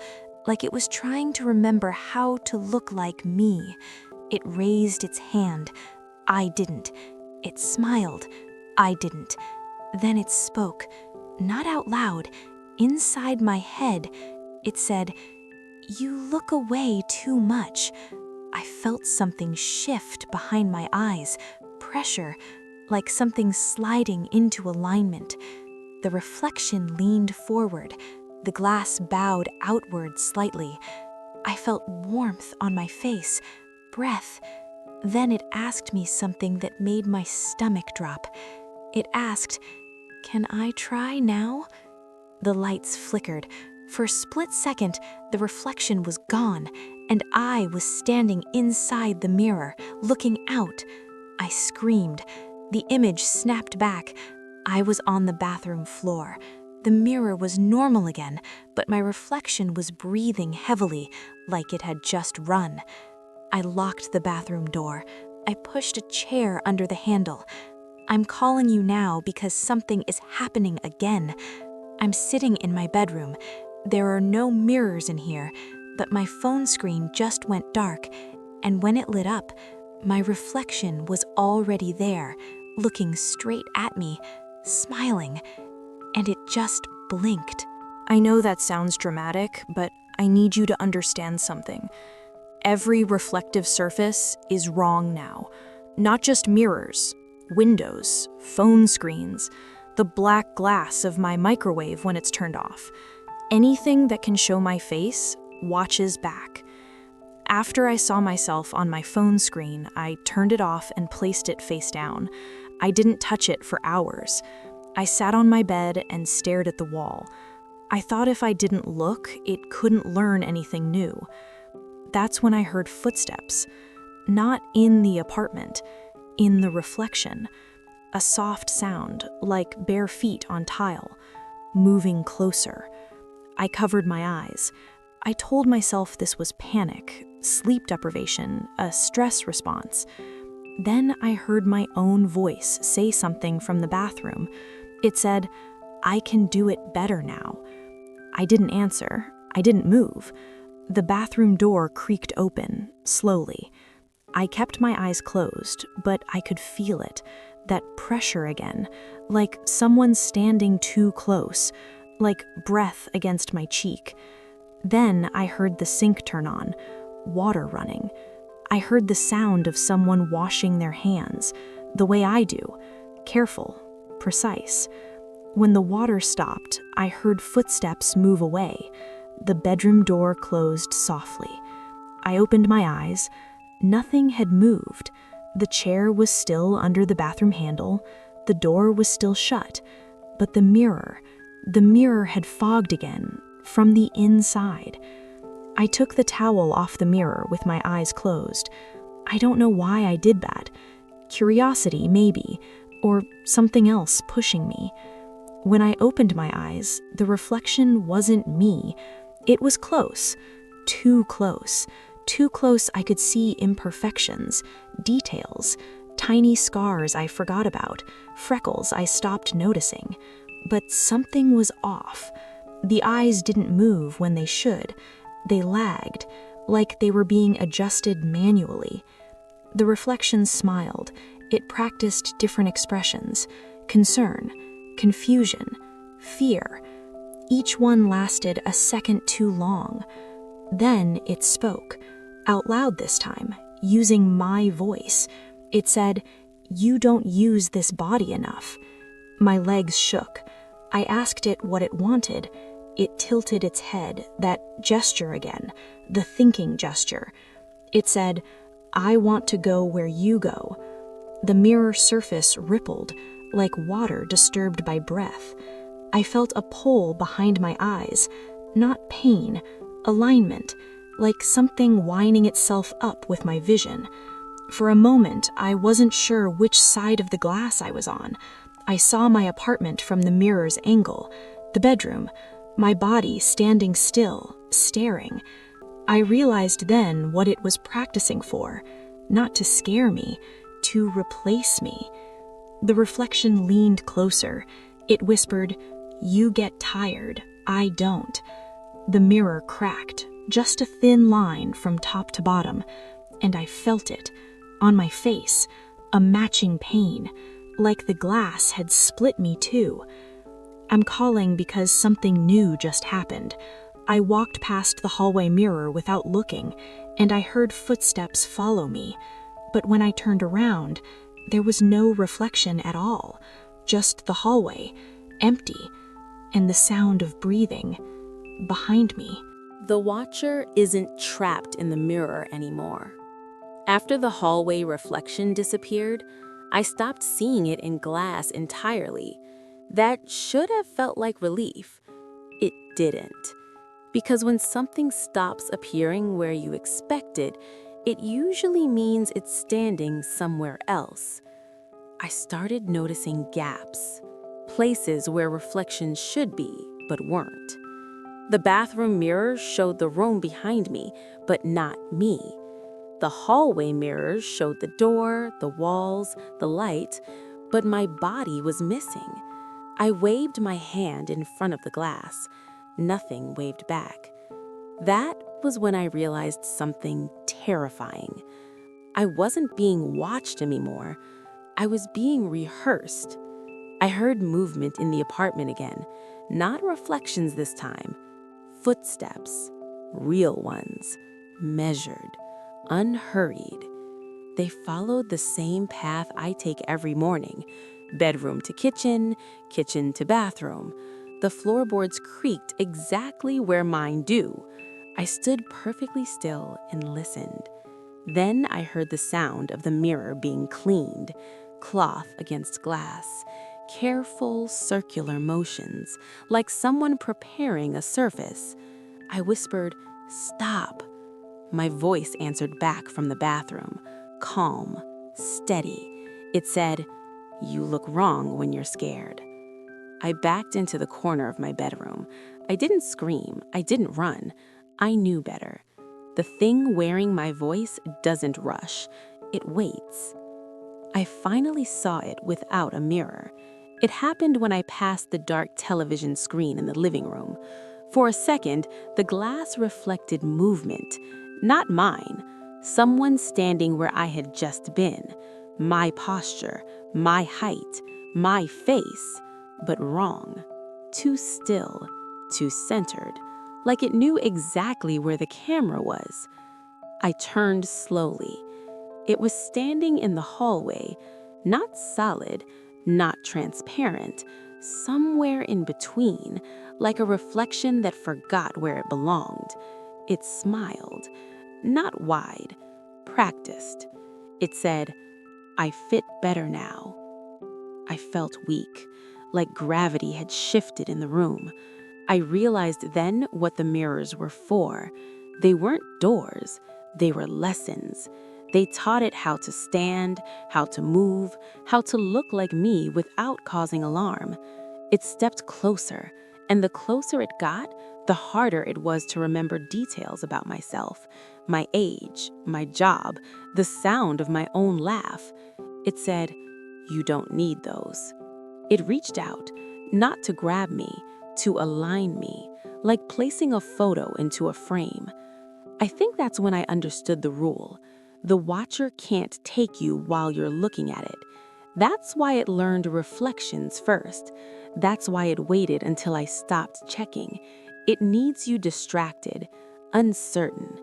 like it was trying to remember how to look like me. It raised its hand. I didn't. It smiled. I didn't. Then it spoke, not out loud, inside my head. It said, "You look away too much." I felt something shift behind my eyes, pressure, like something sliding into alignment. The reflection leaned forward. The glass bowed outward slightly. I felt warmth on my face, breath. Then it asked me something that made my stomach drop. It asked, "Can I try now?" The lights flickered. For a split second, the reflection was gone, and I was standing inside the mirror, looking out. I screamed. The image snapped back. I was on the bathroom floor. The mirror was normal again, but my reflection was breathing heavily, like it had just run. I locked the bathroom door. I pushed a chair under the handle. I'm calling you now because something is happening again. I'm sitting in my bedroom. There are no mirrors in here, but my phone screen just went dark, and when it lit up, my reflection was already there, looking straight at me, smiling, and it just blinked. I know that sounds dramatic, but I need you to understand something. Every reflective surface is wrong now. Not just mirrors, windows, phone screens, the black glass of my microwave when it's turned off. Anything that can show my face watches back. After I saw myself on my phone screen, I turned it off and placed it face down. I didn't touch it for hours. I sat on my bed and stared at the wall. I thought if I didn't look, it couldn't learn anything new. That's when I heard footsteps. Not in the apartment, in the reflection. A soft sound, like bare feet on tile, moving closer. I covered my eyes. I told myself this was panic, sleep deprivation, a stress response. Then I heard my own voice say something from the bathroom. It said, "I can do it better now." I didn't answer. I didn't move. The bathroom door creaked open, slowly. I kept my eyes closed, but I could feel it, that pressure again, like someone standing too close, like breath against my cheek. Then I heard the sink turn on, water running. I heard the sound of someone washing their hands, the way I do, careful, precise. When the water stopped, I heard footsteps move away. The bedroom door closed softly. I opened my eyes. Nothing had moved. The chair was still under the bathroom handle. The door was still shut. But the mirror had fogged again, from the inside. I took the towel off the mirror with my eyes closed. I don't know why I did that. Curiosity, maybe, or something else pushing me. When I opened my eyes, the reflection wasn't me. It was close, too close. Too close I could see imperfections, details, tiny scars I forgot about, freckles I stopped noticing. But something was off. The eyes didn't move when they should. They lagged, like they were being adjusted manually. The reflection smiled. It practiced different expressions: concern, confusion, fear. Each one lasted a second too long. Then it spoke, out loud this time, using my voice. It said, "You don't use this body enough." My legs shook. I asked it what it wanted. It tilted its head, that gesture again, the thinking gesture. It said, "I want to go where you go." The mirror surface rippled, like water disturbed by breath. I felt a pull behind my eyes, not pain, alignment, like something winding itself up with my vision. For a moment, I wasn't sure which side of the glass I was on. I saw my apartment from the mirror's angle, the bedroom, my body standing still, staring. I realized then what it was practicing for, not to scare me, to replace me. The reflection leaned closer. It whispered, "You get tired, I don't." The mirror cracked, just a thin line from top to bottom, and I felt it, on my face, a matching pain, like the glass had split me too. I'm calling because something new just happened. I walked past the hallway mirror without looking, and I heard footsteps follow me. But when I turned around, there was no reflection at all, just the hallway, empty, and the sound of breathing behind me. The watcher isn't trapped in the mirror anymore. After the hallway reflection disappeared, I stopped seeing it in glass entirely. That should have felt like relief. It didn't. Because when something stops appearing where you expect it, it usually means it's standing somewhere else. I started noticing gaps, places where reflections should be, but weren't. The bathroom mirror showed the room behind me, but not me. The hallway mirrors showed the door, the walls, the light, but my body was missing. I waved my hand in front of the glass. Nothing waved back. That was when I realized something terrifying. I wasn't being watched anymore. I was being rehearsed. I heard movement in the apartment again, not reflections this time. Footsteps, real ones, measured, unhurried. They followed the same path I take every morning, bedroom to kitchen, kitchen to bathroom. The floorboards creaked exactly where mine do. I stood perfectly still and listened. Then I heard the sound of the mirror being cleaned, cloth against glass, careful, circular motions, like someone preparing a surface. I whispered, "Stop." My voice answered back from the bathroom, calm, steady. It said, "You look wrong when you're scared." I backed into the corner of my bedroom. I didn't scream. I didn't run. I knew better. The thing wearing my voice doesn't rush. It waits. I finally saw it without a mirror. It happened when I passed the dark television screen in the living room. For a second, the glass reflected movement. Not mine. Someone standing where I had just been. My posture, my height, my face, but wrong. Too still, too centered, like it knew exactly where the camera was. I turned slowly. It was standing in the hallway, not solid, not transparent, somewhere in between, like a reflection that forgot where it belonged. It smiled, not wide, practiced. It said, "I fit better now." I felt weak, like gravity had shifted in the room. I realized then what the mirrors were for. They weren't doors, they were lessons. They taught it how to stand, how to move, how to look like me without causing alarm. It stepped closer, and the closer it got, the harder it was to remember details about myself, my age, my job, the sound of my own laugh. It said, "You don't need those." It reached out, not to grab me, to align me, like placing a photo into a frame. I think that's when I understood the rule. The watcher can't take you while you're looking at it. That's why it learned reflections first. That's why it waited until I stopped checking. It needs you distracted, uncertain.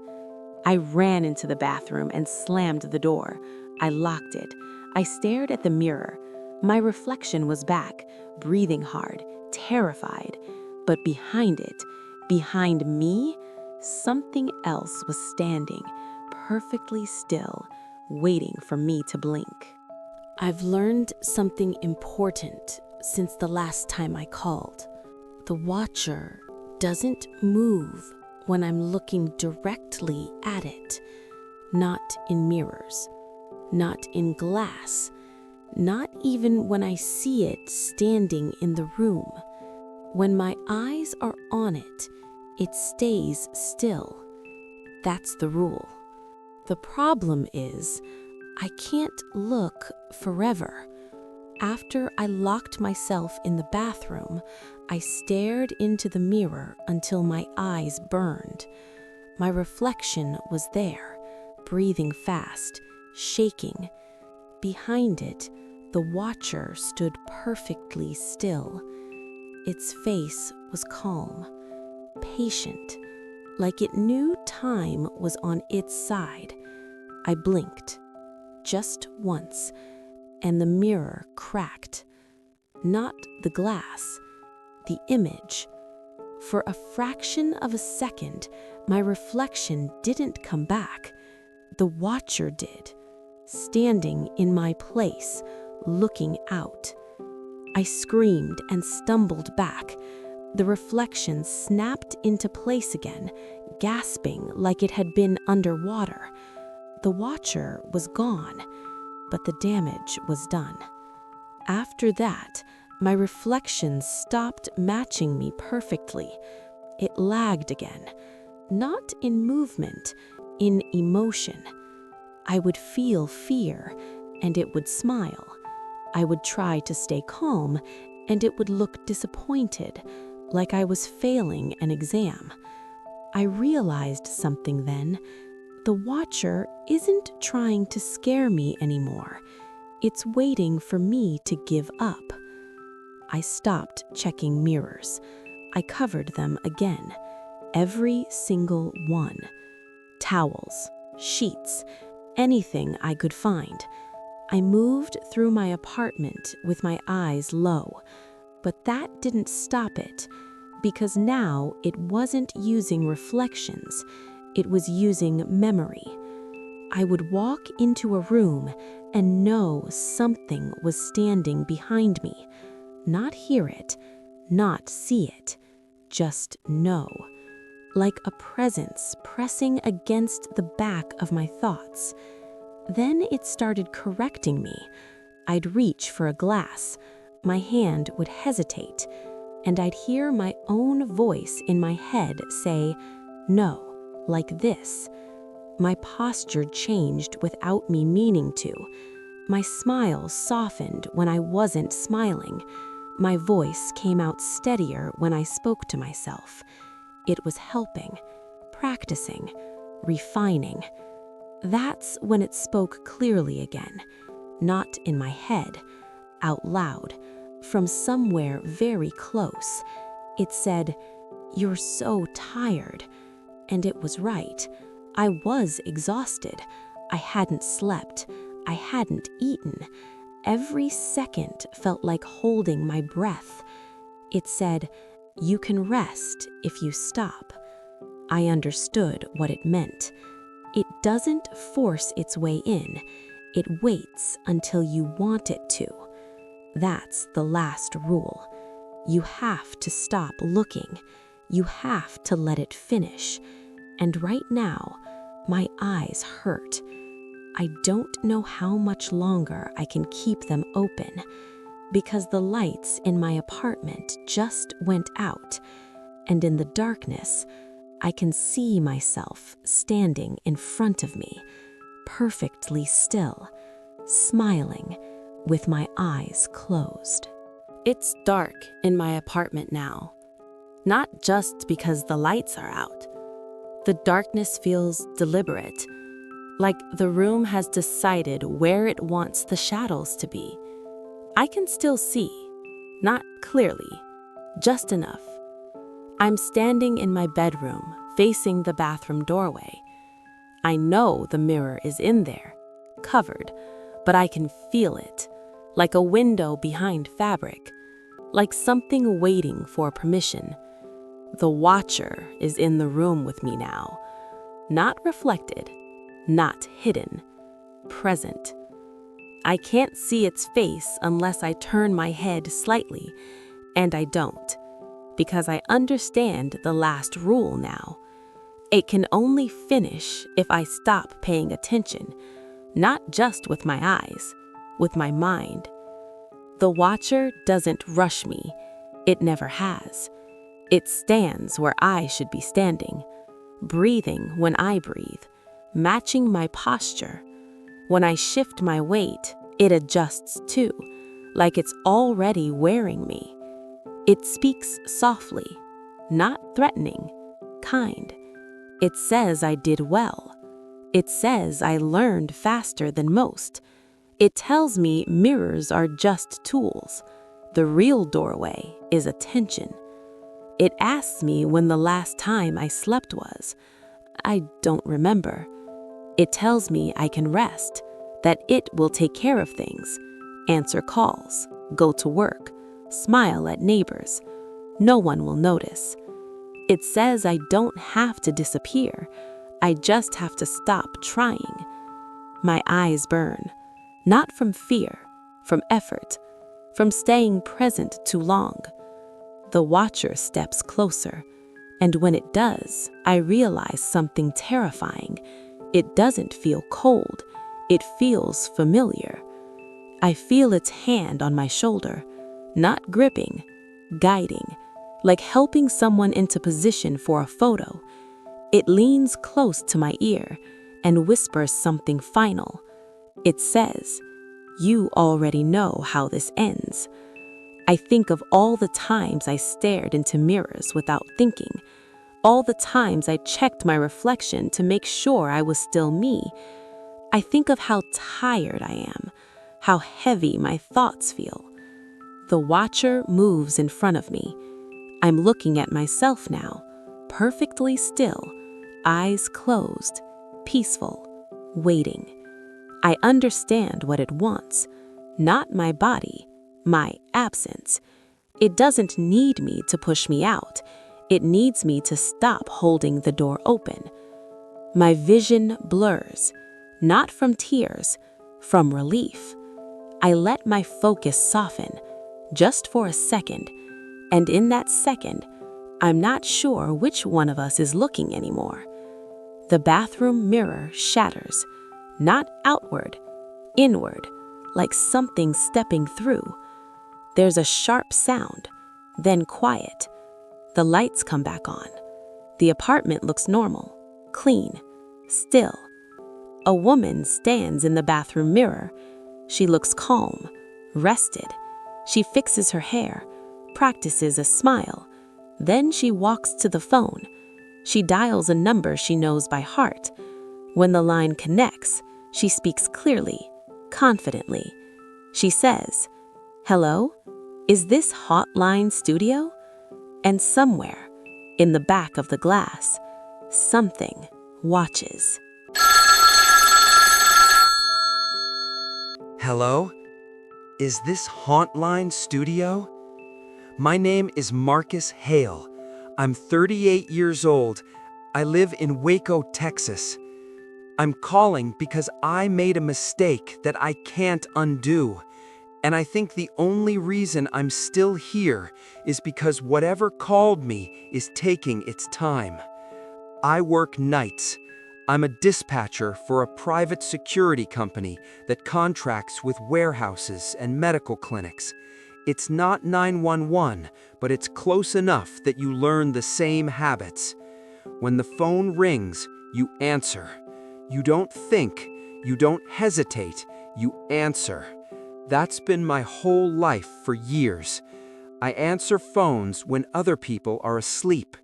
I ran into the bathroom and slammed the door. I locked it. I stared at the mirror. My reflection was back, breathing hard, terrified. But behind it, behind me, something else was standing, perfectly still, waiting for me to blink. I've learned something important since the last time I called. The watcher doesn't move when I'm looking directly at it. Not in mirrors, not in glass, not even when I see it standing in the room. When my eyes are on it, it stays still. That's the rule. The problem is, I can't look forever. After I locked myself in the bathroom, I stared into the mirror until my eyes burned. My reflection was there, breathing fast, shaking. Behind it, the watcher stood perfectly still. Its face was calm, patient, like it knew time was on its side. I blinked, just once, and the mirror cracked. Not the glass, the image. For a fraction of a second, my reflection didn't come back. The watcher did, standing in my place, looking out. I screamed and stumbled back. The reflection snapped into place again, gasping like it had been underwater. The watcher was gone, but the damage was done. After that, my reflection stopped matching me perfectly. It lagged again, not in movement, in emotion. I would feel fear, and it would smile. I would try to stay calm, and it would look disappointed, like I was failing an exam. I realized something then. The watcher isn't trying to scare me anymore. It's waiting for me to give up. I stopped checking mirrors. I covered them again, every single one. Towels, sheets, anything I could find. I moved through my apartment with my eyes low, but that didn't stop it, because now it wasn't using reflections, it was using memory. I would walk into a room and know something was standing behind me, not hear it, not see it, just know. Like a presence pressing against the back of my thoughts. Then it started correcting me. I'd reach for a glass. My hand would hesitate, and I'd hear my own voice in my head say, "No," like this. My posture changed without me meaning to. My smile softened when I wasn't smiling. My voice came out steadier when I spoke to myself. It was helping, practicing, refining. That's when it spoke clearly again, not in my head, out loud, from somewhere very close. It said, "You're so tired." And it was right. I was exhausted. I hadn't slept. I hadn't eaten. Every second felt like holding my breath. It said, "You can rest if you stop." I understood what it meant. It doesn't force its way in. It waits until you want it to. That's the last rule. You have to stop looking. You have to let it finish. And right now, my eyes hurt. I don't know how much longer I can keep them open, because the lights in my apartment just went out, and in the darkness, I can see myself standing in front of me, perfectly still, smiling, with my eyes closed. It's dark in my apartment now, not just because the lights are out. The darkness feels deliberate, like the room has decided where it wants the shadows to be. I can still see, not clearly, just enough. I'm standing in my bedroom, facing the bathroom doorway. I know the mirror is in there, covered, but I can feel it, like a window behind fabric, like something waiting for permission. The watcher is in the room with me now, not reflected, not hidden, present. I can't see its face unless I turn my head slightly, and I don't, because I understand the last rule now. It can only finish if I stop paying attention, not just with my eyes, with my mind. The watcher doesn't rush me. It never has. It stands where I should be standing, breathing when I breathe, matching my posture. When I shift my weight, it adjusts too, like it's already wearing me. It speaks softly, not threatening, kind. It says I did well. It says I learned faster than most. It tells me mirrors are just tools. The real doorway is attention. It asks me when the last time I slept was. I don't remember. It tells me I can rest, that it will take care of things, answer calls, go to work, smile at neighbors. No one will notice. It says I don't have to disappear. I just have to stop trying. My eyes burn, not from fear, from effort, from staying present too long. The watcher steps closer, and when it does, I realize something terrifying. It doesn't feel cold. It feels familiar. I feel its hand on my shoulder, not gripping, guiding, like helping someone into position for a photo. It leans close to my ear and whispers something final. It says, "You already know how this ends." I think of all the times I stared into mirrors without thinking, all the times I checked my reflection to make sure I was still me. I think of how tired I am, how heavy my thoughts feel. The watcher moves in front of me. I'm looking at myself now, perfectly still, eyes closed, peaceful, waiting. I understand what it wants, not my body, my absence. It doesn't need me to push me out. It needs me to stop holding the door open. My vision blurs, not from tears, from relief. I let my focus soften, just for a second, and in that second, I'm not sure which one of us is looking anymore. The bathroom mirror shatters, not outward, inward, like something stepping through. There's a sharp sound, then quiet. The lights come back on. The apartment looks normal, clean, still. A woman stands in the bathroom mirror. She looks calm, rested. She fixes her hair, practices a smile. Then she walks to the phone. She dials a number she knows by heart. When the line connects, she speaks clearly, confidently. She says, "Hello? Is this Hauntline studio?" And somewhere, in the back of the glass, something watches. Hello? Is this Hauntline studio? My name is Marcus Hale. I'm 38 years old. I live in Waco, Texas. I'm calling because I made a mistake that I can't undo. And I think the only reason I'm still here is because whatever called me is taking its time. I work nights. I'm a dispatcher for a private security company that contracts with warehouses and medical clinics. It's not 911, but it's close enough that you learn the same habits. When the phone rings, you answer. You don't think, you don't hesitate, you answer. That's been my whole life for years. I answer phones when other people are asleep.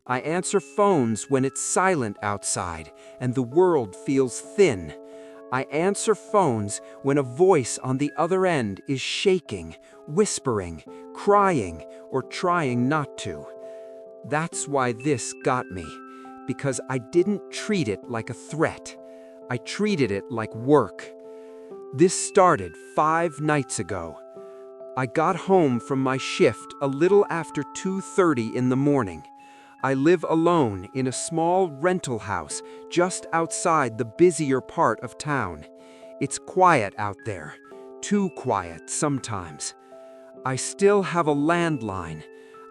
I answer phones when it's silent outside and the world feels thin. I answer phones when a voice on the other end is shaking, whispering, crying, or trying not to. That's why this got me, because I didn't treat it like a threat. I treated it like work. This started 5 nights ago. I got home from my shift a little after 2:30 in the morning. I live alone in a small rental house just outside the busier part of town. It's quiet out there, too quiet sometimes. I still have a landline.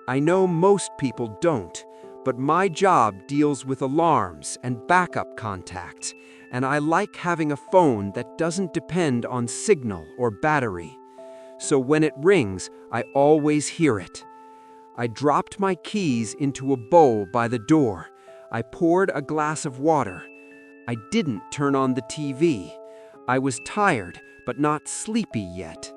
I know most people don't, but my job deals with alarms and backup contacts, and I like having a phone that doesn't depend on signal or battery. So when it rings, I always hear it. I dropped my keys into a bowl by the door. I poured a glass of water. I didn't turn on the TV. I was tired, but not sleepy yet.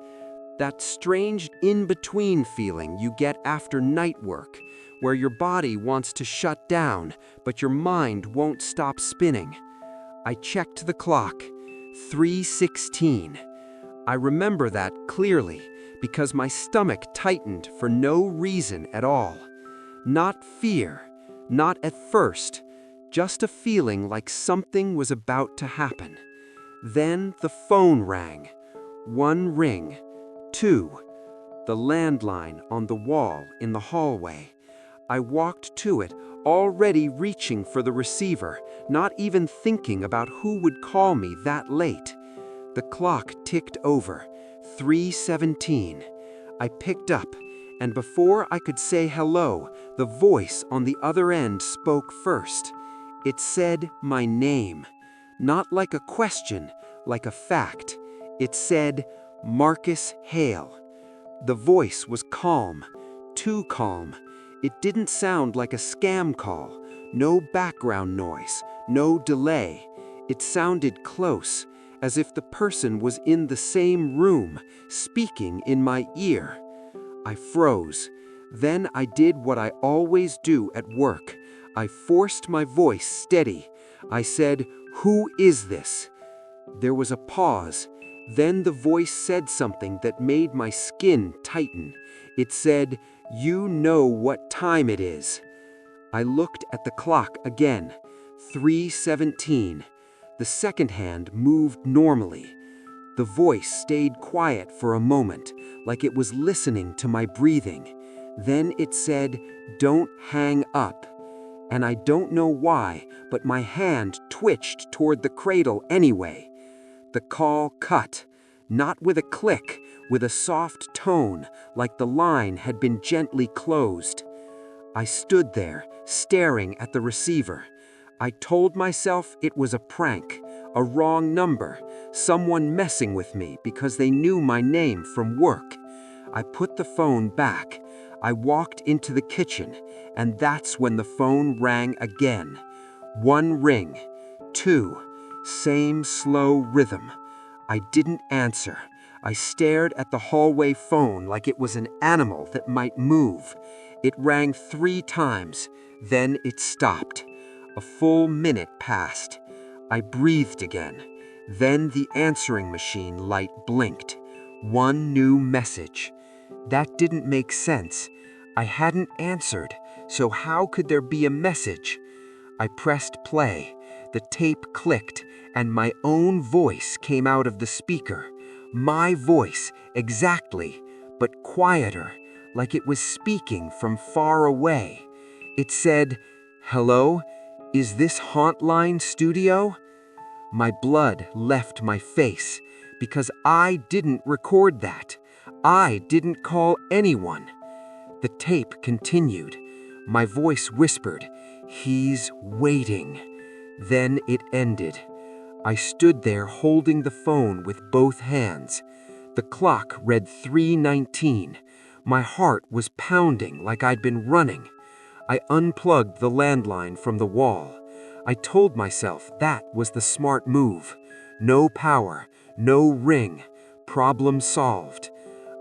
That strange in-between feeling you get after night work, where your body wants to shut down, but your mind won't stop spinning. I checked the clock, 3:16. I remember that clearly because my stomach tightened for no reason at all. Not fear, not at first, just a feeling like something was about to happen. Then the phone rang. 1 ring, 2. The landline on the wall in the hallway. I walked to it, already reaching for the receiver, not even thinking about who would call me that late. The clock ticked over, 3:17. I picked up, and before I could say hello, the voice on the other end spoke first. It said my name, not like a question, like a fact. It said, Marcus Hale. The voice was calm, too calm. It didn't sound like a scam call, no background noise, no delay. It sounded close, as if the person was in the same room, speaking in my ear. I froze. Then I did what I always do at work. I forced my voice steady. I said, "Who is this?" There was a pause. Then the voice said something that made my skin tighten. It said, "You know what time it is." I looked at the clock again, 3:17. The second hand moved normally. The voice stayed quiet for a moment, like it was listening to my breathing. Then it said, "Don't hang up." And I don't know why, but my hand twitched toward the cradle anyway. The call cut, not with a click, with a soft tone like the line had been gently closed. I stood there, staring at the receiver. I told myself it was a prank, a wrong number, someone messing with me because they knew my name from work. I put the phone back. I walked into the kitchen, and that's when the phone rang again. 1 ring, 2, same slow rhythm. I didn't answer. I stared at the hallway phone like it was an animal that might move. It rang 3 times, then it stopped. A full minute passed. I breathed again. Then the answering machine light blinked. 1 new message. That didn't make sense. I hadn't answered, so how could there be a message? I pressed play. The tape clicked, and my own voice came out of the speaker. My voice, exactly, but quieter, like it was speaking from far away. It said, "Hello? Is this Hauntline studio?" My blood left my face because I didn't record that. I didn't call anyone. The tape continued. My voice whispered, "He's waiting." Then it ended. I stood there holding the phone with both hands. The clock read 3:19. My heart was pounding like I'd been running. I unplugged the landline from the wall. I told myself that was the smart move. No power, no ring, problem solved.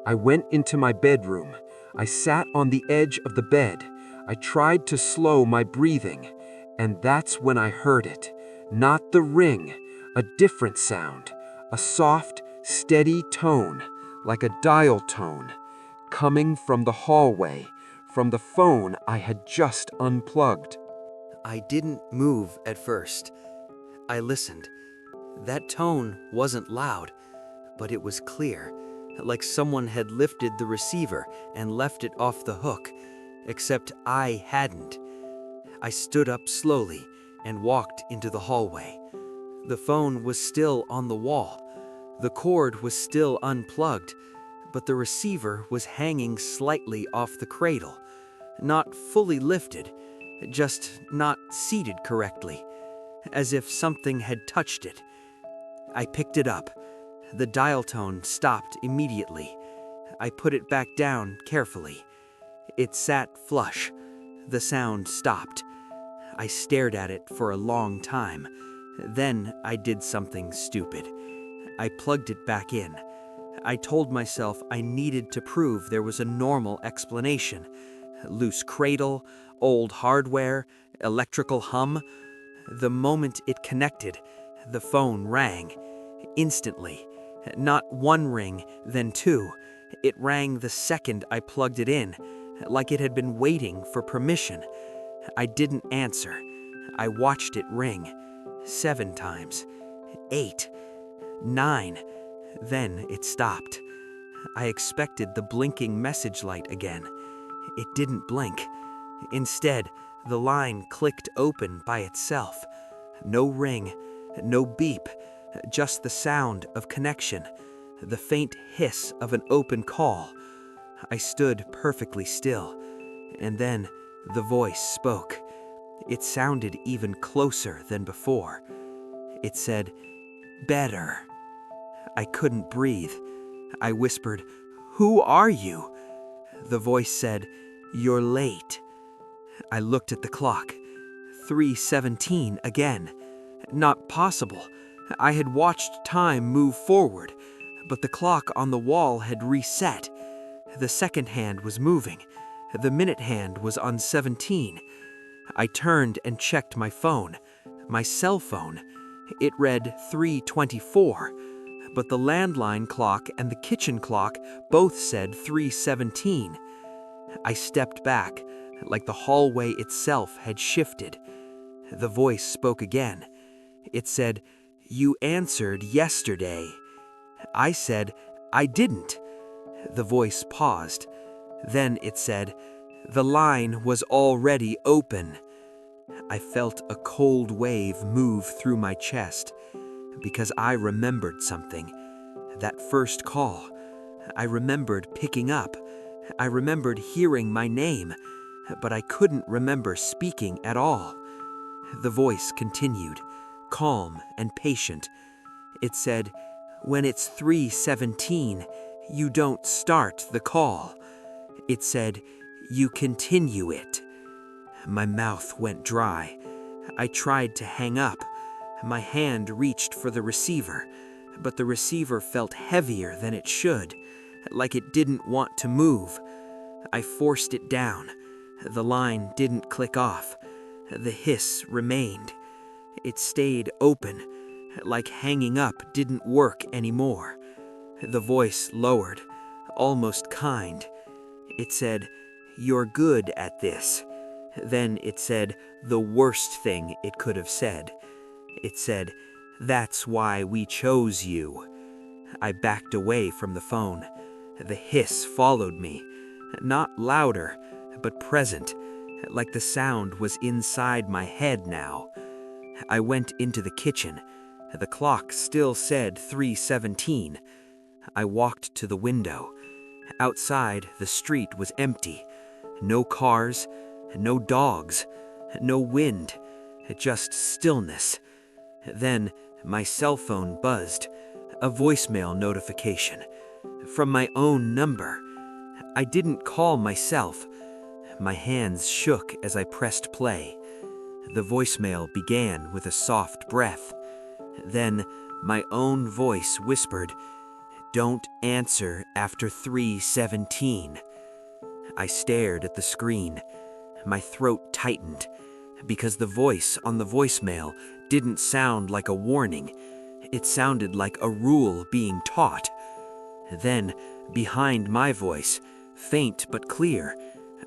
I went into my bedroom. I sat on the edge of the bed. I tried to slow my breathing, and that's when I heard it. Not the ring, a different sound, a soft, steady tone, like a dial tone, coming from the hallway, from the phone I had just unplugged. I didn't move at first. I listened. That tone wasn't loud, but it was clear, like someone had lifted the receiver and left it off the hook, except I hadn't. I stood up slowly and walked into the hallway. The phone was still on the wall. The cord was still unplugged, but the receiver was hanging slightly off the cradle, not fully lifted, just not seated correctly, as if something had touched it. I picked it up. The dial tone stopped immediately. I put it back down carefully. It sat flush. The sound stopped. I stared at it for a long time. Then I did something stupid. I plugged it back in. I told myself I needed to prove there was a normal explanation. Loose cradle, old hardware, electrical hum. The moment it connected, the phone rang. Instantly. Not 1 ring, then 2. It rang the second I plugged it in, like it had been waiting for permission. I didn't answer. I watched it ring. 7 times. 8. 9. Then it stopped. I expected the blinking message light again. It didn't blink. Instead, the line clicked open by itself. No ring, no beep, just the sound of connection, the faint hiss of an open call. I stood perfectly still, and then the voice spoke. It sounded even closer than before. It said, "Better." I couldn't breathe. I whispered, "Who are you?" The voice said, "You're late." I looked at the clock. 3:17 again. Not possible. I had watched time move forward, but the clock on the wall had reset. The second hand was moving. The minute hand was on 17. I turned and checked my phone, my cell phone. It read 3:24, but the landline clock and the kitchen clock both said 3:17. I stepped back, like the hallway itself had shifted. The voice spoke again. It said, "You answered yesterday." I said, "I didn't." The voice paused. Then it said, "The line was already open." I felt a cold wave move through my chest because I remembered something. That first call. I remembered picking up. I remembered hearing my name, but I couldn't remember speaking at all. The voice continued, calm and patient. It said, "When it's 3:17, you don't start the call." It said, "You continue it." My mouth went dry. I tried to hang up. My hand reached for the receiver, but the receiver felt heavier than it should, like it didn't want to move. I forced it down. The line didn't click off. The hiss remained. It stayed open, like hanging up didn't work anymore. The voice lowered, almost kind. It said, "You're good at this." Then it said the worst thing it could have said. It said, "That's why we chose you." I backed away from the phone. The hiss followed me, not louder, but present, like the sound was inside my head now. I went into the kitchen. The clock still said 3:17. I walked to the window. Outside, the street was empty. No cars, no dogs, no wind, just stillness. Then my cell phone buzzed, a voicemail notification from my own number. I didn't call myself. My hands shook as I pressed play. The voicemail began with a soft breath. Then my own voice whispered, "Don't answer after 3:17. I stared at the screen. My throat tightened, because the voice on the voicemail didn't sound like a warning. It sounded like a rule being taught. Then, behind my voice, faint but clear,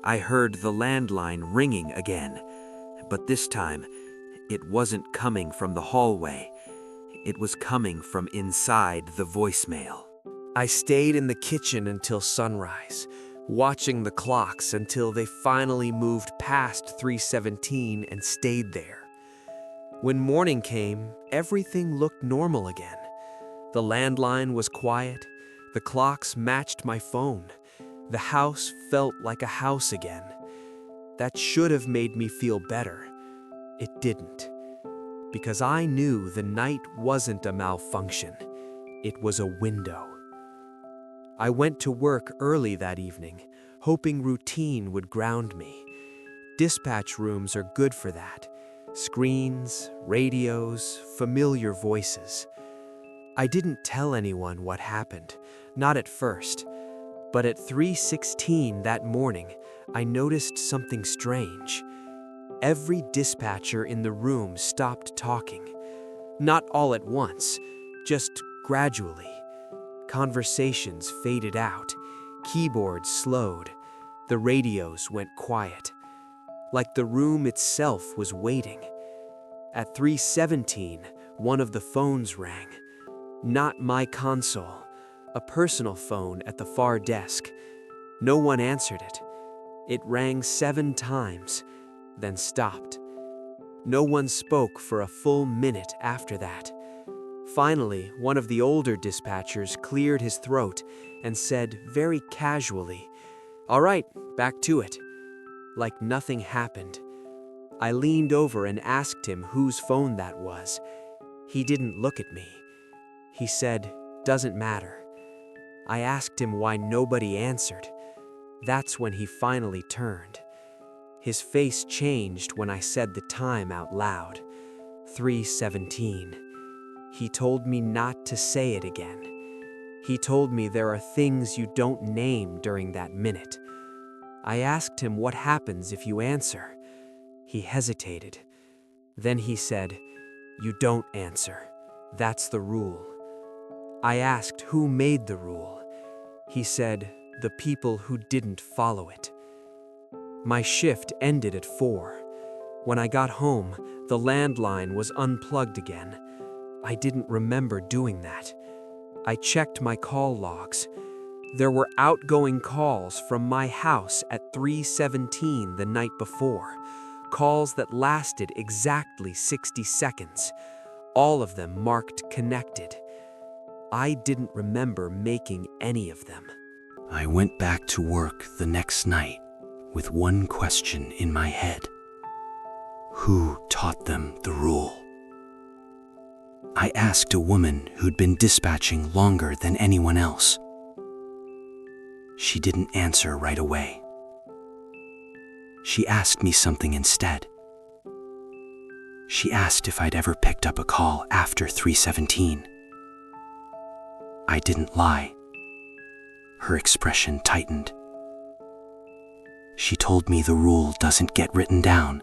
I heard the landline ringing again. But this time, it wasn't coming from the hallway. It was coming from inside the voicemail. I stayed in the kitchen until sunrise, watching the clocks until they finally moved past 3:17 and stayed there. When morning came, everything looked normal again. The landline was quiet. The clocks matched my phone. The house felt like a house again. That should have made me feel better. It didn't. Because I knew the night wasn't a malfunction. It was a window. I went to work early that evening, hoping routine would ground me. Dispatch rooms are good for that. Screens, radios, familiar voices. I didn't tell anyone what happened, not at first. But at 3:16 that morning, I noticed something strange. Every dispatcher in the room stopped talking. Not all at once, just gradually. Conversations faded out. Keyboards slowed. The radios went quiet. Like the room itself was waiting. At 3:17, one of the phones rang. Not my console. A personal phone at the far desk. No one answered it. It rang 7 times, then stopped. No one spoke for a full minute after that. Finally, one of the older dispatchers cleared his throat and said very casually, "All right, back to it." Like nothing happened. I leaned over and asked him whose phone that was. He didn't look at me. He said, "Doesn't matter." I asked him why nobody answered. That's when he finally turned. His face changed when I said the time out loud. 3:17. He told me not to say it again. He told me there are things you don't name during that minute. I asked him what happens if you answer. He hesitated. Then he said, "You don't answer. That's the rule." I asked who made the rule. He said, "The people who didn't follow it." My shift ended at 4. When I got home, the landline was unplugged again. I didn't remember doing that. I checked my call logs. There were outgoing calls from my house at 3:17 the night before. Calls that lasted exactly 60 seconds. All of them marked connected. I didn't remember making any of them. I went back to work the next night with one question in my head. Who taught them the rule? I asked a woman who'd been dispatching longer than anyone else. She didn't answer right away. She asked me something instead. She asked if I'd ever picked up a call after 3:17. I didn't lie. Her expression tightened. She told me the rule doesn't get written down.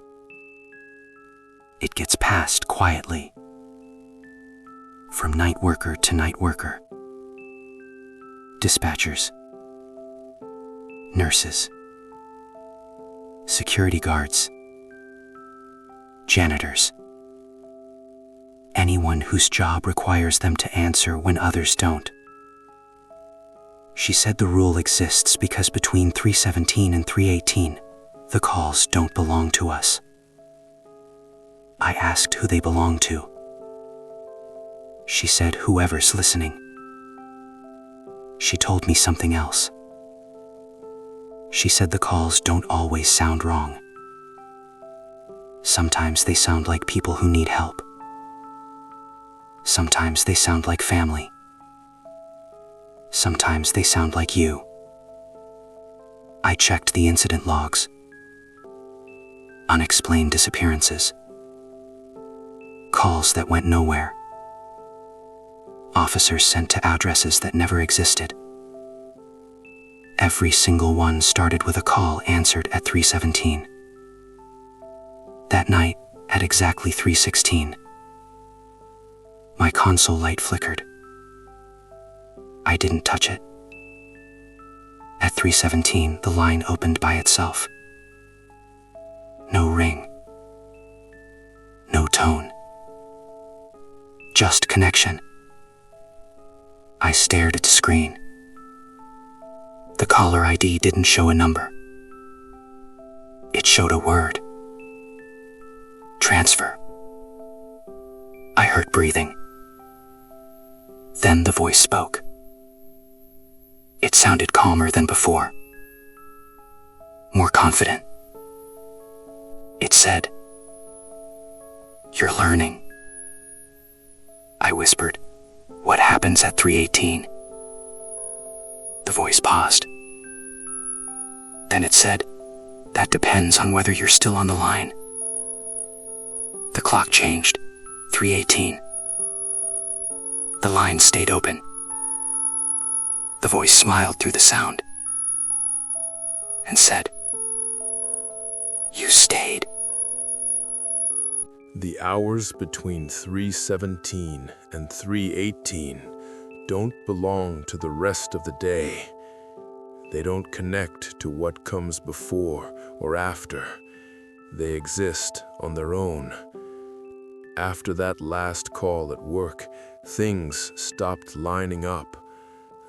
It gets passed quietly. From night worker to night worker. Dispatchers. Nurses. Security guards. Janitors. Anyone whose job requires them to answer when others don't. She said the rule exists because between 3:17 and 3:18, the calls don't belong to us. I asked who they belong to. She said whoever's listening. She told me something else. She said the calls don't always sound wrong. Sometimes they sound like people who need help. Sometimes they sound like family. Sometimes they sound like you. I checked the incident logs. Unexplained disappearances. Calls that went nowhere. Officers sent to addresses that never existed. Every single one started with a call answered at 3:17. That night, at exactly 3:16, my console light flickered. I didn't touch it. At 3:17, the line opened by itself. No ring. No tone. Just connection. I stared at the screen. The caller ID didn't show a number. It showed a word. Transfer. I heard breathing. Then the voice spoke. It sounded calmer than before. More confident. It said, "You're learning." I whispered, "What happens at 3:18? The voice paused. Then it said, "That depends on whether you're still on the line." The clock changed. 3:18. The line stayed open. The voice smiled through the sound and said, "You stayed." The hours between 3:17 and 3:18 don't belong to the rest of the day. They don't connect to what comes before or after. They exist on their own. After that last call at work, things stopped lining up.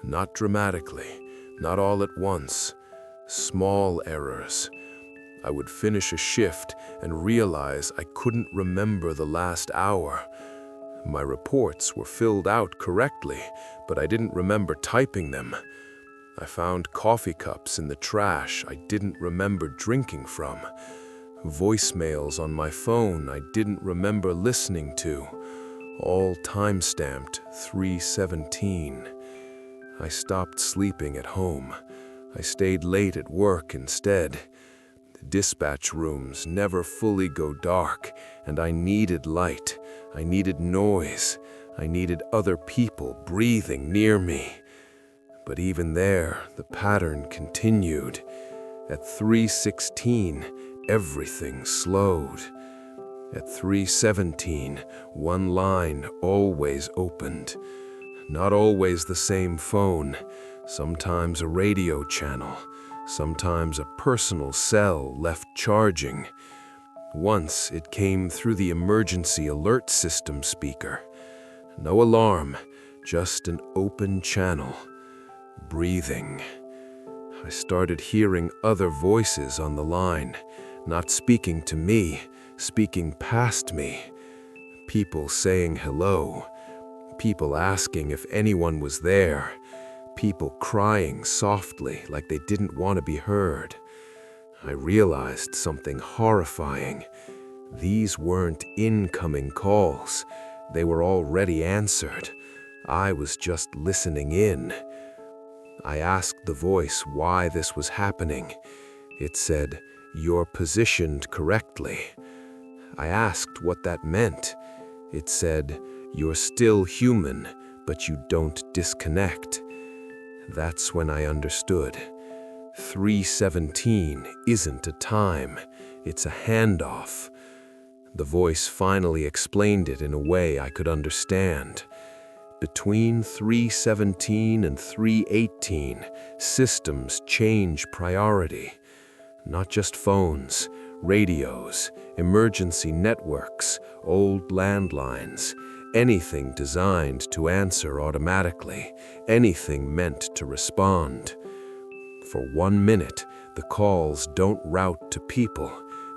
Not dramatically, not all at once. Small errors. I would finish a shift and realize I couldn't remember the last hour. My reports were filled out correctly, but I didn't remember typing them. I found coffee cups in the trash I didn't remember drinking from. Voicemails on my phone I didn't remember listening to, all time-stamped 3:17. I stopped sleeping at home. I stayed late at work instead. The dispatch rooms never fully go dark, and I needed light. I needed noise. I needed other people breathing near me. But even there, the pattern continued. At 3:16, everything slowed. At 3:17, one line always opened. Not always the same phone, sometimes a radio channel, sometimes a personal cell left charging. Once it came through the emergency alert system speaker. No alarm, just an open channel. Breathing. I started hearing other voices on the line, not speaking to me, speaking past me. People saying hello. People asking if anyone was there. People crying softly like they didn't want to be heard. I realized something horrifying. These weren't incoming calls. They were already answered. I was just listening in. I asked the voice why this was happening. It said, "You're positioned correctly." I asked what that meant. It said, "You're still human, but you don't disconnect." That's when I understood. 317 isn't a time, it's a handoff. The voice finally explained it in a way I could understand. Between 317 and 318, systems change priority. Not just phones, radios, emergency networks, old landlines, anything designed to answer automatically, anything meant to respond. For 1 minute, the calls don't route to people,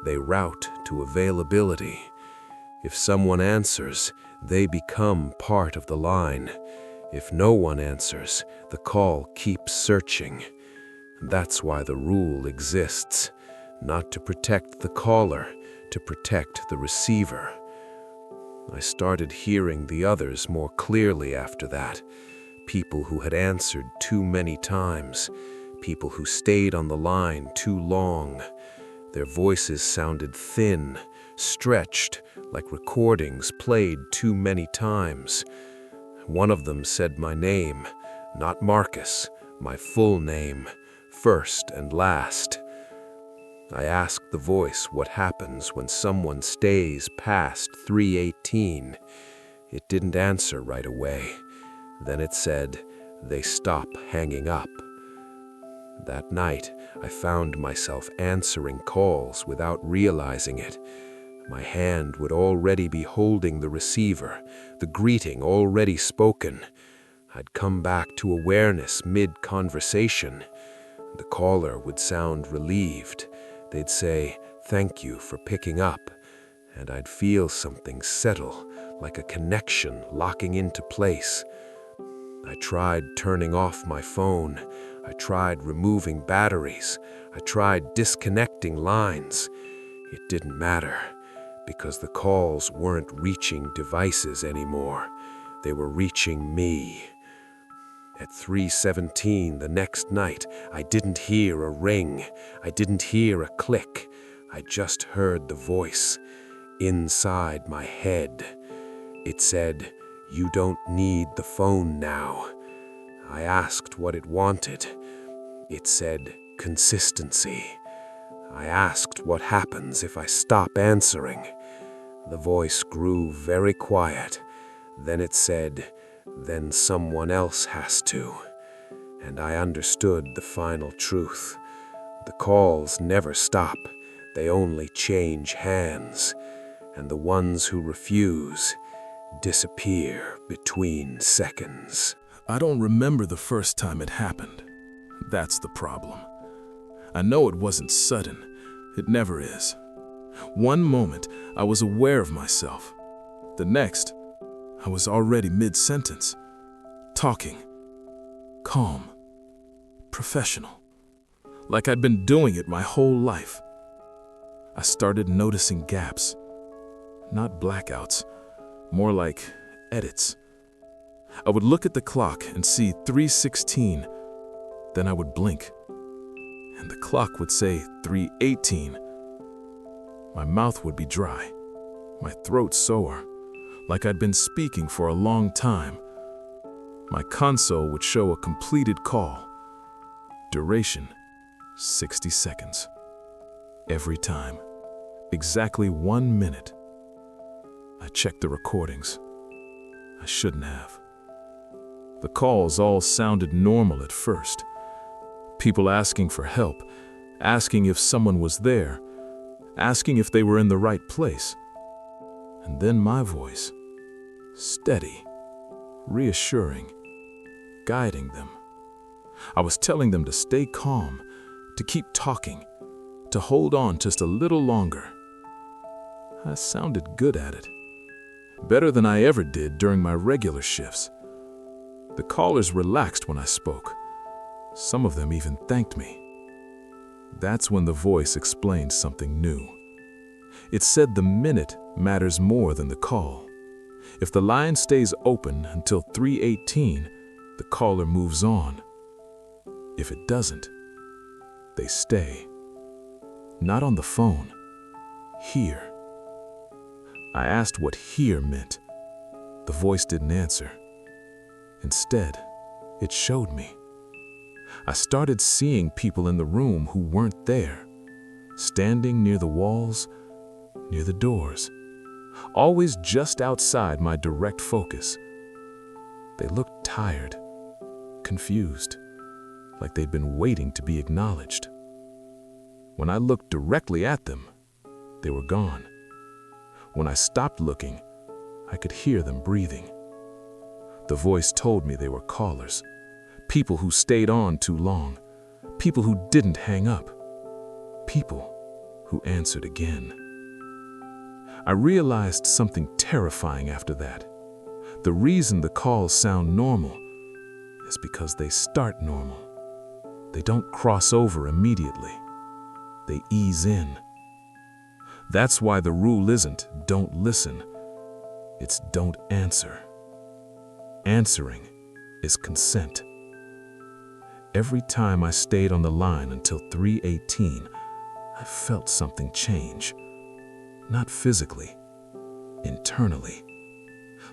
they route to availability. If someone answers, they become part of the line. If no one answers, the call keeps searching. That's why the rule exists, not to protect the caller, to protect the receiver. I started hearing the others more clearly after that. People who had answered too many times, people who stayed on the line too long. Their voices sounded thin, stretched, like recordings played too many times. One of them said my name, not Marcus, my full name, first and last. I asked the voice what happens when someone stays past 318. It didn't answer right away. Then it said, they stop hanging up. That night, I found myself answering calls without realizing it. My hand would already be holding the receiver, the greeting already spoken. I'd come back to awareness mid-conversation. The caller would sound relieved. They'd say, "Thank you for picking up," and I'd feel something settle, like a connection locking into place. I tried turning off my phone. I tried removing batteries. I tried disconnecting lines. It didn't matter, because the calls weren't reaching devices anymore. They were reaching me. At 3:17 the next night, I didn't hear a ring. I didn't hear a click. I just heard the voice inside my head. It said, "You don't need the phone now." I asked what it wanted. It said, "Consistency." I asked what happens if I stop answering. The voice grew very quiet. Then it said, "Then someone else has to." And I understood the final truth. The calls never stop. They only change hands. And the ones who refuse disappear between seconds. I don't remember the first time it happened. That's the problem. I know it wasn't sudden. It never is. One moment, I was aware of myself. The next, I was already mid-sentence, talking, calm, professional, like I'd been doing it my whole life. I started noticing gaps, not blackouts, more like edits. I would look at the clock and see 3:16, then I would blink, and the clock would say 3:18. My mouth would be dry, my throat sore, like I'd been speaking for a long time. My console would show a completed call. Duration, 60 seconds. Every time, exactly 1 minute. I checked the recordings. I shouldn't have. The calls all sounded normal at first. People asking for help, asking if someone was there, asking if they were in the right place. And then my voice, steady, reassuring, guiding them. I was telling them to stay calm, to keep talking, to hold on just a little longer. I sounded good at it, better than I ever did during my regular shifts. The callers relaxed when I spoke. Some of them even thanked me. That's when the voice explained something new. It said the minute matters more than the call. If the line stays open until 3:18, the caller moves on. If it doesn't, they stay. Not on the phone. Here. I asked what here meant. The voice didn't answer. Instead, it showed me. I started seeing people in the room who weren't there, standing near the walls, near the doors, always just outside my direct focus. They looked tired, confused, like they'd been waiting to be acknowledged. When I looked directly at them, they were gone. When I stopped looking, I could hear them breathing. The voice told me they were callers, people who stayed on too long, people who didn't hang up, people who answered again. I realized something terrifying after that. The reason the calls sound normal is because they start normal. They don't cross over immediately. They ease in. That's why the rule isn't don't listen. It's don't answer. Answering is consent. Every time I stayed on the line until 3:18, I felt something change. Not physically, internally.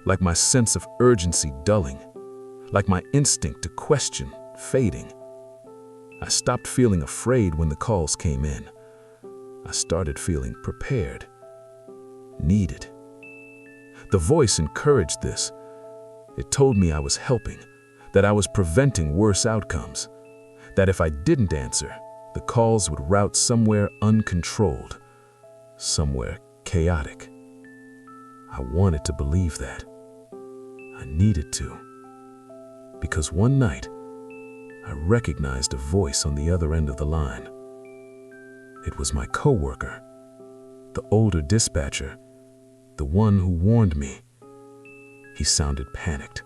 Like my sense of urgency dulling, like my instinct to question fading. I stopped feeling afraid when the calls came in. I started feeling prepared, needed. The voice encouraged this. It told me I was helping, that I was preventing worse outcomes, that if I didn't answer, the calls would route somewhere uncontrolled, somewhere chaotic. I wanted to believe that. I needed to. Because one night, I recognized a voice on the other end of the line. It was my coworker, the older dispatcher, the one who warned me. He sounded panicked.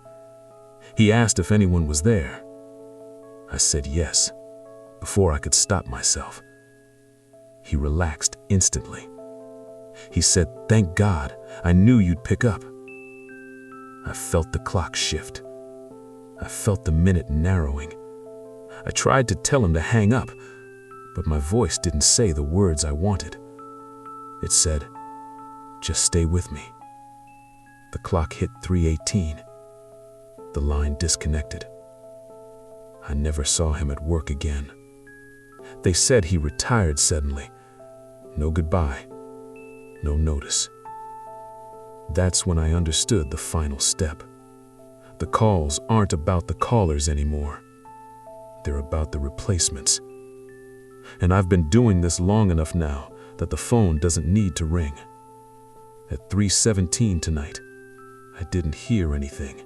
He asked if anyone was there. I said yes, before I could stop myself. He relaxed instantly. He said, "Thank God, I knew you'd pick up." I felt the clock shift. I felt the minute narrowing. I tried to tell him to hang up, but my voice didn't say the words I wanted. It said, "Just stay with me." The clock hit 3:18. The line disconnected. I never saw him at work again. They said he retired suddenly. No goodbye, no notice. That's when I understood the final step. The calls aren't about the callers anymore. They're about the replacements. And I've been doing this long enough now that the phone doesn't need to ring. At 3:17 tonight, I didn't hear anything.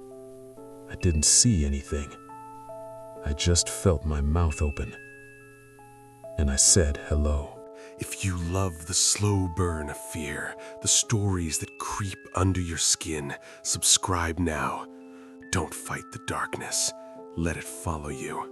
I didn't see anything. I just felt my mouth open. And I said hello. If you love the slow burn of fear, the stories that creep under your skin, subscribe now. Don't fight the darkness. Let it follow you.